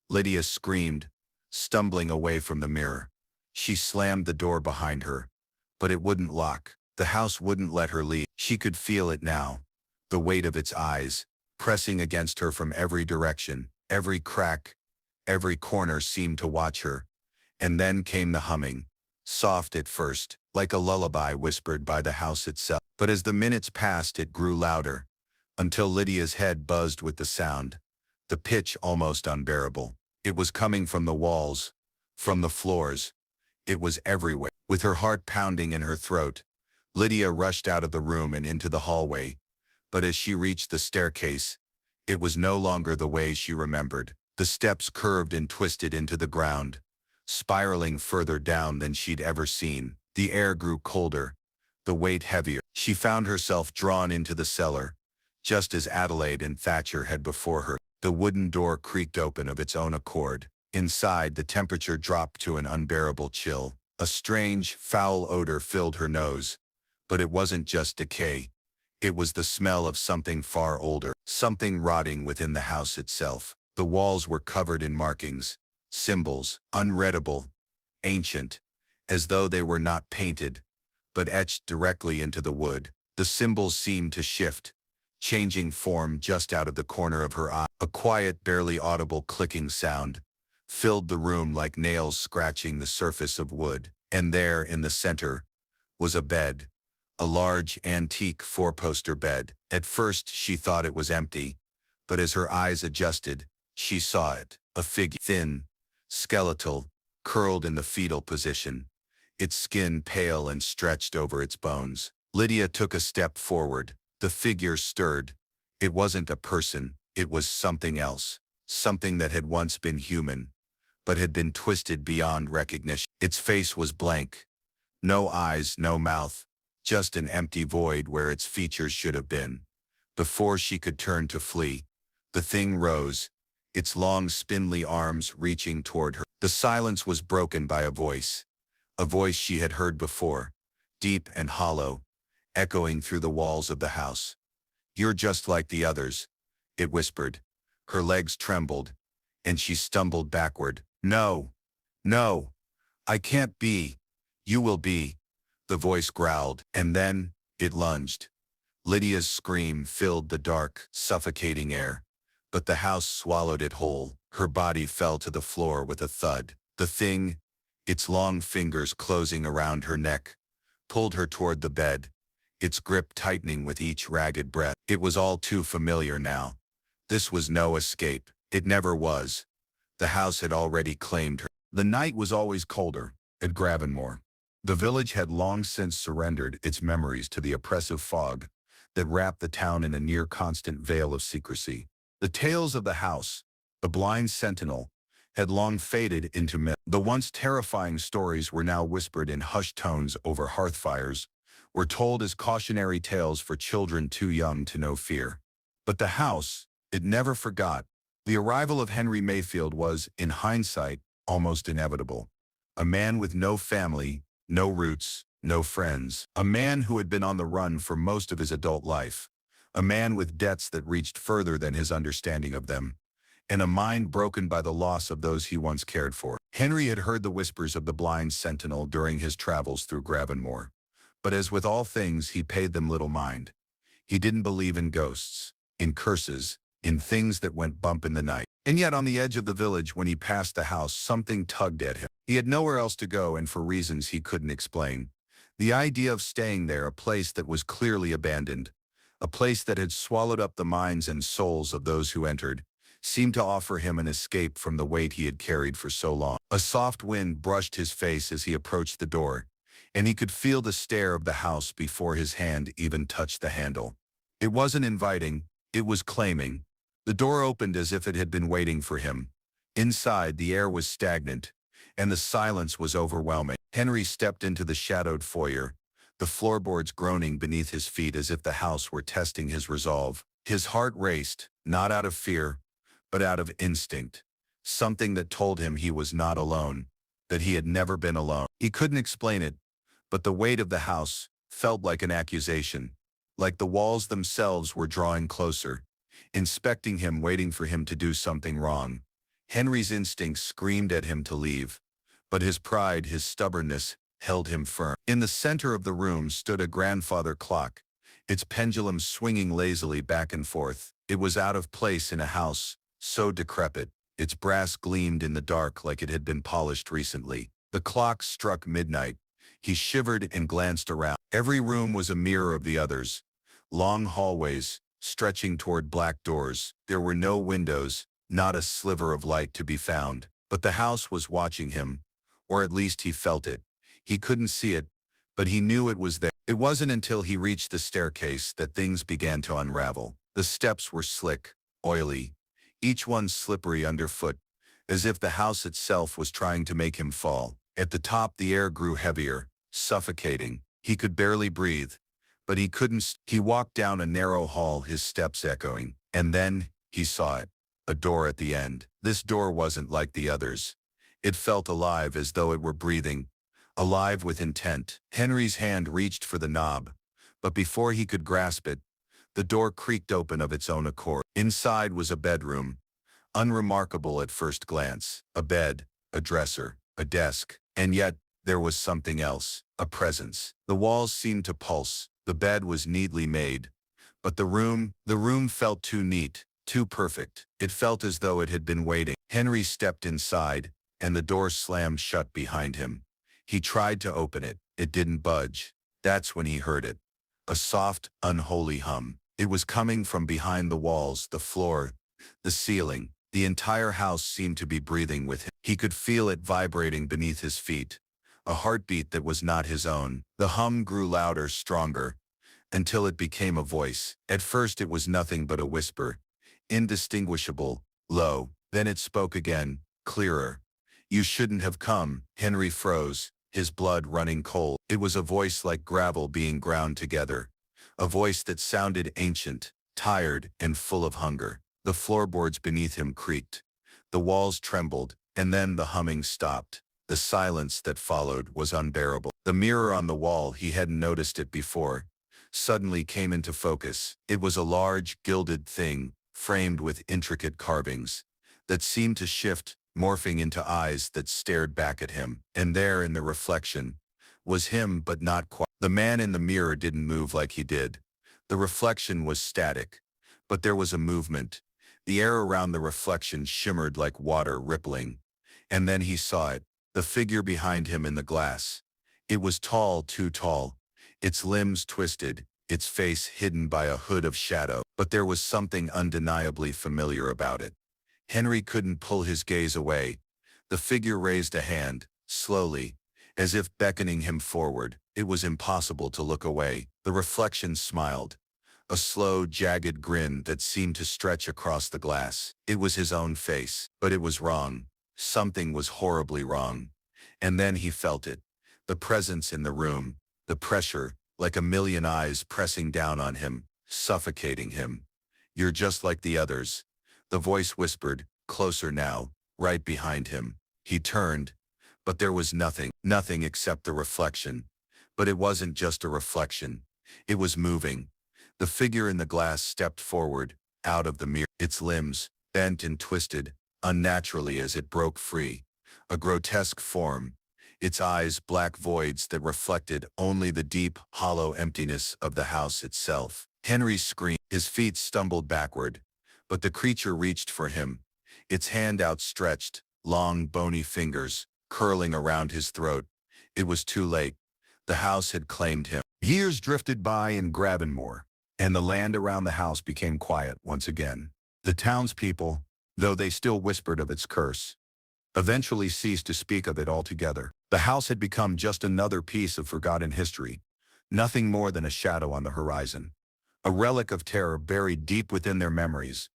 S1: Lydia screamed, stumbling away from the mirror. She slammed the door behind her, but it wouldn't lock. The house wouldn't let her leave. She could feel it now, the weight of its eyes, pressing against her from every direction. Every crack, every corner seemed to watch her. And then came the humming, soft at first, like a lullaby whispered by the house itself. But as the minutes passed, it grew louder, until Lydia's head buzzed with the sound, the pitch almost unbearable. It was coming from the walls, from the floors. It was everywhere. With her heart pounding in her throat, Lydia rushed out of the room and into the hallway. But as she reached the staircase, it was no longer the way she remembered. The steps curved and twisted into the ground, spiraling further down than she'd ever seen. The air grew colder, the weight heavier. She found herself drawn into the cellar, just as Adelaide and Thatcher had before her. The wooden door creaked open of its own accord. Inside, the temperature dropped to an unbearable chill. A strange, foul odor filled her nose. But it wasn't just decay. It was the smell of something far older, something rotting within the house itself. The walls were covered in markings, symbols, unreadable, ancient, as though they were not painted, but etched directly into the wood. The symbols seemed to shift, changing form just out of the corner of her eye. A quiet, barely audible clicking sound filled the room like nails scratching the surface of wood. And there, in the center, was a bed, a large, antique four-poster bed. At first, she thought it was empty, but as her eyes adjusted, she saw it. A figure, thin, skeletal, curled in the fetal position, its skin pale and stretched over its bones. Lydia took a step forward. The figure stirred. It wasn't a person, it was something else, something that had once been human, but had been twisted beyond recognition. Its face was blank. No eyes, no mouth, just an empty void where its features should have been. Before she could turn to flee, the thing rose, its long spindly arms reaching toward her. The silence was broken by a voice she had heard before, deep and hollow, echoing through the walls of the house. "You're just like the others," it whispered. Her legs trembled, and she stumbled backward. "No, no, I can't be. You will be," the voice growled, and then it lunged. Lydia's scream filled the dark, suffocating air, but the house swallowed it whole. Her body fell to the floor with a thud. The thing, its long fingers closing around her neck, pulled her toward the bed, its grip tightening with each ragged breath. It was all too familiar now. This was no escape. It never was. The house had already claimed her. The night was always colder at Gravenmore. The village had long since surrendered its memories to the oppressive fog that wrapped the town in a near-constant veil of secrecy. The tales of the house, the blind sentinel, had long faded into myth. The once terrifying stories were now whispered in hushed tones over hearth fires, were told as cautionary tales for children too young to know fear. But the house, it never forgot. The arrival of Henry Mayfield was, in hindsight, almost inevitable. A man with no family, no roots, no friends. A man who had been on the run for most of his adult life. A man with debts that reached further than his understanding of them, and a mind broken by the loss of those he once cared for. Henry had heard the whispers of the blind sentinel during his travels through Gravenmore, but as with all things, he paid them little mind. He didn't believe in ghosts, in curses, in things that went bump in the night. And yet on the edge of the village, when he passed the house, something tugged at him. He had nowhere else to go, and for reasons he couldn't explain. The idea of staying there, a place that was clearly abandoned, a place that had swallowed up the minds and souls of those who entered, seemed to offer him an escape from the weight he had carried for so long. A soft wind brushed his face as he approached the door, and he could feel the stare of the house before his hand even touched the handle. It wasn't inviting, it was claiming. The door opened as if it had been waiting for him. Inside, the air was stagnant, and the silence was overwhelming. Henry stepped into the shadowed foyer, the floorboards groaning beneath his feet as if the house were testing his resolve. His heart raced, not out of fear, but out of instinct, something that told him he was not alone, that he had never been alone. He couldn't explain it, but the weight of the house felt like an accusation, like the walls themselves were drawing closer, inspecting him, waiting for him to do something wrong. Henry's instincts screamed at him to leave, but his pride, his stubbornness, held him firm. In the center of the room stood a grandfather clock, its pendulum swinging lazily back and forth. It was out of place in a house so decrepit, its brass gleamed in the dark like it had been polished recently. The clock struck midnight, He shivered and glanced around. Every room was a mirror of the others. Long hallways, stretching toward black doors. There were no windows, not a sliver of light to be found. But the house was watching him, or at least he felt it. He couldn't see it, but he knew it was there. It wasn't until he reached the staircase that things began to unravel. The steps were slick, oily, each one slippery underfoot, as if the house itself was trying to make him fall. At the top, the air grew heavier, suffocating. He could barely breathe, but he couldn't. He walked down a narrow hall, his steps echoing, and then he saw it. A door at the end. This door wasn't like the others. It felt alive, as though it were breathing, alive with intent. Henry's hand reached for the knob, but before he could grasp it, the door creaked open of its own accord. Inside was a bedroom, unremarkable at first glance. A bed, a dresser, a desk, and yet there was something else, a presence. The walls seemed to pulse. The bed was neatly made, but the room felt too neat, too perfect. It felt as though it had been waiting. Henry stepped inside, and the door slammed shut behind him. He tried to open it. It didn't budge. That's when he heard it. A soft, unholy hum. It was coming from behind the walls, the floor, the ceiling. The entire house seemed to be breathing with him. He could feel it vibrating beneath his feet, a heartbeat that was not his own. The hum grew louder, stronger, until it became a voice. At first it was nothing but a whisper, indistinguishable, low. Then it spoke again, clearer. "You shouldn't have come." Henry froze, his blood running cold. It was a voice like gravel being ground together, a voice that sounded ancient, tired, and full of hunger. The floorboards beneath him creaked. The walls trembled, and then the humming stopped. The silence that followed was unbearable. The mirror on the wall, he hadn't noticed it before, suddenly came into focus. It was a large, gilded thing, framed with intricate carvings, that seemed to shift, morphing into eyes that stared back at him. And there, in the reflection, was him, but not quite. The man in the mirror didn't move like he did. The reflection was static, but there was a movement. The air around the reflection shimmered like water rippling. And then he saw it, the figure behind him in the glass. It was tall, too tall, its limbs twisted, its face hidden by a hood of shadow. But there was something undeniably familiar about it. Henry couldn't pull his gaze away. The figure raised a hand, slowly, as if beckoning him forward. It was impossible to look away. The reflection smiled, a slow, jagged grin that seemed to stretch across the glass. It was his own face, but it was wrong. Something was horribly wrong. And then he felt it. The presence in the room, the pressure, like a million eyes pressing down on him, suffocating him. "You're just like the others," the voice whispered, closer now, right behind him. He turned, but there was nothing except the reflection. But it wasn't just a reflection. It was moving. The figure in the glass stepped forward, out of the mirror. Its limbs, bent and twisted, unnaturally as it broke free. A grotesque form. Its eyes black voids that reflected only the deep, hollow emptiness of the house itself. Henry screamed. His feet stumbled backward, but the creature reached for him, its hand outstretched, long, bony fingers curling around his throat. It was too late. The house had claimed him. Years drifted by in Gravenmore, and the land around the house became quiet once again. The townspeople, though they still whispered of its curse, eventually ceased to speak of it altogether. The house had become just another piece of forgotten history, nothing more than a shadow on the horizon, a relic of terror buried deep within their memories.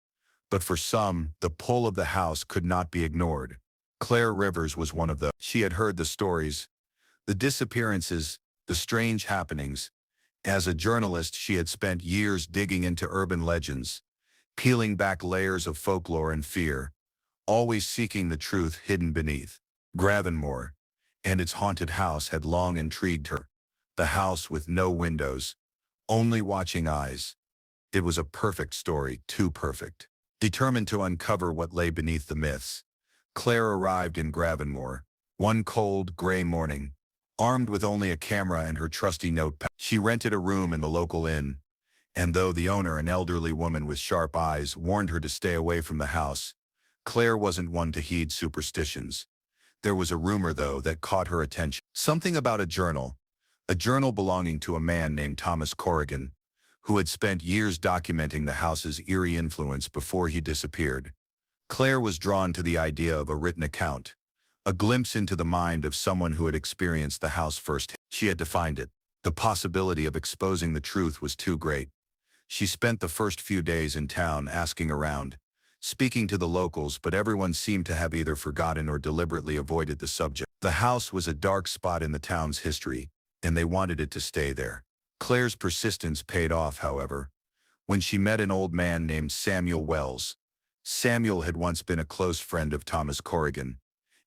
S1: But for some, the pull of the house could not be ignored. Claire Rivers was one of them. She had heard the stories, the disappearances, the strange happenings. As a journalist, she had spent years digging into urban legends, peeling back layers of folklore and fear, always seeking the truth hidden beneath. Gravenmore and its haunted house had long intrigued her. The house with no windows, only watching eyes. It was a perfect story, too perfect. Determined to uncover what lay beneath the myths, Claire arrived in Gravenmore, one cold, gray morning. Armed with only a camera and her trusty notepad, she rented a room in the local inn, and though the owner, an elderly woman with sharp eyes, warned her to stay away from the house, Claire wasn't one to heed superstitions. There was a rumor, though, that caught her attention. Something about a journal belonging to a man named Thomas Corrigan, who had spent years documenting the house's eerie influence before he disappeared. Claire was drawn to the idea of a written account, a glimpse into the mind of someone who had experienced the house first. She had to find it. The possibility of exposing the truth was too great. She spent the first few days in town asking around, speaking to the locals, but everyone seemed to have either forgotten or deliberately avoided the subject. The house was a dark spot in the town's history, and they wanted it to stay there. Claire's persistence paid off, however, when she met an old man named Samuel Wells. Samuel had once been a close friend of Thomas Corrigan,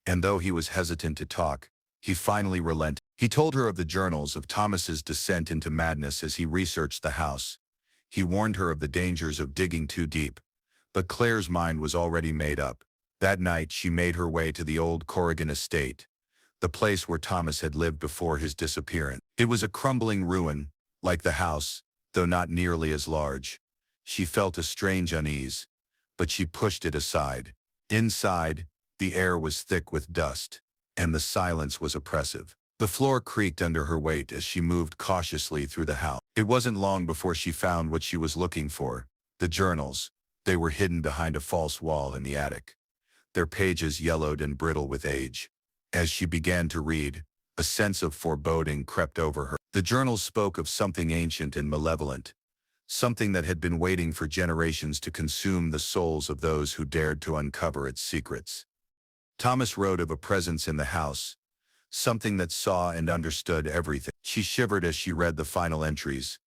S1: and though he was hesitant to talk, he finally relented. He told her of the journals of Thomas's descent into madness as he researched the house. He warned her of the dangers of digging too deep, but Claire's mind was already made up. That night she made her way to the old Corrigan estate, the place where Thomas had lived before his disappearance. It was a crumbling ruin, like the house, though not nearly as large. She felt a strange unease, but she pushed it aside. Inside, the air was thick with dust, and the silence was oppressive. The floor creaked under her weight as she moved cautiously through the house. It wasn't long before she found what she was looking for, the journals. They were hidden behind a false wall in the attic, their pages yellowed and brittle with age. As she began to read, a sense of foreboding crept over her. The journals spoke of something ancient and malevolent, something that had been waiting for generations to consume the souls of those who dared to uncover its secrets. Thomas wrote of a presence in the house, something that saw and understood everything. She shivered as she read the final entries.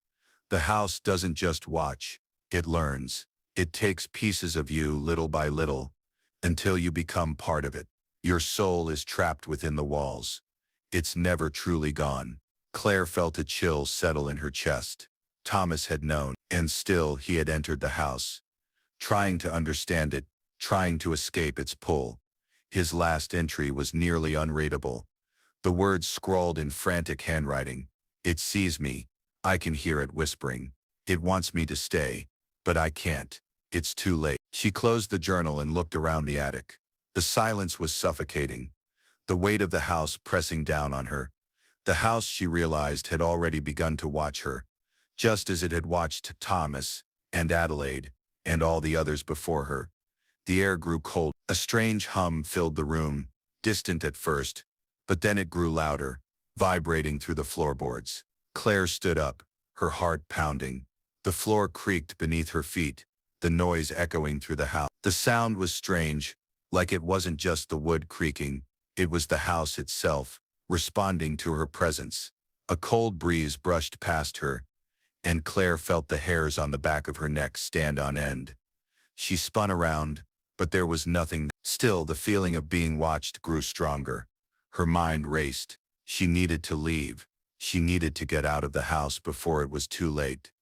S1: The house doesn't just watch, it learns. It takes pieces of you little by little, until you become part of it. Your soul is trapped within the walls. It's never truly gone. Claire felt a chill settle in her chest. Thomas had known, and still he had entered the house, trying to understand it, trying to escape its pull. His last entry was nearly unreadable. The words scrawled in frantic handwriting. It sees me. I can hear it whispering. It wants me to stay, but I can't. It's too late. She closed the journal and looked around the attic. The silence was suffocating, the weight of the house pressing down on her. The house, she realized, had already begun to watch her, just as it had watched Thomas and Adelaide and all the others before her. The air grew cold. A strange hum filled the room, distant at first, but then it grew louder, vibrating through the floorboards. Claire stood up, her heart pounding. The floor creaked beneath her feet, the noise echoing through the house. The sound was strange, like it wasn't just the wood creaking, it was the house itself, responding to her presence. A cold breeze brushed past her, and Claire felt the hairs on the back of her neck stand on end. She spun around, but there was nothing. Still, the feeling of being watched grew stronger. Her mind raced. She needed to leave. She needed to get out of the house before it was too late.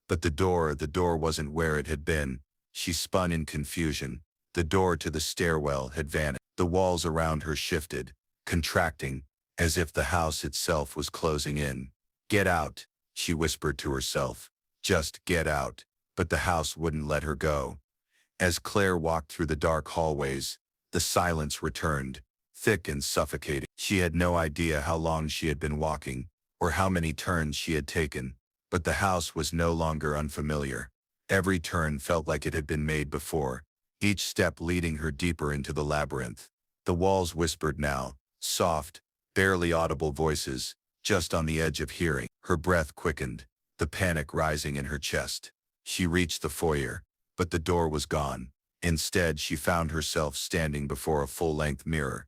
S1: But the door wasn't where it had been. She spun in confusion. The door to the stairwell had vanished. The walls around her shifted, contracting, as if the house itself was closing in. Get out, she whispered to herself. Just get out. But the house wouldn't let her go. As Claire walked through the dark hallways, the silence returned, thick and suffocating. She had no idea how long she had been walking, or how many turns she had taken, but the house was no longer unfamiliar. Every turn felt like it had been made before, each step leading her deeper into the labyrinth. The walls whispered now, soft, barely audible voices, just on the edge of hearing. Her breath quickened, the panic rising in her chest. She reached the foyer, but the door was gone. Instead, she found herself standing before a full-length mirror.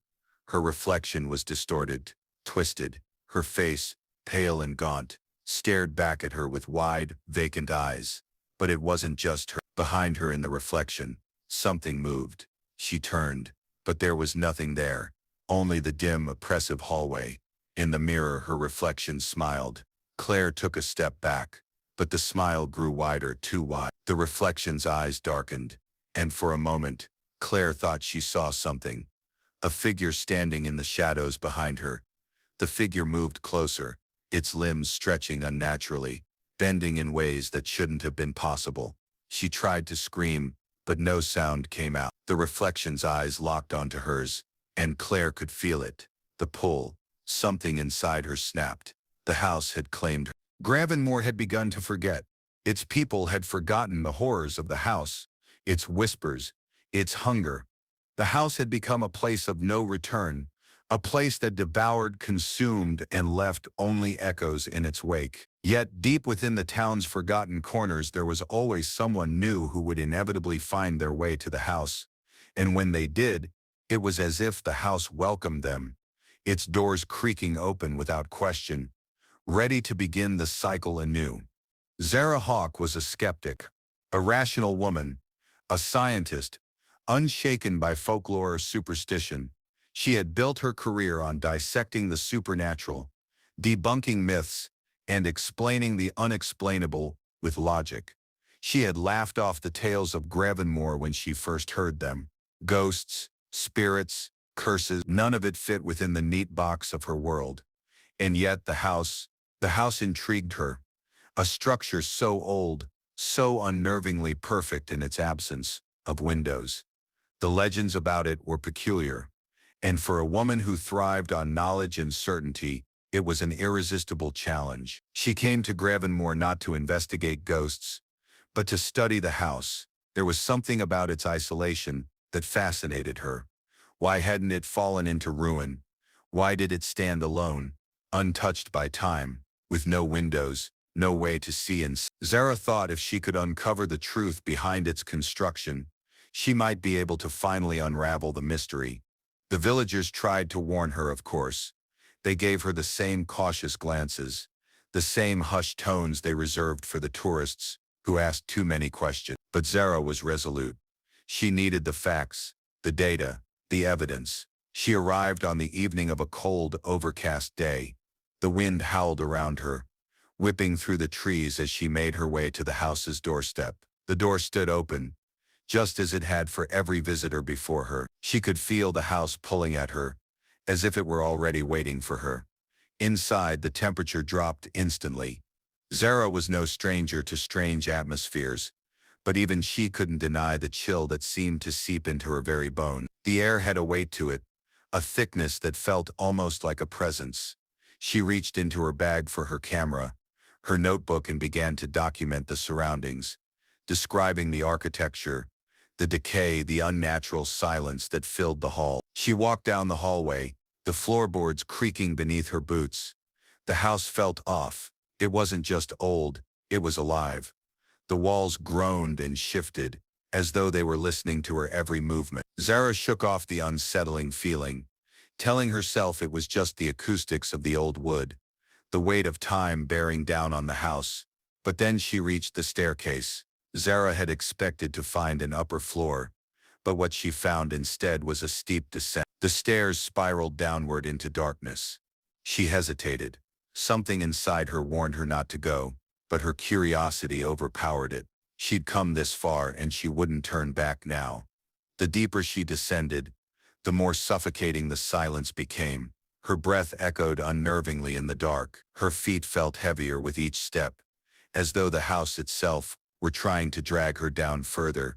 S1: Her reflection was distorted, twisted. Her face, pale and gaunt, stared back at her with wide, vacant eyes. But it wasn't just her. Behind her in the reflection, something moved. She turned, but there was nothing there, only the dim, oppressive hallway. In the mirror, her reflection smiled. Claire took a step back, but the smile grew wider, too wide. The reflection's eyes darkened, and for a moment, Claire thought she saw something. A figure standing in the shadows behind her. The figure moved closer, its limbs stretching unnaturally, bending in ways that shouldn't have been possible. She tried to scream, but no sound came out. The reflection's eyes locked onto hers, and Claire could feel it. The pull, Something inside her snapped. The house had claimed her. Gravenmore had begun to forget. Its people had forgotten the horrors of the house, its whispers, its hunger. The house had become a place of no return, a place that devoured, consumed, and left only echoes in its wake. Yet deep within the town's forgotten corners there was always someone new who would inevitably find their way to the house. And when they did, it was as if the house welcomed them, its doors creaking open without question, ready to begin the cycle anew. Zara Hawk was a skeptic, a rational woman, a scientist, unshaken by folklore or superstition. She had built her career on dissecting the supernatural, debunking myths, and explaining the unexplainable with logic. She had laughed off the tales of Gravenmore when she first heard them. Ghosts, spirits, curses, none of it fit within the neat box of her world. And yet the house intrigued her. A structure so old, so unnervingly perfect in its absence of windows. The legends about it were peculiar, and for a woman who thrived on knowledge and certainty, it was an irresistible challenge. She came to Gravenmore not to investigate ghosts, but to study the house. There was something about its isolation that fascinated her. Why hadn't it fallen into ruin? Why did it stand alone, untouched by time, with no windows, no way to see in? Zara thought if she could uncover the truth behind its construction, she might be able to finally unravel the mystery. The villagers tried to warn her, of course. They gave her the same cautious glances, the same hushed tones they reserved for the tourists who asked too many questions. But Zara was resolute. She needed the facts, the data, the evidence. She arrived on the evening of a cold, overcast day. The wind howled around her, whipping through the trees as she made her way to the house's doorstep. The door stood open, just as it had for every visitor before her. She could feel the house pulling at her, as if it were already waiting for her. Inside, the temperature dropped instantly. Zara was no stranger to strange atmospheres, but even she couldn't deny the chill that seemed to seep into her very bone. The air had a weight to it, a thickness that felt almost like a presence. She reached into her bag for her camera, her notebook, and began to document the surroundings, describing the architecture, the decay, the unnatural silence that filled the hall. She walked down the hallway, the floorboards creaking beneath her boots. The house felt off. It wasn't just old, it was alive. The walls groaned and shifted, as though they were listening to her every movement. Zara shook off the unsettling feeling, telling herself it was just the acoustics of the old wood, the weight of time bearing down on the house. But then she reached the staircase. Zara had expected to find an upper floor, but what she found instead was a steep descent. The stairs spiraled downward into darkness. She hesitated. Something inside her warned her not to go, but her curiosity overpowered it. She'd come this far and she wouldn't turn back now. The deeper she descended, the more suffocating the silence became. Her breath echoed unnervingly in the dark. Her feet felt heavier with each step, as though the house itself were trying to drag her down further,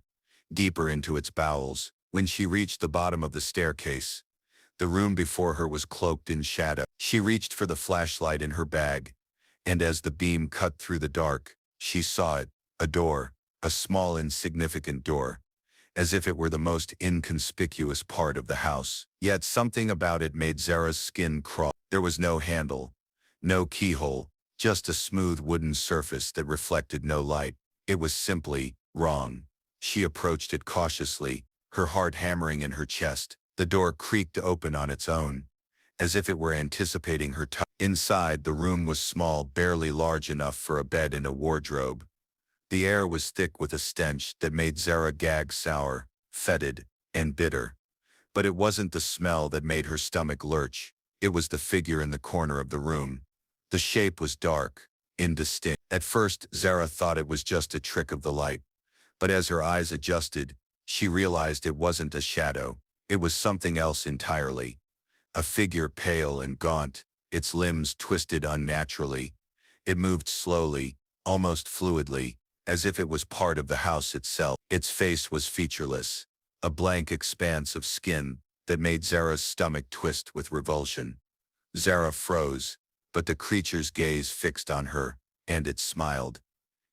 S1: deeper into its bowels. When she reached the bottom of the staircase, the room before her was cloaked in shadow. She reached for the flashlight in her bag, and as the beam cut through the dark, she saw it, a door, a small insignificant door, as if it were the most inconspicuous part of the house. Yet something about it made Zara's skin crawl. There was no handle, no keyhole, just a smooth wooden surface that reflected no light. It was simply wrong. She approached it cautiously, her heart hammering in her chest. The door creaked open on its own, as if it were anticipating her touch. Inside, the room was small, barely large enough for a bed and a wardrobe. The air was thick with a stench that made Zara gag, sour, fetid, and bitter. But it wasn't the smell that made her stomach lurch. It was the figure in the corner of the room. The shape was dark, indistinct. At first, Zara thought it was just a trick of the light. But as her eyes adjusted, she realized it wasn't a shadow. It was something else entirely. A figure pale and gaunt, its limbs twisted unnaturally. It moved slowly, almost fluidly, as if it was part of the house itself. Its face was featureless, a blank expanse of skin that made Zara's stomach twist with revulsion. Zara froze, but the creature's gaze fixed on her, and it smiled.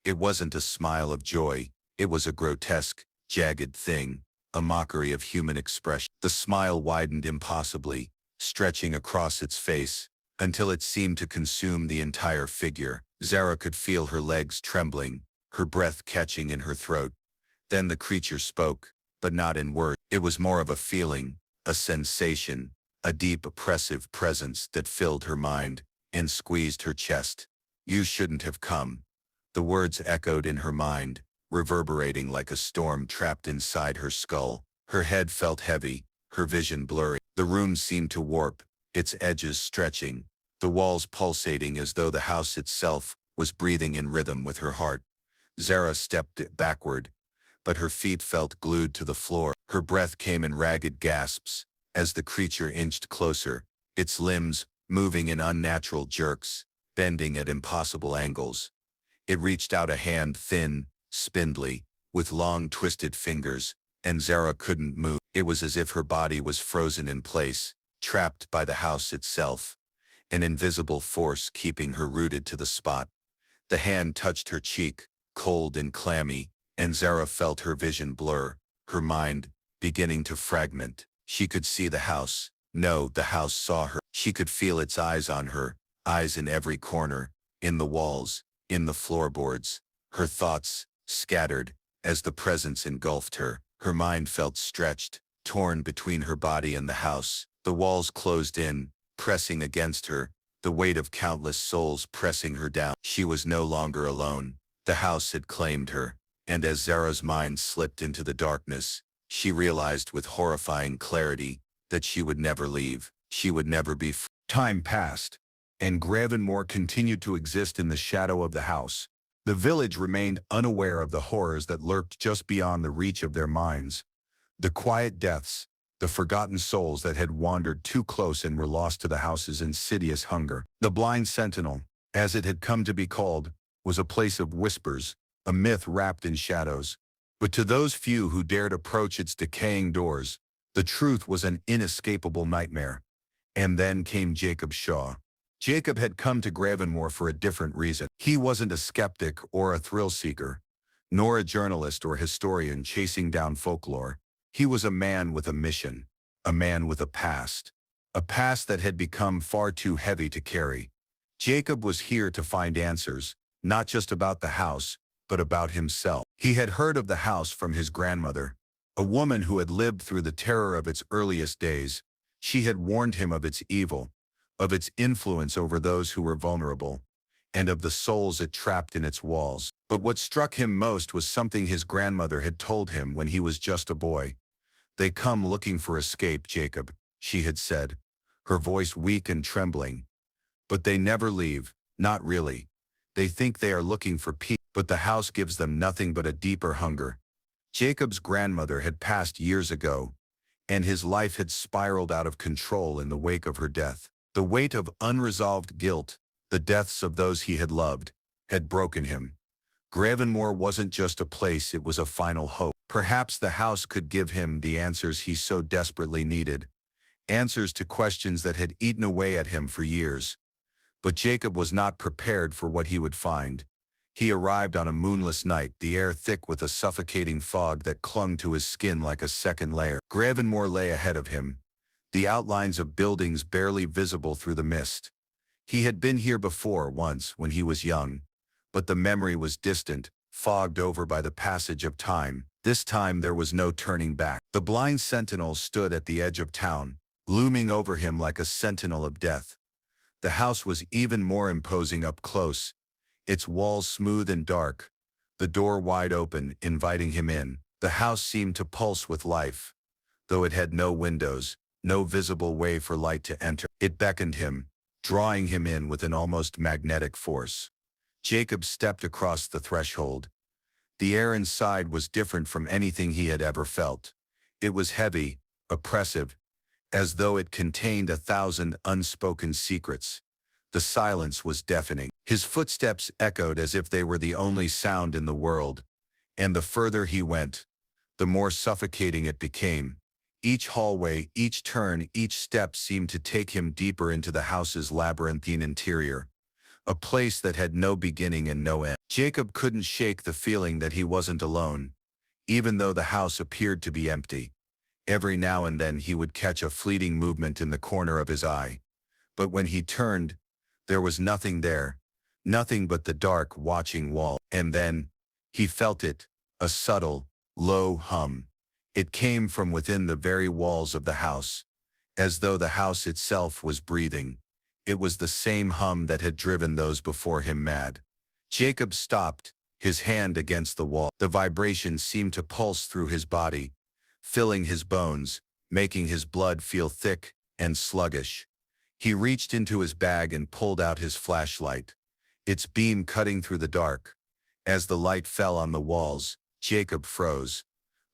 S1: It wasn't a smile of joy, it was a grotesque, jagged thing, a mockery of human expression. The smile widened impossibly, stretching across its face, until it seemed to consume the entire figure. Zara could feel her legs trembling, her breath catching in her throat. Then the creature spoke, but not in words. It was more of a feeling, a sensation, a deep oppressive presence that filled her mind and squeezed her chest. You shouldn't have come. The words echoed in her mind, reverberating like a storm trapped inside her skull. Her head felt heavy, her vision blurry. The room seemed to warp, its edges stretching, the walls pulsating as though the house itself was breathing in rhythm with her heart. Zara stepped backward, but her feet felt glued to the floor. Her breath came in ragged gasps as the creature inched closer, its limbs moving in unnatural jerks, bending at impossible angles. It reached out a hand, thin, spindly, with long twisted fingers, and Zara couldn't move. It was as if her body was frozen in place, trapped by the house itself, an invisible force keeping her rooted to the spot. The hand touched her cheek, cold and clammy, and Zara felt her vision blur, her mind beginning to fragment. She could see the house. No, the house saw her. She could feel its eyes on her, eyes in every corner, in the walls, in the floorboards. Her thoughts scattered as the presence engulfed her. Her mind felt stretched, torn between her body and the house. The walls closed in, pressing against her, the weight of countless souls pressing her down. She was no longer alone. The house had claimed her, and as Zara's mind slipped into the darkness, she realized with horrifying clarity that she would never leave. She would never be free. Time passed, and Gravenmore continued to exist in the shadow of the house. The village remained unaware of the horrors that lurked just beyond the reach of their minds. The quiet deaths, the forgotten souls that had wandered too close and were lost to the house's insidious hunger. The blind sentinel, as it had come to be called, was a place of whispers, a myth wrapped in shadows. But to those few who dared approach its decaying doors, the truth was an inescapable nightmare. And then came Jacob Shaw. Jacob had come to Gravenmore for a different reason. He wasn't a skeptic or a thrill-seeker, nor a journalist or historian chasing down folklore. He was a man with a mission, a man with a past that had become far too heavy to carry. Jacob was here to find answers, not just about the house, but about himself. He had heard of the house from his grandmother, a woman who had lived through the terror of its earliest days. She had warned him of its evil, of its influence over those who were vulnerable, and of the souls it trapped in its walls. But what struck him most was something his grandmother had told him when he was just a boy. "They come looking for escape, Jacob," she had said, her voice weak and trembling. "But they never leave, not really. They think they are looking for peace, but the house gives them nothing but a deeper hunger." Jacob's grandmother had passed years ago, and his life had spiraled out of control in the wake of her death. The weight of unresolved guilt, the deaths of those he had loved, had broken him. Gravenmore wasn't just a place, it was a final hope. Perhaps the house could give him the answers he so desperately needed, answers to questions that had eaten away at him for years. But Jacob was not prepared for what he would find. He arrived on a moonless night, the air thick with a suffocating fog that clung to his skin like a second layer. Gravenmore lay ahead of him, the outlines of buildings barely visible through the mist. He had been here before once when he was young, but the memory was distant, fogged over by the passage of time. This time there was no turning back. The blind sentinel stood at the edge of town, looming over him like a sentinel of death. The house was even more imposing up close, its walls smooth and dark, the door wide open, inviting him in. The house seemed to pulse with life, though it had no windows, no visible way for light to enter. It beckoned him, drawing him in with an almost magnetic force. Jacob stepped across the threshold. The air inside was different from anything he had ever felt. It was heavy, oppressive, as though it contained 1,000 unspoken secrets. The silence was deafening. His footsteps echoed as if they were the only sound in the world, and the further he went, the more suffocating it became. Each hallway, each turn, each step seemed to take him deeper into the house's labyrinthine interior, a place that had no beginning and no end. Jacob couldn't shake the feeling that he wasn't alone, even though the house appeared to be empty. Every now and then he would catch a fleeting movement in the corner of his eye, but when he turned, there was nothing there, nothing but the dark, watching wall. And then, he felt it, a subtle, low hum. It came from within the very walls of the house, as though the house itself was breathing. It was the same hum that had driven those before him mad. Jacob stopped, his hand against the wall. The vibration seemed to pulse through his body, filling his bones, making his blood feel thick and sluggish. He reached into his bag and pulled out his flashlight, its beam cutting through the dark. As the light fell on the walls, Jacob froze.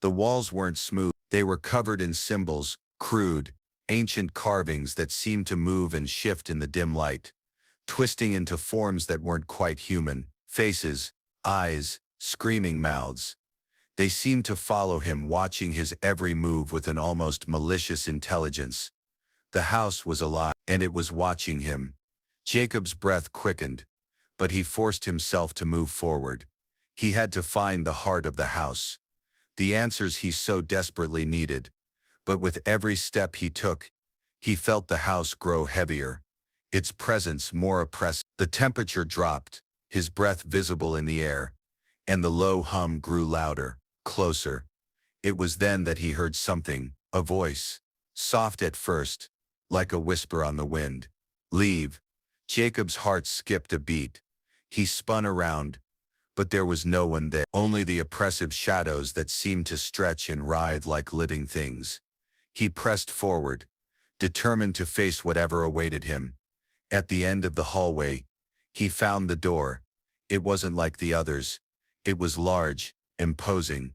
S1: The walls weren't smooth. They were covered in symbols, crude, ancient carvings that seemed to move and shift in the dim light, twisting into forms that weren't quite human. Faces, eyes, screaming mouths. They seemed to follow him, watching his every move with an almost malicious intelligence. The house was alive, and it was watching him. Jacob's breath quickened, but he forced himself to move forward. He had to find the heart of the house, the answers he so desperately needed. But with every step he took, he felt the house grow heavier, its presence more oppressive. The temperature dropped, his breath visible in the air, and the low hum grew louder, closer. It was then that he heard something, a voice, soft at first, like a whisper on the wind. Leave. Jacob's heart skipped a beat. He spun around, but there was no one there, only the oppressive shadows that seemed to stretch and writhe like living things. He pressed forward, determined to face whatever awaited him. At the end of the hallway, he found the door. It wasn't like the others. It was large, imposing,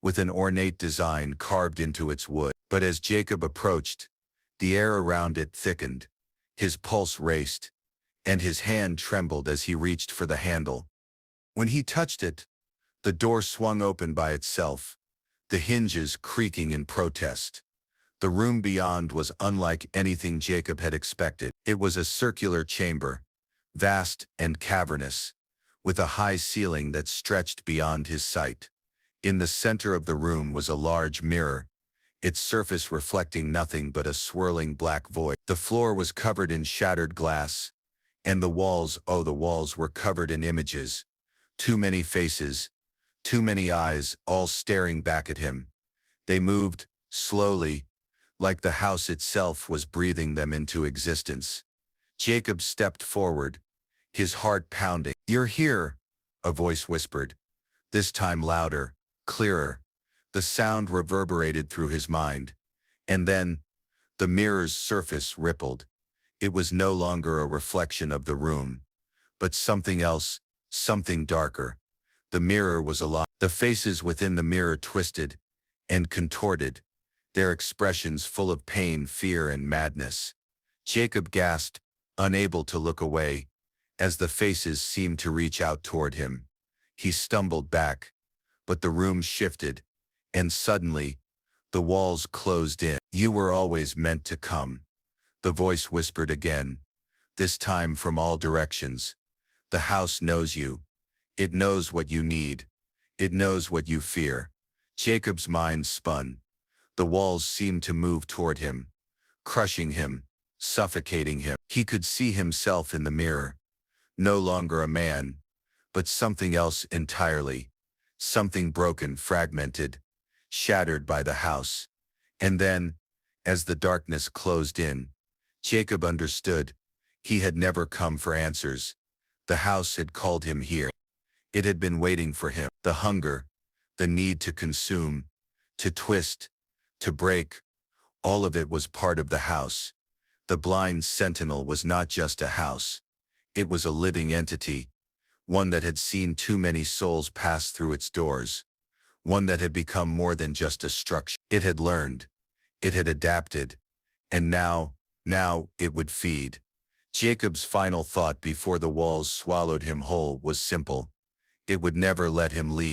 S1: with an ornate design carved into its wood. But as Jacob approached, the air around it thickened. His pulse raced, and his hand trembled as he reached for the handle. When he touched it, the door swung open by itself, the hinges creaking in protest. The room beyond was unlike anything Jacob had expected. It was a circular chamber, vast and cavernous, with a high ceiling that stretched beyond his sight. In the center of the room was a large mirror, its surface reflecting nothing but a swirling black void. The floor was covered in shattered glass, and the walls were covered in images. Too many faces, too many eyes, all staring back at him. They moved, slowly, like the house itself was breathing them into existence. Jacob stepped forward, his heart pounding. "You're here," a voice whispered, this time louder, clearer. The sound reverberated through his mind. And then, the mirror's surface rippled. It was no longer a reflection of the room, but something else, something darker. The mirror was alive. The faces within the mirror twisted and contorted, their expressions full of pain, fear, and madness. Jacob gasped, unable to look away, as the faces seemed to reach out toward him. He stumbled back, but the room shifted, and suddenly, the walls closed in. "You were always meant to come," the voice whispered again, this time from all directions. "The house knows you. It knows what you need. It knows what you fear." Jacob's mind spun. The walls seemed to move toward him, crushing him, suffocating him. He could see himself in the mirror, no longer a man, but something else entirely, something broken, fragmented, shattered by the house. And then, as the darkness closed in, Jacob understood. He had never come for answers. The house had called him here. It had been waiting for him. The hunger, the need to consume, to twist, to break, all of it was part of the house. The blind sentinel was not just a house. It was a living entity, one that had seen too many souls pass through its doors, one that had become more than just a structure. It had learned, it had adapted, and now it would feed. Jacob's final thought before the walls swallowed him whole was simple. It would never let him leave.